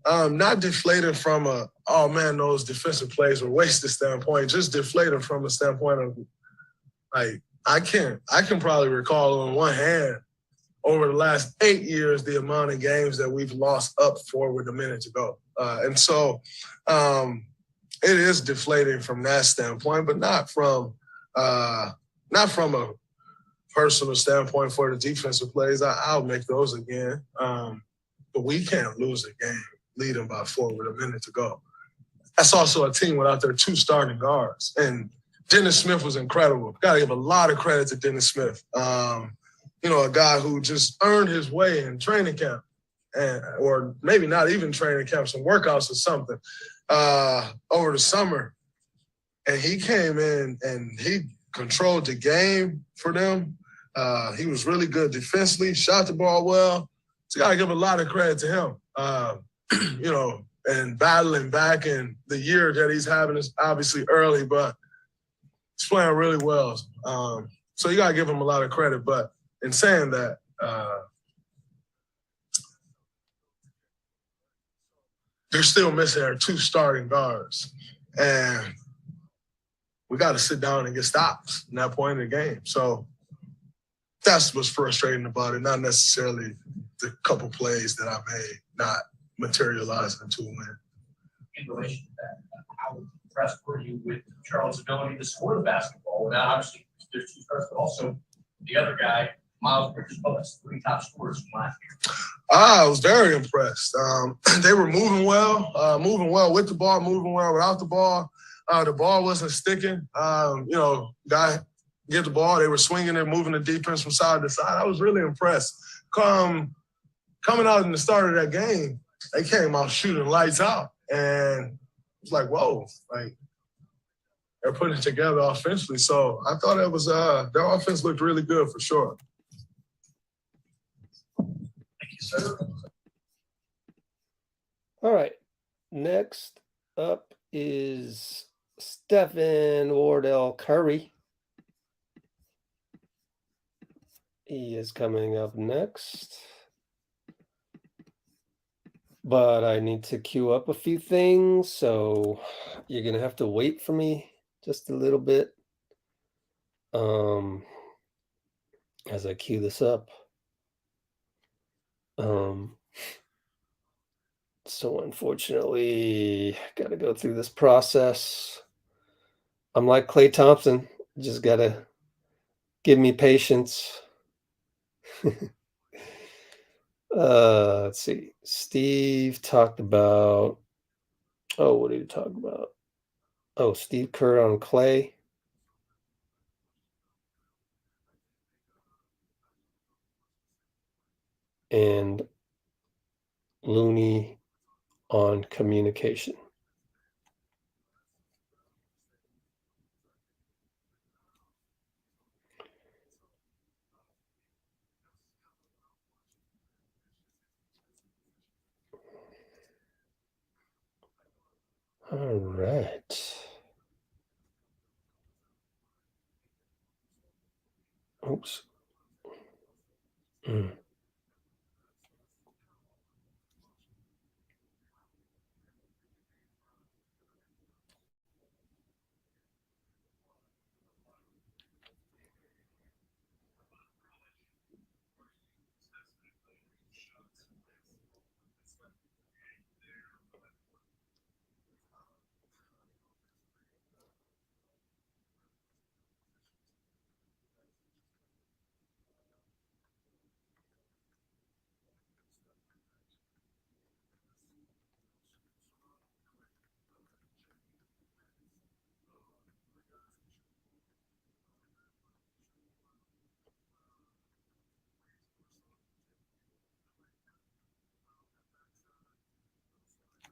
not deflated from those defensive plays were wasted standpoint, just deflated from a standpoint of I can probably recall on one hand over the last 8 years the amount of games that we've lost up 4 with a minute to go. And so it is deflating from that standpoint, but not from a personal standpoint for the defensive plays. I'll make those again. But we can't lose a game leading by 4 with a minute to go. That's also a team without their 2 starting guards. And Dennis Smith was incredible. Got to give a lot of credit to Dennis Smith. A guy who just earned his way in training camp, or maybe not even training camp, some workouts or something over the summer. And he came in and he controlled the game for them. He was really good defensively, shot the ball well. So you got to give a lot of credit to him. and battling back. And the year that he's having is obviously early, but he's playing really well. So you got to give him a lot of credit. But in saying that, they're still missing our 2 starting guards. And we got to sit down and get stops in that point in the game. So that's what's frustrating about it, not necessarily the couple plays that I made not materializing into a win. In relation to that, how impressed were you with Charles' ability to score the basketball? Now, obviously, there's 2 stars, but also the other guy, Miles Bridges, that's 3 top scorers from last year. I was very impressed. They were moving well with the ball, moving well without the ball. The ball wasn't sticking. Guy get the ball, they were swinging and moving the defense from side to side. I was really impressed. Coming out in the start of that game, they came out shooting lights out. And it's like, whoa, like they're putting it together offensively. So I thought it was their offense looked really good for sure. Thank you, sir. All right. Next up is Stephen Wardell Curry. He is coming up next. But I need to queue up a few things, so you're going to have to wait for me just a little bit as I queue this up. So unfortunately, got to go through this process. I'm like Klay Thompson, just got to give me patience. Let's see. Steve talked about, what did he talk about? Oh, Steve Kerr on Klay. And Looney on communication. All right. Oops.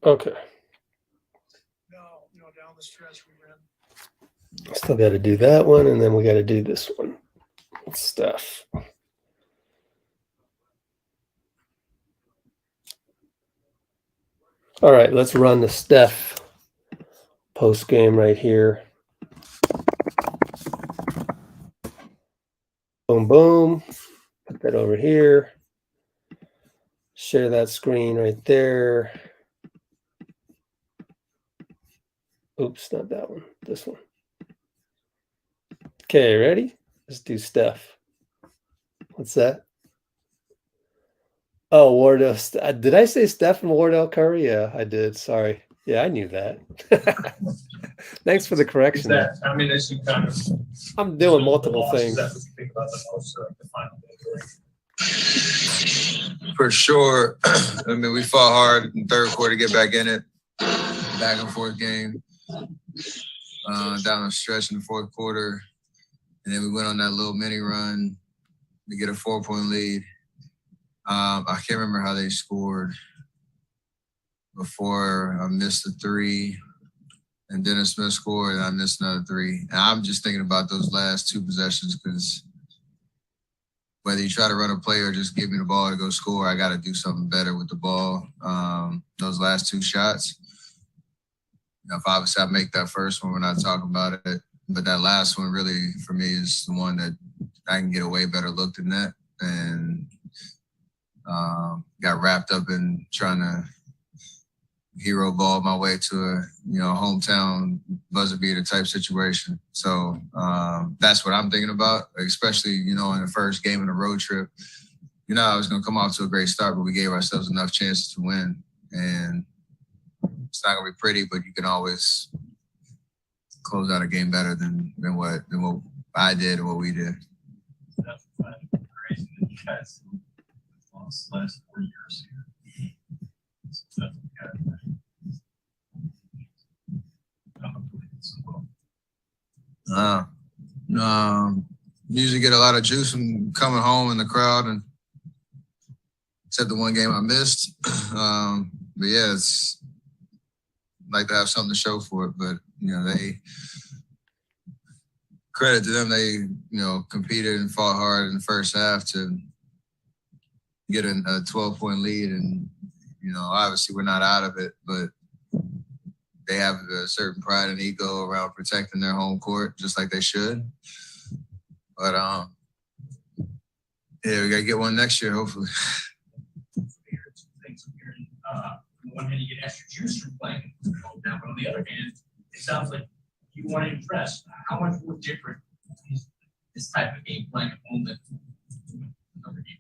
Okay. No, down the stretch we ran. Still got to do that one, and then we got to do this one. Steph. All right, let's run the Steph post game right here. Boom, boom. Put that over here. Share that screen right there. Oops, not that one. This one. Okay, ready? Let's do Steph. What's that? Oh, Wardell. Did I say Steph and Wardell Curry? Yeah, I did. Sorry. Yeah, I knew that. Thanks for the correction. I mean, as you kind of, I'm doing multiple things. That's what you think about the most, like the final day. For sure. I mean, we fought hard in third quarter to get back in it. Back and forth game. Down the stretch in the fourth quarter. And then we went on that little mini run to get a 4-point lead. I can't remember how they scored before I missed the 3. And Dennis Smith scored, and I missed another 3. And I'm just thinking about those last 2 possessions because whether you try to run a play or just give me the ball to go score, I got to do something better with the ball. Those last 2 shots, if obviously I make that first one, we're not talking about it. But that last one really, for me, is the one that I can get a way better look than that. And got wrapped up in trying to hero ball my way to a, hometown buzzer beater type situation. So that's what I'm thinking about, especially, in the first game of the road trip. I was going to come off to a great start, but we gave ourselves enough chances to win. And it's not going to be pretty, but you can always close out a game better than what I did and what we did. That's crazy that you guys lost the last 4 years here. So that's usually get a lot of juice from coming home in the crowd, and except the one game I missed. But yeah, it's like to have something to show for it. But they credit to them. They competed and fought hard in the first half to get a 12-point lead, and obviously we're not out of it, but they have a certain pride and ego around protecting their home court, just like they should. But yeah, we gotta get one next year, hopefully. On one hand, you get extra juice from playing, but on the other hand, it sounds like you want to impress. How much more different is this type of game playing at home than another game?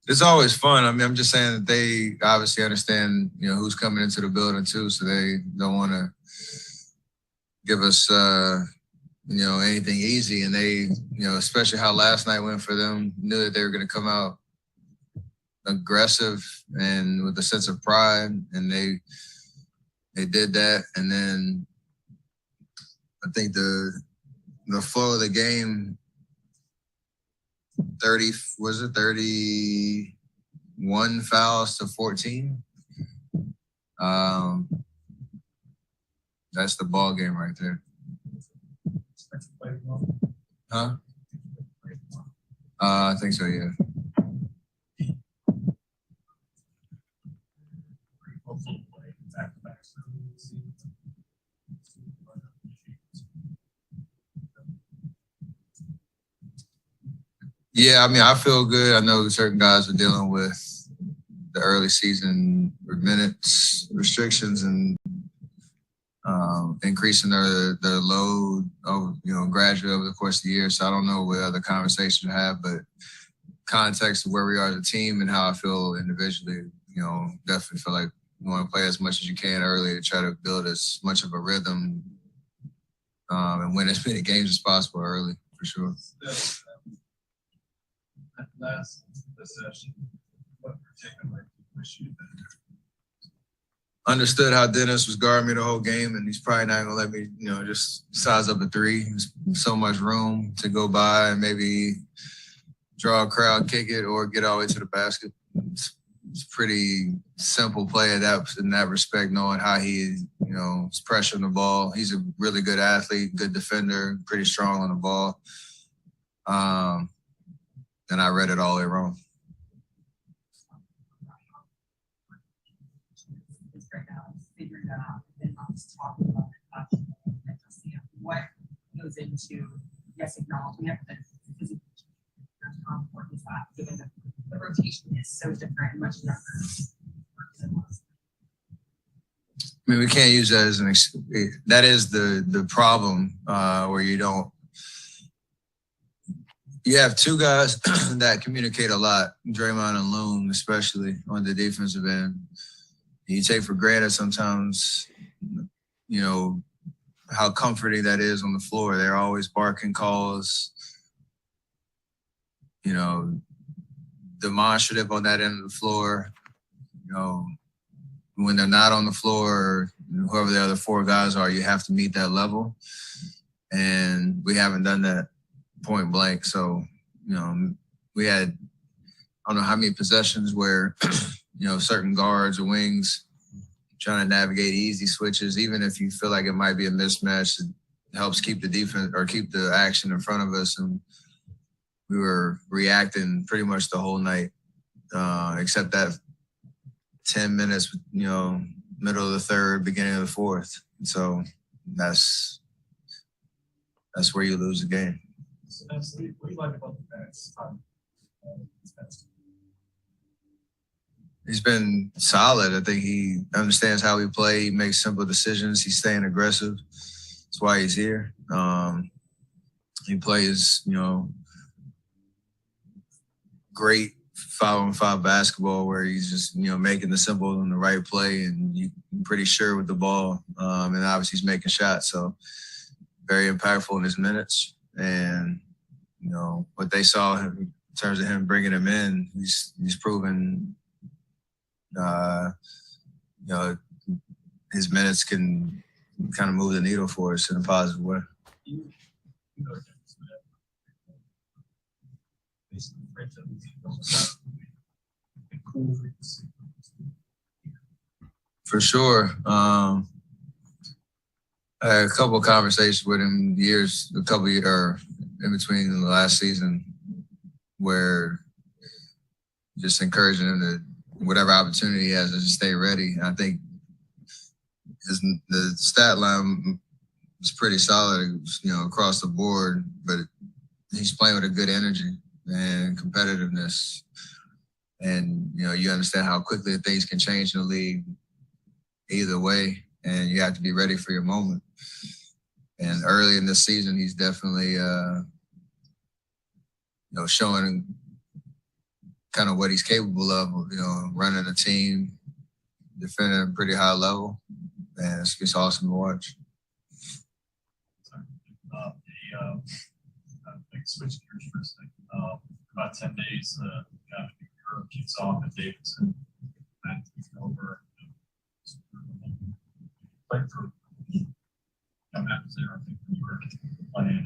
It's always fun. I mean, I'm just saying that they obviously understand, who's coming into the building too, so they don't want to give us, anything easy. And they, especially how last night went for them, knew that they were going to come out aggressive and with a sense of pride, and they did that. And then I think the flow of the game, 31 fouls to 14. That's the ball game right there. Huh? I think so, yeah. Yeah, I mean, I feel good. I know certain guys are dealing with the early season minutes restrictions and increasing their load gradually over the course of the year. So I don't know what other conversations to have, but context of where we are as a team and how I feel individually, definitely feel like you want to play as much as you can early to try to build as much of a rhythm and win as many games as possible early, for sure. That last session, what particularly wish you did? Understood how Dennis was guarding me the whole game, and he's probably not gonna let me, just size up a three. There's so much room to go by and maybe draw a crowd, kick it, or get all the way to the basket. It's pretty simple play in that respect, knowing how he, is pressuring the ball. He's a really good athlete, good defender, pretty strong on the ball. And I read it all the way wrong. Figuring that out and not just talking about it, and just seeing what goes into acknowledging it, but physically how important is that, given that the rotation is so different and much younger than was. I mean, we can't use that as that is the problem where you have two guys that communicate a lot, Draymond and Loon, especially on the defensive end. You take for granted sometimes, how comforting that is on the floor. They're always barking calls, demonstrative on that end of the floor. When they're not on the floor, or whoever the other four guys are, you have to meet that level. And we haven't done that point blank. So, we had, I don't know how many possessions where, certain guards or wings trying to navigate easy switches, even if you feel like it might be a mismatch, it helps keep the defense or keep the action in front of us. And we were reacting pretty much the whole night, except that 10 minutes, middle of the third, beginning of the fourth. So that's where you lose the game. So what do you like about the Nets? He's been solid. I think he understands how we play. He makes simple decisions. He's staying aggressive. That's why he's here. He plays, great 5-on-5 basketball where he's just, making the simple and the right play, and you're pretty sure with the ball. And obviously he's making shots. So very impactful in his minutes. And, what they saw in terms of him bringing him in, he's proven, his minutes can kind of move the needle for us in a positive way. For sure. I had a couple of conversations with him in between the last season, where just encouraging him to whatever opportunity he has to just stay ready. And I think the stat line was pretty solid, across the board, but he's playing with a good energy and competitiveness. And, you understand how quickly things can change in the league either way, and you have to be ready for your moment. And early in this season, he's definitely, showing kind of what he's capable of, running a team, defending at a pretty high level, and it's awesome to watch. Switch gears for a second. About 10 days, Kerr kicks off at Davidson. That takes over. Played for Matt was there, I think, when you were playing.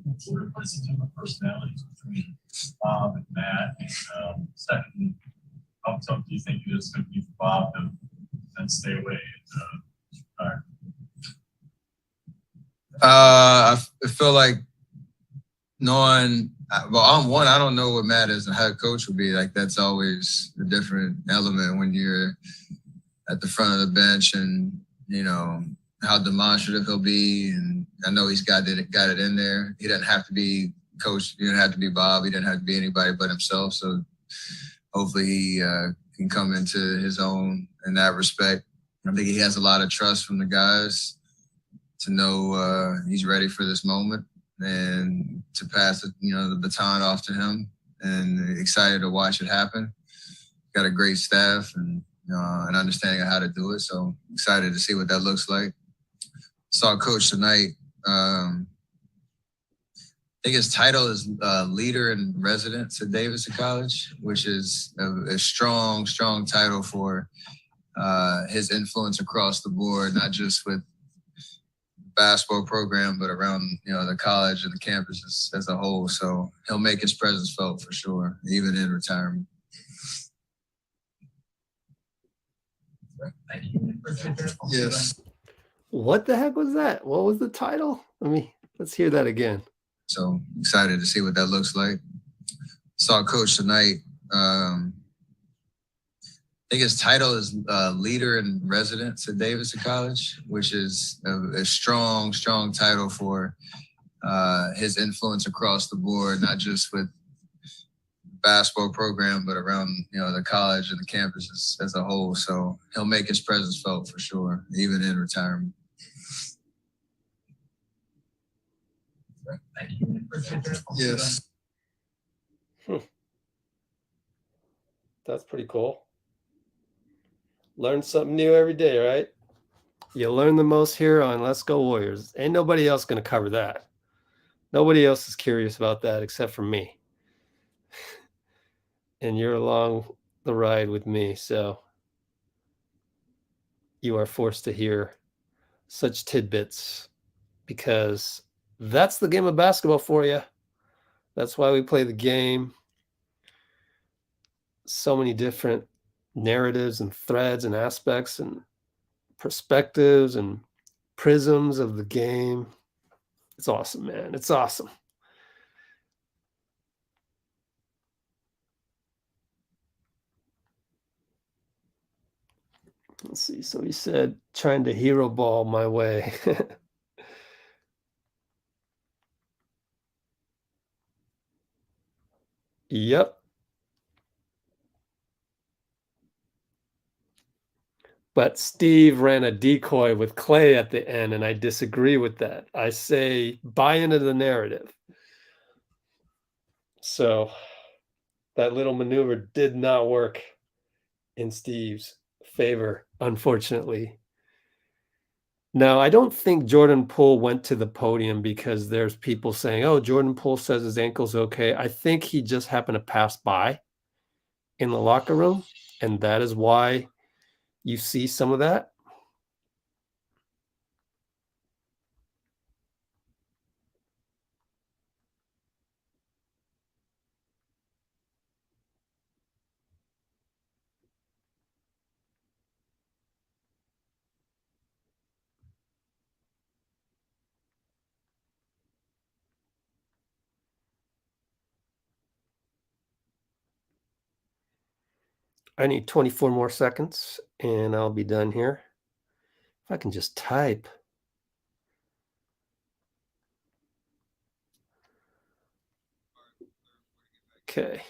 And sort of listening to the personalities between Bob and Matt. And second, how tough do you think it is going to be for Bob to then stay away and retire? I feel like knowing, I don't know what Matt as a head coach would be like. That's always a different element when you're at the front of the bench, and how demonstrative he'll be. And I know he's got it in there. He doesn't have to be coach. He doesn't have to be Bob. He doesn't have to be anybody but himself. So hopefully he can come into his own in that respect. I think he has a lot of trust from the guys to know he's ready for this moment, and to pass the baton off to him, and excited to watch it happen. Got a great staff and an understanding of how to do it. So excited to see what that looks like. Saw Coach tonight. I think his title is Leader in Residence at Davidson College, which is a strong title for his influence across the board, not just with basketball program, but around the college and the campus as a whole. So he'll make his presence felt for sure, even in retirement. Thank you. Yes. What the heck was that? What was the title? Let's hear that again. So excited to see what that looks like. Saw Coach tonight. I think his title is Leader in Residence at Davidson College, which is a strong title for his influence across the board, not just with basketball program, but around the college and the campus as a whole. So he'll make his presence felt for sure, even in retirement. Thank you. Yes. That's pretty cool. Learn something new every day, right? You learn the most here on Let's Go Warriors. Ain't nobody else going to cover that. Nobody else is curious about that except for me. And you're along the ride with me, so you are forced to hear such tidbits, because that's the game of basketball for you. That's why we play the game. So many different narratives and threads and aspects and perspectives and prisms of the game. It's awesome, man. It's awesome. Let's see. So he said, trying to hero ball my way. Yep. But Steve ran a decoy with Klay at the end, and I disagree with that. I say buy into the narrative. So that little maneuver did not work in Steve's favor, unfortunately. Now, I don't think Jordan Poole went to the podium because there's people saying, oh, Jordan Poole says his ankle's okay. I think he just happened to pass by in the locker room, and that is why you see some of that. I need 24 more seconds and I'll be done here. If I can just type. Okay.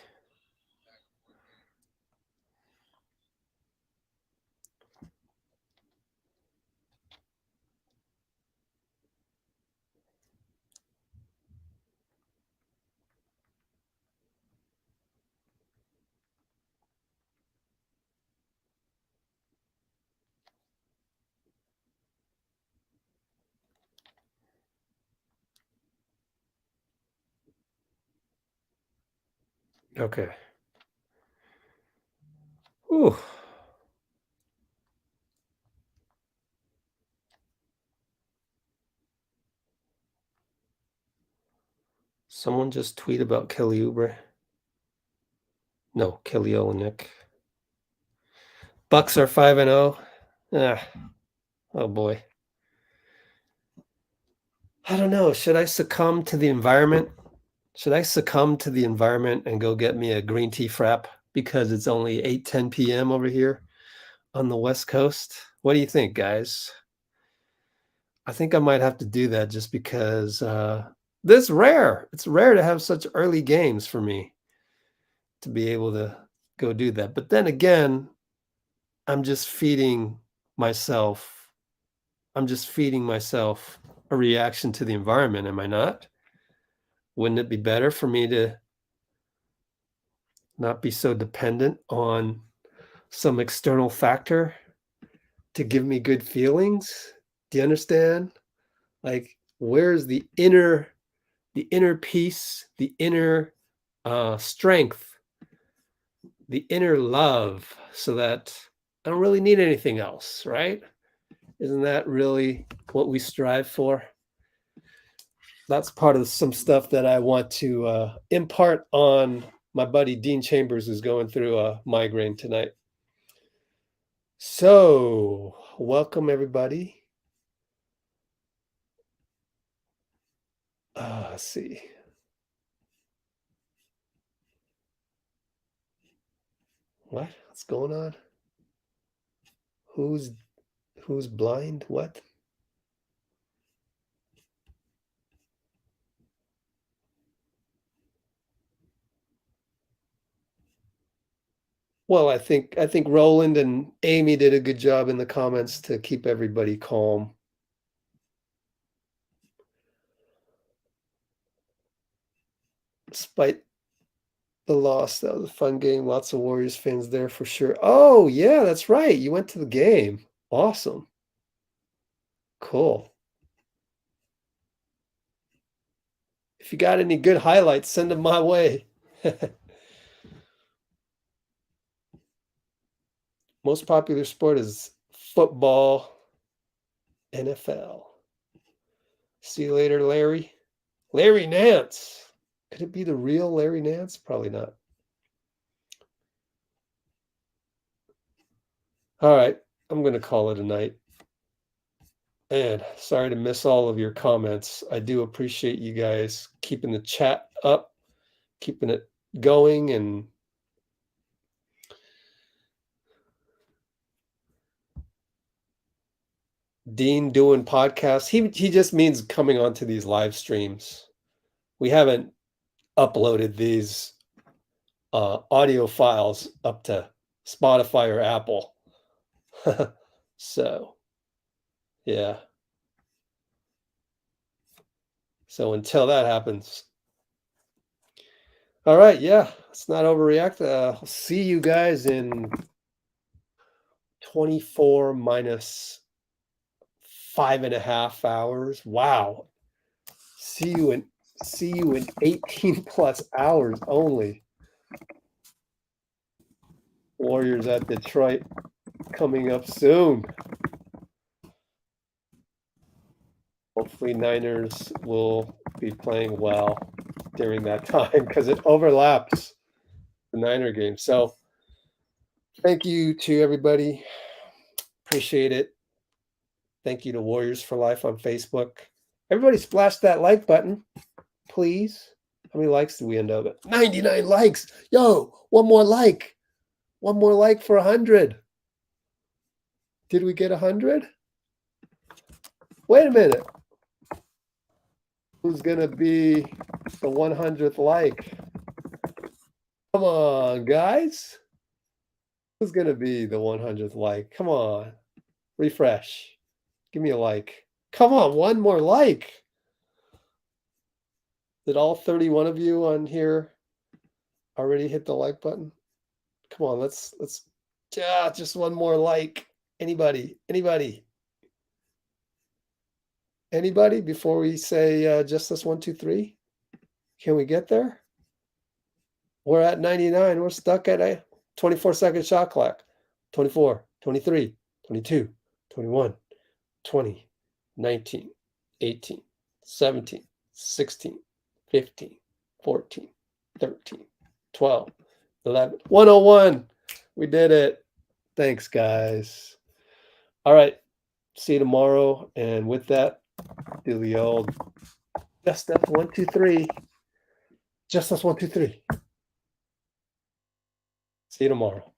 Okay. Ooh. Someone just tweet about Kelly Oubre. No, Kelly Olynyk. Bucks are 5-0. Oh boy. I don't know. Should I succumb to the environment? Should I succumb to the environment and go get me a green tea frap because it's only 8:10 p.m. over here on the West Coast? What do you think, guys? I think I might have to do that just because this is rare. It's rare to have such early games for me to be able to go do that. But then again, I'm just feeding myself. I'm just feeding myself a reaction to the environment, am I not? Wouldn't it be better for me to not be so dependent on some external factor to give me good feelings? Do you understand? Like, where's the inner peace, the inner strength, the inner love, so that I don't really need anything else, right? Isn't that really what we strive for? That's part of some stuff that I want to impart on my buddy Dean Chambers, who's going through a migraine tonight. So, welcome everybody. Let's see. What's going on? Who's blind? What? Well, I think Roland and Amy did a good job in the comments to keep everybody calm. Despite the loss, that was a fun game. Lots of Warriors fans there for sure. Oh, yeah, that's right. You went to the game. Awesome. Cool. If you got any good highlights, send them my way. Most popular sport is football, NFL. See you later, Larry. Larry Nance. Could it be the real Larry Nance? Probably not. All right, I'm going to call it a night. And sorry to miss all of your comments. I do appreciate you guys keeping the chat up, keeping it going, and Dean doing podcasts. He just means coming onto these live streams. We haven't uploaded these audio files up to Spotify or Apple. So, yeah. So until that happens. All right, yeah. Let's not overreact. I'll see you guys in 24 minus 5.5 hours. Wow. See you in 18 plus hours only. Warriors at Detroit coming up soon. Hopefully Niners will be playing well during that time because it overlaps the Niner game. So thank you to everybody. Appreciate it. Thank you to Warriors for Life on Facebook. Everybody splash that like button, please. How many likes did we end up at? 99 likes. Yo, one more like. One more like for 100. Did we get 100? Wait a minute. Who's going to be the 100th like? Come on, guys. Who's going to be the 100th like? Come on. Refresh. Give me a like. Come on, one more like. Did all 31 of you on here already hit the like button? Come on, let's just one more like. Anybody before we say just this 1, 2, 3? Can we get there? We're at 99. We're stuck at a 24-second shot clock. 24, 23, 22, 21, 20, 19, 18, 17, 16, 15, 14, 13, 12, 11, 101. We did it. Thanks, guys. All right. See you tomorrow. And with that, do the old just that 1, 2, 3. Just us 1, 2, 3. See you tomorrow.